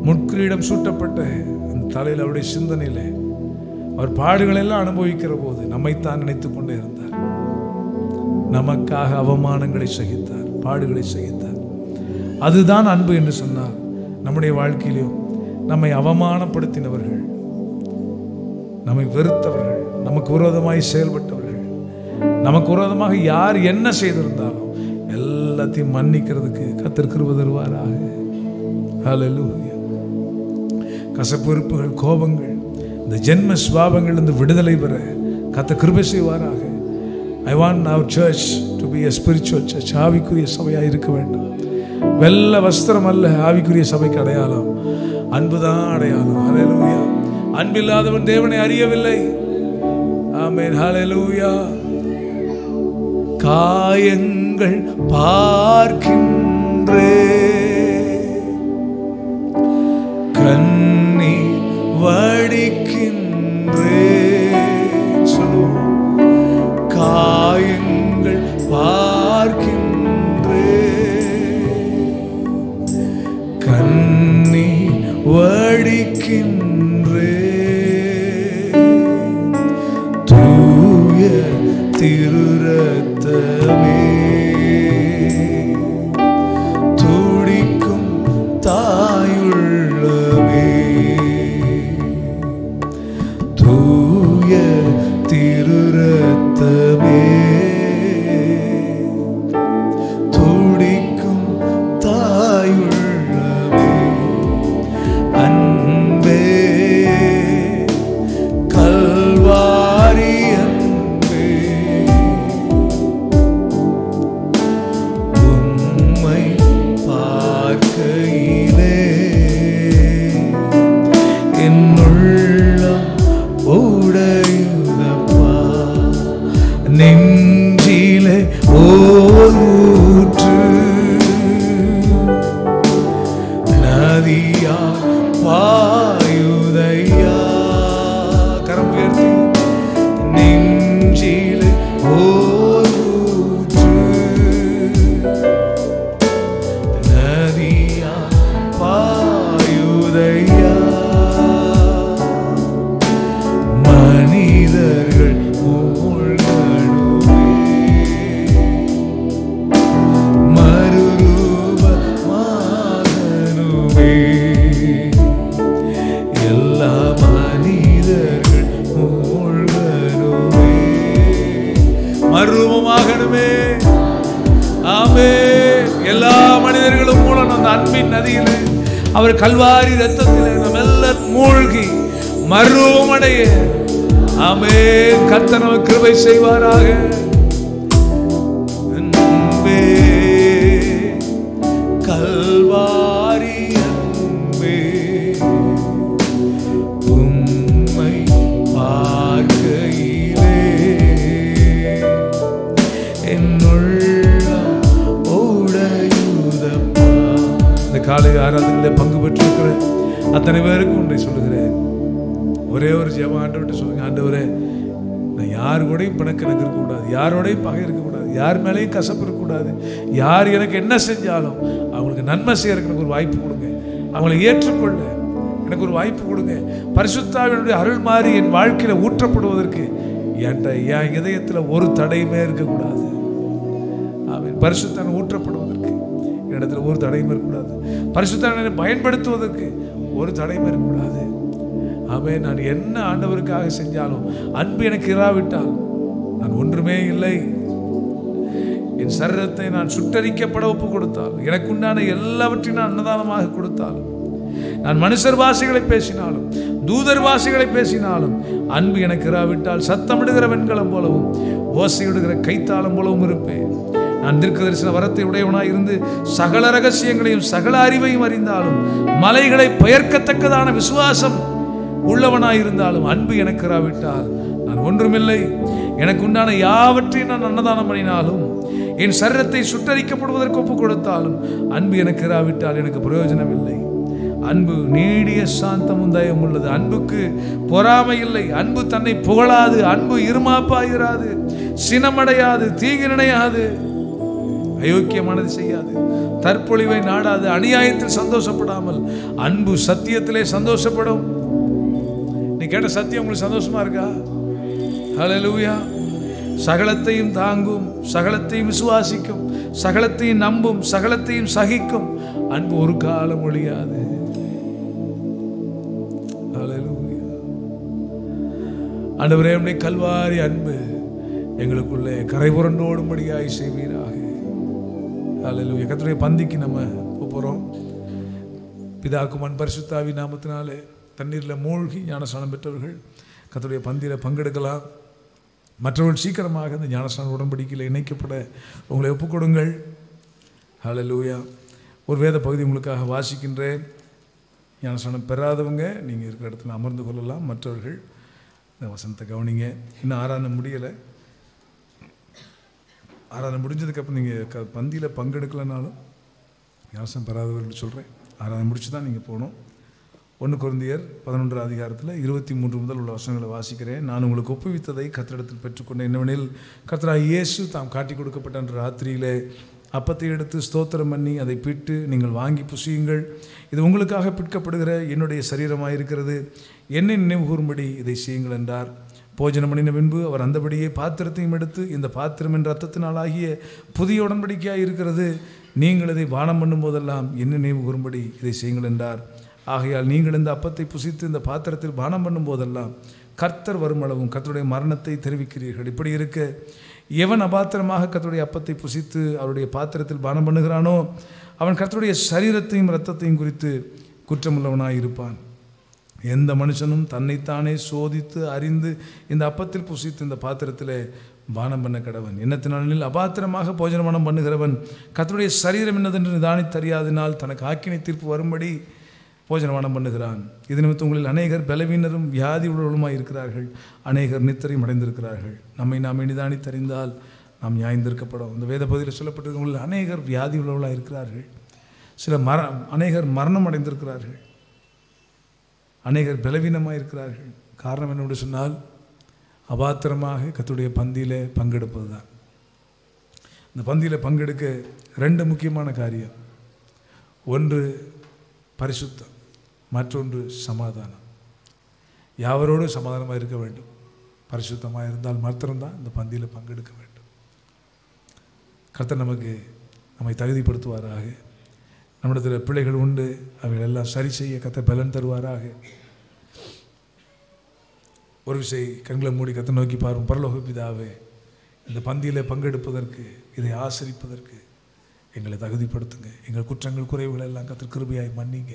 முட்கிரீடம் சூட்டப்பட்ட அந்த தலையில் அவருடைய சிந்தனையிலே அவர் பாடுகள் எல்லாம் அனுபவிக்கிற போது நம்மைத்தான் நினைத்துக் கொண்டே இருந்தார். நமக்காக அவமானங்களை சகித்தார், பாடுகளை சகித்தார். அதுதான் அன்பு என்று சொன்னார். நம்முடைய வாழ்க்கையிலும் நம்மை அவமானப்படுத்தினவர்கள், நம்மை வெறுத்தவர்கள், நமக்கு விரோதமாய் செயல்பட்டவர்கள், நமக்கு விரோதமாக யார் என்ன செய்திருந்தாலும் எல்லாத்தையும் மன்னிக்கிறதுக்கு கர்த்தர் கிருபை தருவாராக. ஹல்லேலூயா. கசப்பு வெறுப்புகள், கோபங்கள், இந்த ஜென்ம சுபாவங்கள் இந்த விடுதலை பெற கர்த்தர் கிருபை செய்வாராக. I want our church to be a spiritual church. ஆவிக்குரிய சபையாக இருக்க வேண்டும். வெள்ள வஸ்திரம் அல்ல ஆவிக்குரிய சபைக்கு அடையாளம், அன்புதான் அடையாளம். ஹல்லேலூயா. அன்பில்லாதவன் தேவனை அறியவில்லை. ஆமென். ஹல்லேலூயா. காயங்கள் பார்க்கின்றே, கண்ணீர் வடிக்கின்றே. சொல்லுவோம். காயங்கள் பார்க்கின்றே, கண்ணீர் வடிக்கின்றே. தூய திரு ரத்தமே, துடிக்கும் தாயுள்ளமே. தூய திரு ரத்தமே, துடிக்கும் தாயுள்ளமே. அன்பே கல்வாரி அன்பே, உம்மை பார்க்கையிலே என்னுள்ளம் உடையுதப்பா. நெஞ்சிலே ஓர் ஊற்று நதியா பாயுதையா. கரம் உயர்த்தி. நெஞ்சிலே ஓர் ஊற்று நதியா பாயுதையா. மனிதர்கள் மூழ்கணுமே, மறுரூபமாகணுமே. எல்லா மனிதர்கள் மூழ்கணுமே, மறுரூபமாகணுமே. ஆமென். எல்லா மனிதர்களும் மூலம் அந்த அன்பின் நதியில் அவர் கல்வாரி ரத்தத்தில் நம்ம எல்லாம் மூழ்கி மறுரூபமடைய ஆமென். கர்த்தர் நமக்கு கிருபை செய்வாராக. அன்பே கல்வாரி அன்பே, உம்மை பார்க்கையிலே என்னுள்ளம் உடையுதப்பா. இந்த காலை ஆராதனையில் பங்கு பெற்றிருக்கிற அத்தனை பேருக்கு ஒன்றை சொல்லுகிறேன். ஒரே ஒரு ஜெபம் ஆண்டவர்கிட்ட சொல்லுங்க. ஆண்டவரே, நான் யார் கூடயும் பிணக்கு எனக்கு இருக்கக்கூடாது, யாரோடையும் பகை இருக்கக்கூடாது, யார் மேலேயும் கசப்பு இருக்கக்கூடாது. யார் எனக்கு என்ன செஞ்சாலும் அவங்களுக்கு நன்மை செய்யறதுக்கு எனக்கு ஒரு வாய்ப்பு கொடுங்க. அவங்களை ஏற்றுக்கொள்ள எனக்கு ஒரு வாய்ப்பு கொடுங்க. பரிசுத்த ஆவியினுடைய அருள் மாறி என் வாழ்க்கையில ஊற்றப்படுவதற்கு என் இதயத்தில் ஒரு தடையுமே இருக்கக்கூடாது. ஆமென். பரிசுத்த ஆவி ஊற்றப்படுவதற்கு இடத்துல ஒரு தடையும் இருக்கக்கூடாது. பரிசுத்த ஆவியை பயன்படுத்துவதற்கு ஒரு தடையும் இருக்கக்கூடாது. ஆமென். நான் என்ன ஆண்டவருக்காக செஞ்சாலும் அன்பு எனக்கு இராவிட்டால் நான் ஒன்றுமே இல்லை. என் சரீரத்தை நான் சுட்டரிக்கப்பட ஒப்பு கொடுத்தாலும், எனக்கு உண்டான எல்லாவற்றையும் நான் அன்னதானமாக கொடுத்தாலும், நான் மனுஷர் பாஷைகளை பேசினாலும் தூதர் பாஷைகளை பேசினாலும் அன்பு எனக்கு இராவிட்டால் சத்தமிடுகிற வெண்கலம் போலவும் ஓசையிடுகிற கைத்தாளம் போலவும் இருப்பேன். நான் தீர்க்கதரிசன வரத்தை உடையவனாய் இருந்து சகல ரகசியங்களையும் சகல அறிவையும் அறிந்தாலும், மலைகளை பெயர்க்கத்தக்கதான விசுவாசம் உள்ளவனாய் இருந்தாலும் அன்பு எனக்கு இராவிட்டால் நான் ஒன்றுமில்லை. எனக்கு உண்டான யாவற்றையும் நான் அன்னதானம் பண்ணினாலும், என் சரீரத்தை சுட்டரிக்கப்படுவதற்கு ஒப்பு கொடுத்தாலும் அன்பு எனக்கு இராவிட்டால் எனக்கு பிரயோஜனம் இல்லை. அன்பு நீடிய சாந்தமும் தயவும் உள்ளது. அன்புக்கு பொறாமை இல்லை. அன்பு தன்னை புகழாது. அன்பு இருமாப்பாயிராது, சினமடையாது, தீங்கு நினையாது. அயோக்கியமானது செய்யாது, தற்பொழிவை நாடாது, அநியாயத்தில் சந்தோஷப்படாமல் அன்பு சத்தியத்திலே சந்தோஷப்படும். நீ கேட்ட சத்தியம் உங்களுக்கு சந்தோஷமா இருக்கா? ஹல்லேலூயா. சகலத்தையும் தாங்கும், சகலத்தையும் விசுவாசிக்கும், சகலத்தையும் நம்பும், சகலத்தையும் சகிக்கும். அன்பு ஒரு காலம் ஒழியாது. ஹல்லேலூயா. ஆண்டவரே, உம்முடைய கல்வாரி அன்பு எங்களுக்குள்ளே கரை புரண்டோடும்படியாய் செய்வீராக. ஹல்லேலூயா. கர்த்தருடைய பந்திக்கு நம்ம போறோம். பிதா குமாரன் பரிசுத்த ஆவி நாமத்தினாலே தண்ணீரில் மூழ்கி ஞானஸ்நானம் பெற்றவர்கள் கர்த்தருடைய பந்தியில் பங்கெடுக்கலாம். மற்றவர்கள் சீக்கிரமாக இந்த ஞானஸ்நான உடன்படிக்கையில் இணைக்கப்பட உங்களை ஒப்புக்கொடுங்கள். ஹல்லேலூயா. ஒரு வேத பகுதி உங்களுக்காக வாசிக்கின்றேன். ஞானஸ்நானம் பெறாதவங்க நீங்கள் இருக்கிற இடத்துல அமர்ந்து கொள்ளலாம். மற்றவர்கள் இந்த வசனத்தை கவனிங்க. இன்னும் ஆராதனை முடியலை. ஆராதனை முடிஞ்சதுக்கப்புறம் நீங்கள் பந்தியில் பங்கெடுக்கலைனாலும் ஞானஸ்நானம் பெறாதவர்கள் சொல்கிறேன், ஆராதனை முடிச்சு தான் நீங்கள் போகணும். 1 கொரிந்தியர் 11 அதிகாரத்தில் 23 முதல் உள்ள வசனங்களை வாசிக்கிறேன். நான் உங்களுக்கு ஒப்புவித்ததை கர்த்தரிடத்தில் பெற்றுக்கொண்டேன். என்னவெனில், கர்த்தராகிய இயேசு தாம் காட்டி கொடுக்கப்பட்ட அன்று ராத்திரியிலே அப்பத்தை எடுத்து ஸ்தோத்திரம் பண்ணி அதை பிட்டு, நீங்கள் வாங்கி புசியுங்கள், இது உங்களுக்காக பிற்கப்படுகிற என்னுடைய சரீரமாயிருக்கிறது, என்னை நினைவு கூறும்படி இதை செய்யுங்கள் என்றார். போஜனம் பண்ணின பின்பு அவர் அந்தபடியே பாத்திரத்தையும் எடுத்து, இந்த பாத்திரம் என்ற ரத்தத்தினாலாகிய புதிய உடன்படிக்கையாக இருக்கிறது, நீங்கள் இதை பானம் பண்ணும் போதெல்லாம் என்ன நினைவு கூறும்படி இதை செய்யுங்கள் என்றார். ஆகையால் நீங்கள் இந்த அப்பத்தை புசித்து இந்த பாத்திரத்தில் பானம் பண்ணும் போதெல்லாம் கர்த்தர் வருமளவும் கர்த்தருடைய மரணத்தை தெரிவிக்கிறீர்கள். இப்படி இருக்க, எவன் அபாத்திரமாக கர்த்தருடைய அப்பத்தை புசித்து அவருடைய பாத்திரத்தில் பானம் பண்ணுகிறானோ அவன் கர்த்தருடைய சரீரத்தையும் இரத்தத்தையும் குறித்து குற்றமுள்ளவனாய் இருப்பான். எந்த மனுஷனும் தன்னைத்தானே சோதித்து அறிந்து இந்த அப்பத்தில் புசித்து இந்த பாத்திரத்தில் பானம் பண்ண கடவன். என்னத்தினாலில் அபாத்திரமாக போஜனமானம் பண்ணுகிறவன் கர்த்தருடைய சரீரம் என்னதென்று நிதானித்தறியாதனால் தனக்கு ஆக்கினை தீர்ப்பு வரும்படி போஜனமானம் பண்ணுகிறான். இது நிமித்தம் உங்களில் அநேகர் பலவீனரும் வியாதி உள்ளவர்களுமாய் இருக்கிறார்கள், அநேகர் நித்திரையும் அடைந்திருக்கிறார்கள். நம்மை நாம் நிதானித்தறிந்தால் நாம் நியாயந்திருக்கப்படும். இந்த வேத பகுதியில் சொல்லப்பட்டது, உங்களில் அநேகர் வியாதி உள்ளவர்களாக இருக்கிறார்கள், அநேகர் மரணம் அடைந்திருக்கிறார்கள், அநேகர் பலவீனமாக இருக்கிறார்கள். காரணம் என்னோடு சொன்னால், அபாத்திரமாக கர்த்தருடைய பந்தியில் பங்கெடுப்பது தான். இந்த பந்தியில் பங்கெடுக்க 2 முக்கியமான காரியம். ஒன்று பரிசுத்தம், மற்றொன்று சமாதானம். யாவரோடு சமாதானமாக இருக்க வேண்டும். பரிசுத்தமாக இருந்தால் மாத்திரம்தான் இந்த பந்தியில் பங்கெடுக்க வேண்டும். கர்த்தர் நம்மை தகுதிப்படுத்துவாராக. நம்மிடத்தில் பிள்ளைகள் உண்டு, அவைகள் எல்லாம் சரி செய்ய கர்த்தர் பலன் தருவாராக. ஒரு விஷயம் கண்களை மூடி கர்த்தரை நோக்கி பாரும். பரலோக பிதாவே, இந்த பந்தியில் பங்கெடுப்பதற்கு, இதை ஆசரிப்பதற்கு எங்களை தகுதிப்படுத்துங்க. எங்கள் குற்றங்கள் குறைவுகள் எல்லாம் கர்த்தர் கிருபையாய் மன்னிங்க.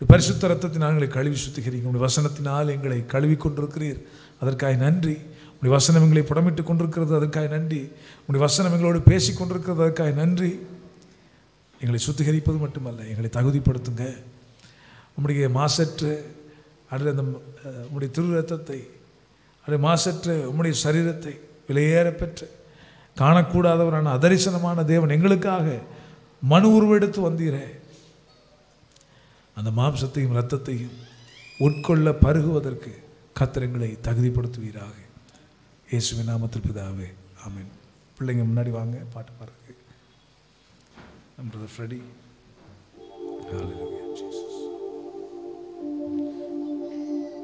பரிசுத்த இரத்தத்தினால் எங்களை கழுவி சுத்திகரிங்க. உடைய வசனத்தினால் எங்களை கழுவி கொண்டிருக்கிறீர், அதற்காக நன்றி. உடைய வசனம் எங்களை புடமிட்டு கொண்டிருக்கிறது, அதற்காக நன்றி. உடைய வசனம் எங்களோடு பேசி கொண்டிருக்கிறது, அதற்காக நன்றி. எங்களை சுத்திகரிப்பது மட்டுமல்ல, எங்களை தகுதிப்படுத்துங்க. உம்முடைய மாசற்ற அந்த உம்முடைய திரு ரத்தத்தை, அப்படியே மாசற்ற உம்முடைய சரீரத்தை விலையேற பெற்ற காணக்கூடாதவரான அதரிசனமான தேவன் எங்களுக்காக மனு உருவெடுத்து வந்தீரே, அந்த மாம்சத்தையும் இரத்தத்தையும் உட்கொள்ள பருகுவதற்கு கர்த்தர் எங்களை தகுதிப்படுத்துவீராக. இயேசுவின் நாமத்தில் பிதாவே, ஆமென். பிள்ளைங்க முன்னாடி வாங்க, பாட்டு பாடுறதுக்கு. Brother Freddy.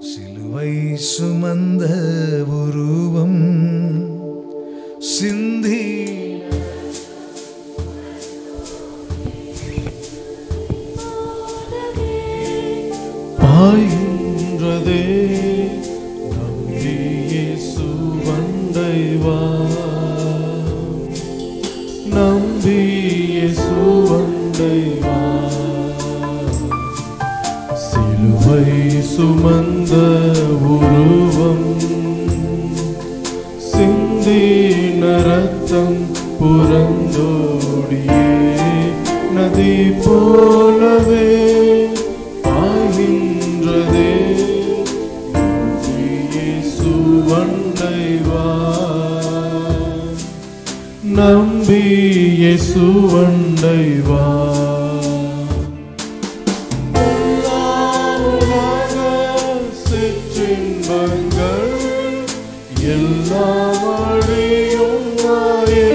சிலுவை சுமந்த உருவம் சிந்தி பாய்கின்றதே, நம்பி இயேசு வந்தை வா, நம்பி இயேசு வந்தை வா. சிலுவை சுமந்த உருவம் சிந்தின இரத்தம் புரந்தோடியே நதி போலவே ஆகின்றதே, இயேசு வந்தை வா, நம்பி இயேசு வந்தை வா. சிற்றின்பங்கள் எல்லாம் அழியும் மாயே,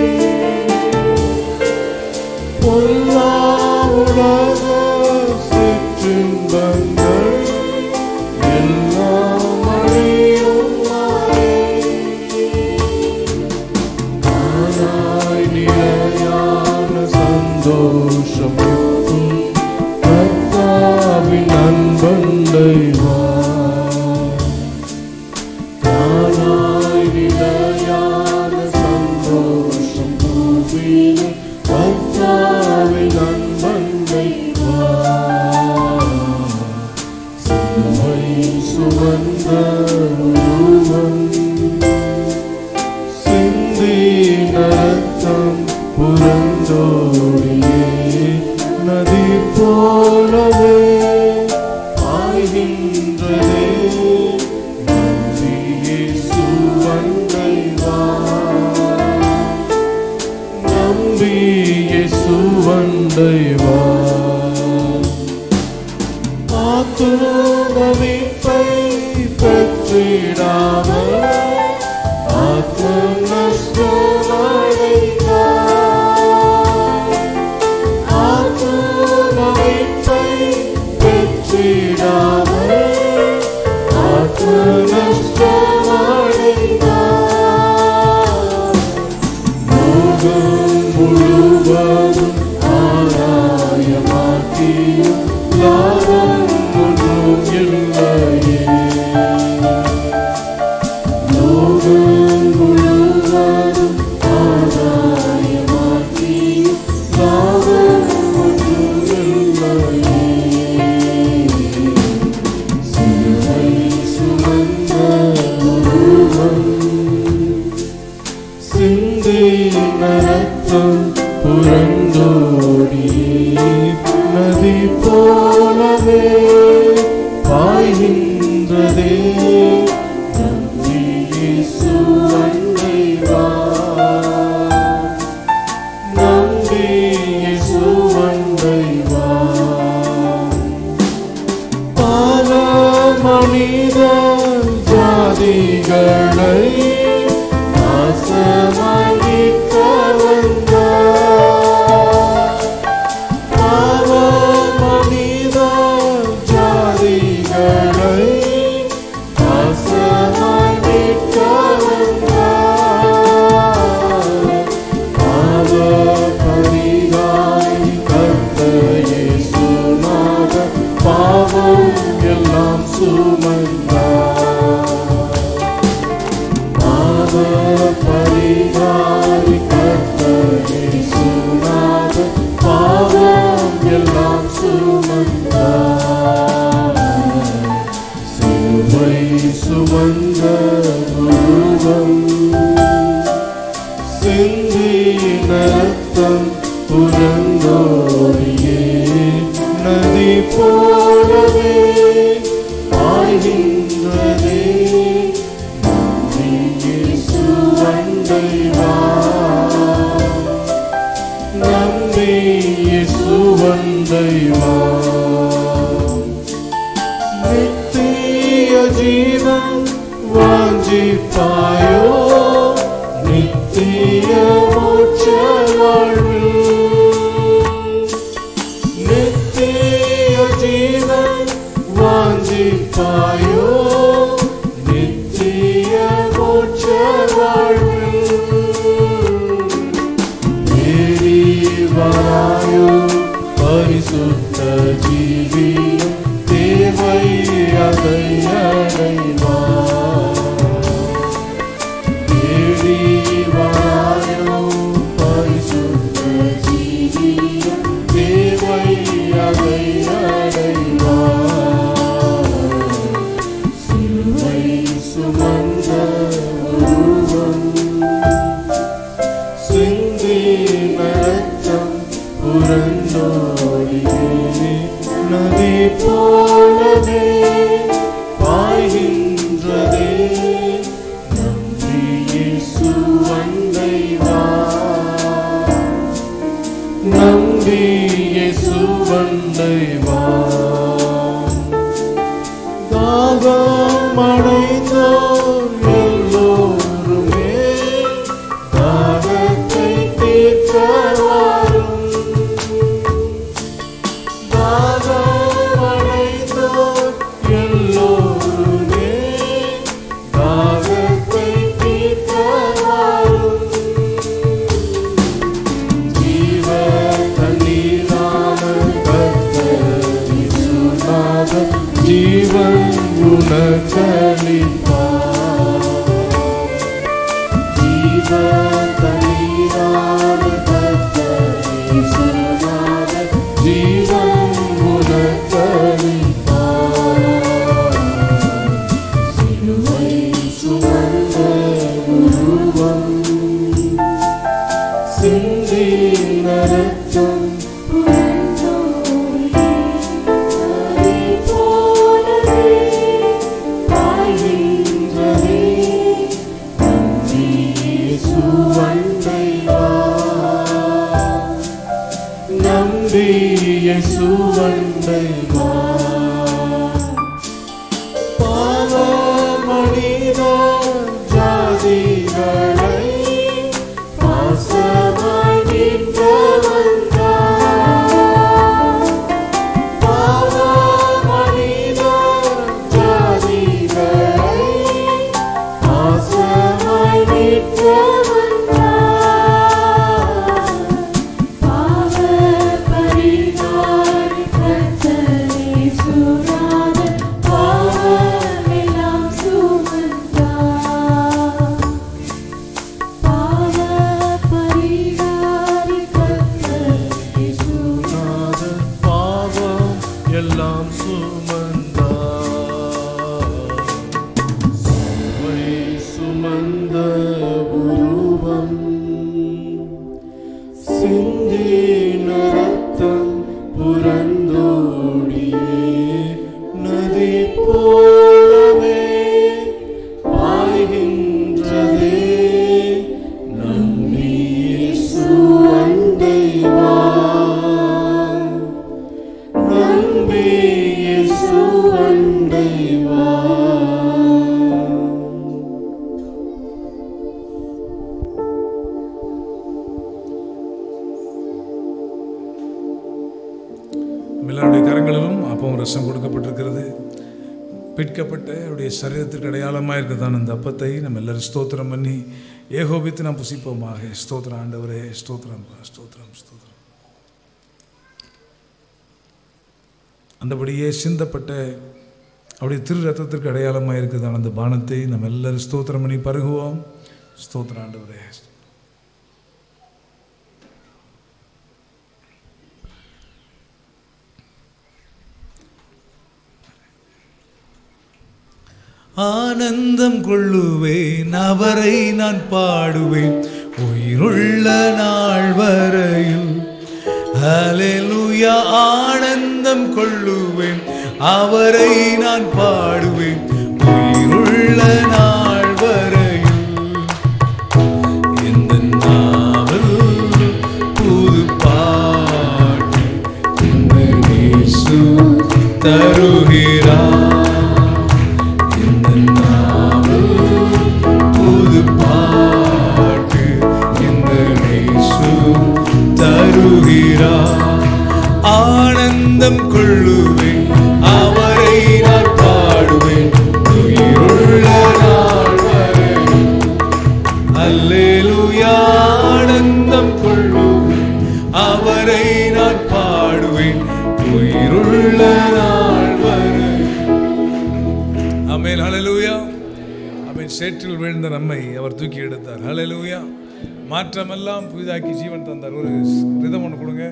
சந்தோஷம் கர்த்தாவின் அன்பண்டை வா. தானாய் நிலையான சந்தோஷம் பூமியில் கர்த்தாவின் அன்பண்டை வா. சிலுவை சுமந்த உருவம் சிந்தின ரத்தம் புரண்டோடியே நதி போலவே ஆய்கின்றதே. நம்பி இயேசுவண்டை வா. நம்பி இயேசுவண்டை வா. ஆத்தும மீட்பை பெற்றிடாமல் ஆத்ம நஷ்டமடைந்தார். ஆத்தும மீட்பை பெற்றிடாமல் ஆத்ம நஷ்டமடைந்தார். லோகம் முழுவதும் ஆதாயமாக்கியும் லாபம் ஒன்றும் இல்லையே. லோகம் முழுவதும் ஆதாயமாக்கியும் லாபம் ஒன்றும் இல்லையே. சிலுவை சுமந்த உருவம் சிந்தின ரத்தம் புரண்டோடியே நதி போலவே பாய்கின்றதே. நம்பி இயேசுவண்டை வா. நம்பி இயேசுவண்டை வா. பாவ மனித ஜாதிகளை நாசமாய் நீக்க வந்தார். பாவ மனித ஜாதிகளை நாசமாய் நீக்க வந்தார். பாவ பரிகாரி கர்த்தர் இயேசுநாதர் பாவம் எல்லாம் சுமந்தார். பாவ பரிகாரி கர்த்தர் இயேசுநாதர் பாவம் எல்லாம் சுமந்தார். சிலுவை சுமந்த உருவம் சிந்தின ரத்தம் புரண்டோடியே நதி போலவே பாய்கின்றதே. நம்பி இயேசுவண்டை வா. நம்பி இயேசுவண்டை வா. நித்திய ஜீவன் வாஞ்சிப்பாயோ நித்திய மோட்ச வாழ்வில். நித்திய ஜீவன் வாஞ்சிப்பாயோ நித்திய மோட்ச வாழ்வில். தேடி வராயோ பரிசுத்த ஜீவியம் தேவை அதை அடைவார். தேடி வராயோ பரிசுத்த ஜீவியம் தேவை அதை அடைவார். சிலுவை சுமந்த உருவம் சிந்தின ரத்தம் புரண்டோடியே நதி போலவே பாய்கின்றதே. நம்பி இயேசுவண்டை வா. நம்பி இயேசுவண்டை வா. தாகம் அடைந்தோர் எல்லோருமே தாகத்தை தீர்க்க வாரும். தாகம் அடைந்தோர் எல்லோருமே தாகத்தை தீர்க்க வாரும். ஜீவ தண்ணீர் உனக்களிப்பார். ஜீவ தண்ணீரான கர்த்தர் இயேசுநாதர் ஜீவன் உனக்களிப்பார். சிலுவை சுமந்த உருவம் சிந்தின ரத்தம் புரண்டோடி அதை போலவே பாய்கின்றதே. நம்பி இயேசு அண்டை வா, நம்பி இயேசு அண்டை வா. பாவ மனித ஜாதிகளை பாசமாய் மீட்க வந்தார். பாவ மனித ஜாதிகளை பாசமாய் மீட்க வந்தார். பாவ பரிகாரி கர்த்தர் இயேசுநாதர் பாவமெல்லாம் சுமந்தார். பாவ பரிகாரி கர்த்தர் இயேசுநாதர் பாவம் எல்லாம் சுமந்தார். சிலுவை சுமந்த உருவம் சிந்தின ரத்தம் புரண்டோடியே நதி போலவே பாய்கின்றதே. நம்பி இயேசு அண்டை வா, நம்பி இயேசு அண்டை வா. எல்லாருடைய கரங்களிலும் அப்பவும் ரசம் கொடுக்கப்பட்டிருக்கிறது. பிற்கப்பட்ட அவருடைய சரீரத்திற்கு அடையாளமாக இருக்கிறதான அந்த அப்பத்தை நம்ம எல்லாரும் ஸ்தோத்திரம் பண்ணி ஏகோபித்து நாம் புசிப்போமாக. ஸ்தோத்திரம் ஆண்டவரே, ஸ்தோத்திரம் ஸ்தோத்திரம் ஸ்தோத்திரம். அந்தபடியே சிந்தப்பட்ட அவருடைய திரு ரத்தத்திற்கு அடையாளமாக இருக்கிறதான அந்த பானத்தை நம்ம எல்லாரும் ஸ்தோத்திரம் பண்ணி பருகுவோம். ஸ்தோத்திரம் ஆண்டவரே. ஆனந்தம் கொள்ளுவேன், அவரை நான் பாடுவேன் உயிருள்ள நாள் வரையில். ஹல்லேலூயா. ஆனந்தம் கொள்ளுவேன், அவரை நான் பாடுவேன் உயிருள்ள நாள் வரையில். இந்த நாவல் புது பாட்டு இந்த இயேசு தருகிறார். ஆனந்தம் கொள்ளுவேன், அவரை நான் பாடுவேன் உயிருள்ள நாள் வரை. அல்லேலூயா. ஆனந்தம் கொள்ளுவேன், அவரை நான் பாடுவேன் உயிருள்ள நாள் வரை. ஆமென். ஹல்லேலூயா. ஆமென். சேற்றில் விழுந்த நம்மை அவர் தூக்கி எடுத்தார். ஹல்லேலூயா. மாற்றமெல்லாம் புதிதாக்கி ஜீவன் தந்தார். ஒரு ரிதம் ஒன்று கொடுங்க,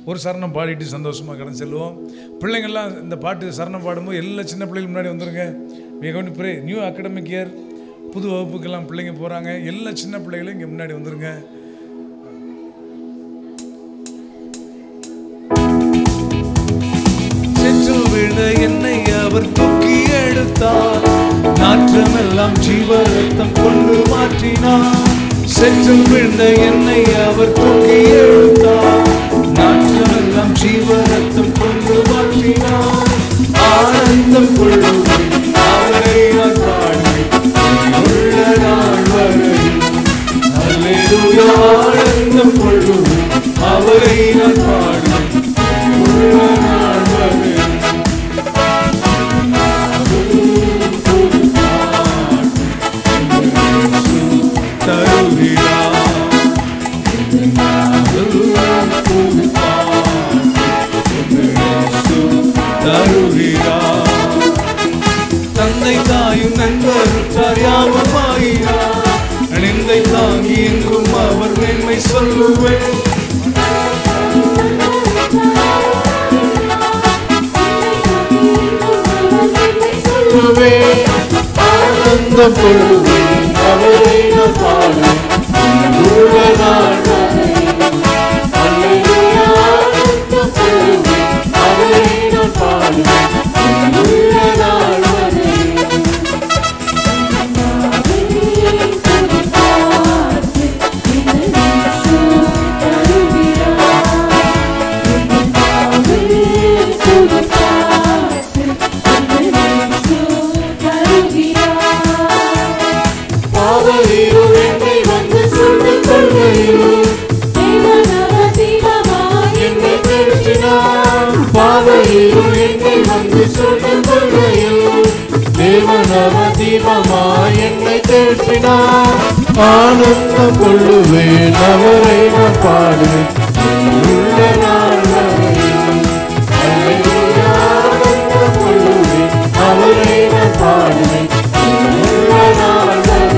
ஒரு சரணம் பாடிட்டு சந்தோஷமாக கடந்து செல்வோம். பிள்ளைங்கள்லாம் இந்த பாட்டு சரணம் பாடும்போது எல்லா சின்ன பிள்ளைகள் முன்னாடி வந்துருங்க. மிக கொண்டு ப்ரே நியூ அகாடமிக் இயர் புது வகுப்புக்கெல்லாம் பிள்ளைங்க போகிறாங்க. எல்லா சின்ன பிள்ளைகளும் இங்கே முன்னாடி வந்துருங்க. செற்றில் விழுந்த என்னை அவர் தூக்கி எடுத்தார், நாற்றமெல்லாம் ஜீவ ரத்தம் கொண்டு மாற்றினார். செற்றில் விழுந்த என்னை அவர் தூக்கி எடுத்தார், நாற்றமெல்லாம் ஜீவ ரத்தம் கொண்டு மாற்றினார். ஆனந்தம் கொள்ளுவேன், அவரை நான் பாடுவேன் உயிருள்ள நாள் வரை. அல்லேலூயா. ஆனந்தம் கொள்ளுவேன், அவரை நான் பாடுவேன் உயிருள்ள நாள் வரை. தருகிறார் ஆனந்தம் கொள்ளுவேன் அவரை நான் பாடுவேன் உள்ள நாள் வரை. அல்லேலூயா ஆனந்தம் கொள்ளுவேன் அவரை நான் பாடுவேன் உள்ள நாள் வரை. பாதையில் என்னை வந்து சொல்லும் கொள்கையில் தேவனவதீபமாய் என்னை தேற்றினார். ஆனந்தம் கொள்ளுவேன் அவரை நான் பாடுவேன் உள்ள நாள் வரை. அல்லேலூயா ஆனந்தம் கொள்ளுவேன் அவரை நான் பாடுவேன் உள்ள நாள் வரை.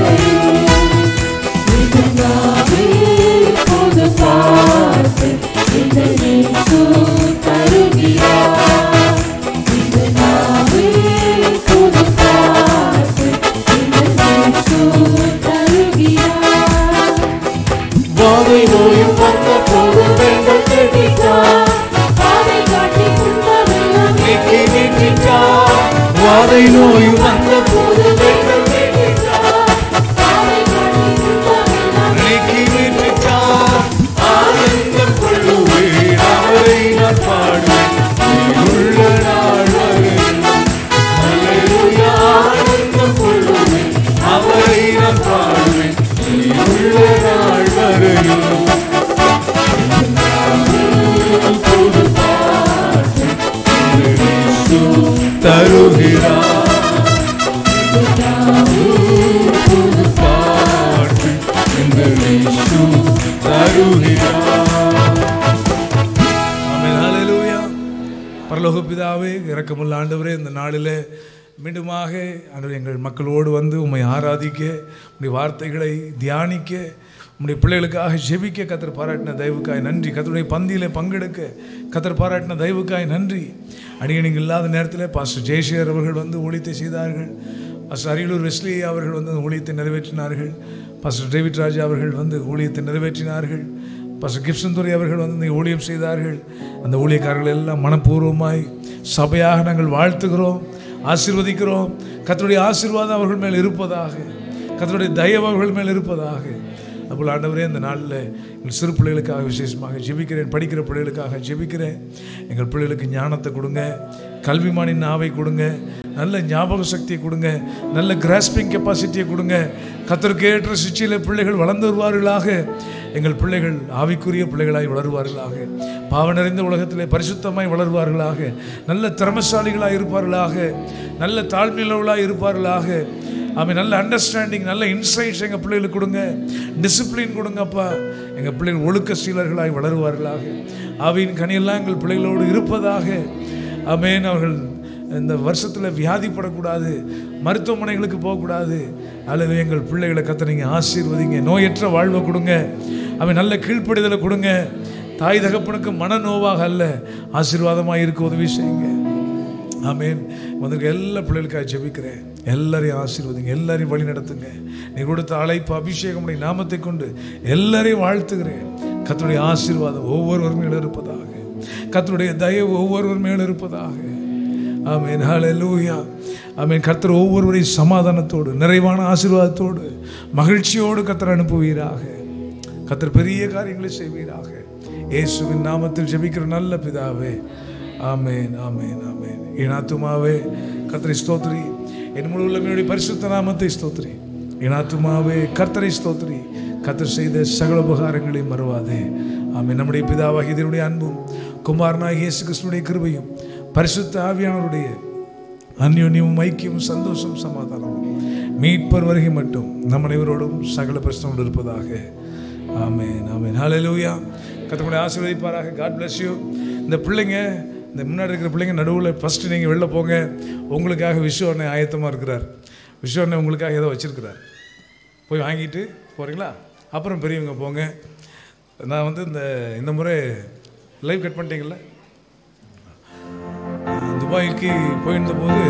வாதை நோயும் வந்த போது வேண்டல் கேட்டார். வாதை நோயும் வந்த போது வேண்டல் ஆனந்தம் கொள்ளுவேன் அவரை நான் பாடுவேன் உள்ள நாள் வரை. அல்லேலூயா ஆனந்தம் கொள்ளுவேன் அவரை நான் பாடுவேன் உள்ள நாள் வரை. தருகிறார் பரலோக பிதாவே, இரக்கமுள்ள ஆண்டவரே, இந்த நாளிலே மீண்டுமாக ஆண்டவரே எங்கள் மக்களோடு வந்து உம்மை ஆராதிக்க, உம்முடைய வார்த்தைகளை தியானிக்க, உம்முடைய பிள்ளைகளுக்காக ஜெபிக்க கர்த்தர் பாராட்டின தயவுக்காய் நன்றி. கர்த்தருடைய பந்தியிலே பங்கெடுக்க கர்த்தர் பாராட்டின தயவுக்காய் நன்றி. அடியணிங்க இல்லாத நேரத்தில் பாஸ்டர் ஜெயசேகர் அவர்கள் வந்து ஊழியத்தை செய்தார்கள். பாஸ்டர் அரியலூர் வெஸ்லி அவர்கள் வந்து ஊழியத்தை நிறைவேற்றினார்கள். பாஸ்டர் டேவிட் ராஜா அவர்கள் வந்து ஊழியத்தை நிறைவேற்றினார்கள். பாஸ்டர் கிப்சன் துரை அவர்கள் வந்து ஊழியம் செய்தார்கள். அந்த ஊழியக்காரர்கள் எல்லாம் மனப்பூர்வமாய் சபையாக நாங்கள் வாழ்த்துகிறோம், ஆசீர்வதிக்கிறோம். கர்த்தருடைய ஆசீர்வாதம் அவர்கள் மேல் இருப்பதாக, கர்த்தருடைய தயவு அவர்கள் மேல் இருப்பதாக. அதுபோல் ஆண்டவரே, இந்த நாளில் எங்கள் சிறு பிள்ளைகளுக்காக விசேஷமாக ஜெபிக்கிறேன். படிக்கிற பிள்ளைகளுக்காக ஜெபிக்கிறேன். எங்கள் பிள்ளைகளுக்கு ஞானத்தை கொடுங்க, கல்விமானின் நாவை கொடுங்க, நல்ல ஞாபக சக்தியை கொடுங்க, நல்ல கிராஸ்பிங் கெப்பாசிட்டியை கொடுங்க. கர்த்தருக்கு ஏற்ற சிச்சையில் பிள்ளைகள் வளர்ந்து வருவார்களாக. எங்கள் பிள்ளைகள் ஆவிக்குரிய பிள்ளைகளாய் வளருவார்களாக. பாவ நிறைந்த உலகத்திலே பரிசுத்தமாய் வளருவார்களாக. நல்ல திறமசாலிகளாக இருப்பார்களாக. நல்ல தாழ்மையுள்ளவர்களாக இருப்பார்களாக. அவன் நல்ல அண்டர்ஸ்டாண்டிங், நல்ல இன்சைட்ஸ் எங்கள் பிள்ளைகளுக்கு கொடுங்க. டிசிப்ளின் கொடுங்கப்பா. எங்கள் பிள்ளைகள் ஒழுக்க சீலர்களாய் வளருவார்களாக. ஆவியின் கனியெல்லாம் எங்கள் பிள்ளைகளோடு இருப்பதாக. ஆமென். அவர்கள் இந்த வருஷத்தில் வியாதிப்படக்கூடாது, மருத்துவமனைகளுக்கு போகக்கூடாது. அல்லது எங்கள் பிள்ளைகளை கர்த்தர் நீங்கள் ஆசீர்வதிங்க, நோயற்ற வாழ்வை கொடுங்க. அவன் நல்ல கீழ்ப்படிதலை கொடுங்க. தாய் தகப்பனுக்கு மனநோவாக அல்ல, ஆசீர்வாதமாக இருக்க உதவி செய்யுங்க. ஆமென். வந்திருக்க எல்லா பிள்ளைகளுக்காக ஜெபிக்கிறேன். எல்லாரையும் ஆசீர்வதிங்க, எல்லாரையும் வழி நடத்துங்க. நீ கொடுத்த அழைப்பு அபிஷேகம் நாமத்தை கொண்டு எல்லாரையும் வாழ்த்துகிறேன். கர்த்தருடைய ஆசீர்வாதம் ஒவ்வொருவர் மேலும் இருப்பதாக. கர்த்தருடைய தயவு ஒவ்வொருவர் மேலும் இருப்பதாக. ஆமென். ஹல்லேலூயா. ஆமென். கர்த்தர் ஒவ்வொருவரையும் சமாதானத்தோடு, நிறைவான ஆசீர்வாதத்தோடு, மகிழ்ச்சியோடு கர்த்தர் அனுப்புவீராக. கர்த்தர் பெரிய காரியங்களை செய்வீராக. இயேசுவின் நாமத்தில் ஜெபிக்கிற நல்ல பிதாவே. ஆமென், ஆமென், ஆமென். என் ஆத்துமாவே கர்த்தரை ஸ்தோத்திரி, என் முழு உள்ளமையுடைய பரிசுத்த நாமத்தை ஸ்தோத்திரி. என் ஆத்துமாவே கர்த்தரை ஸ்தோத்திரி, கர்த்தர் செய்த சகல உபகாரங்களையும் மறவாதே. ஆமென். நம்முடைய பிதாவாகிய தேவனுடைய அன்பும் குமாரனாகிய இயேசு கிறிஸ்துவினுடைய கிருபையும் பரிசுத்த ஆவியானவருடைய அந்யோன்யமும் ஐக்கியமும் சந்தோஷம் சமாதானமும் மீட்பர் வருகை மட்டும் நம் அனைவரோடும் சகல பிரச்சனையோடு இருப்பதாக. ஆமென், ஆமென். ஹல்லேலூயா. கர்த்தர் ஆசீர்வதிப்பாராக. God bless you. இந்த பிள்ளைங்க, இந்த முன்னாடி இருக்கிற பிள்ளைங்க நடுவில் ஃபஸ்ட்டு நீங்கள் வெளில போங்க. உங்களுக்காக விஸ்வண்ணை ஆயத்தமாக இருக்கிறார். விஸ்வண்ணை உங்களுக்காக ஏதோ வச்சுருக்கிறார். போய் வாங்கிட்டு போகிறீங்களா? அப்புறம் பெரியவங்க போங்க. நான் வந்து இந்த முறை லைவ் கட் பண்ணிட்டீங்களா? துபாய்க்கு போயிருந்த போது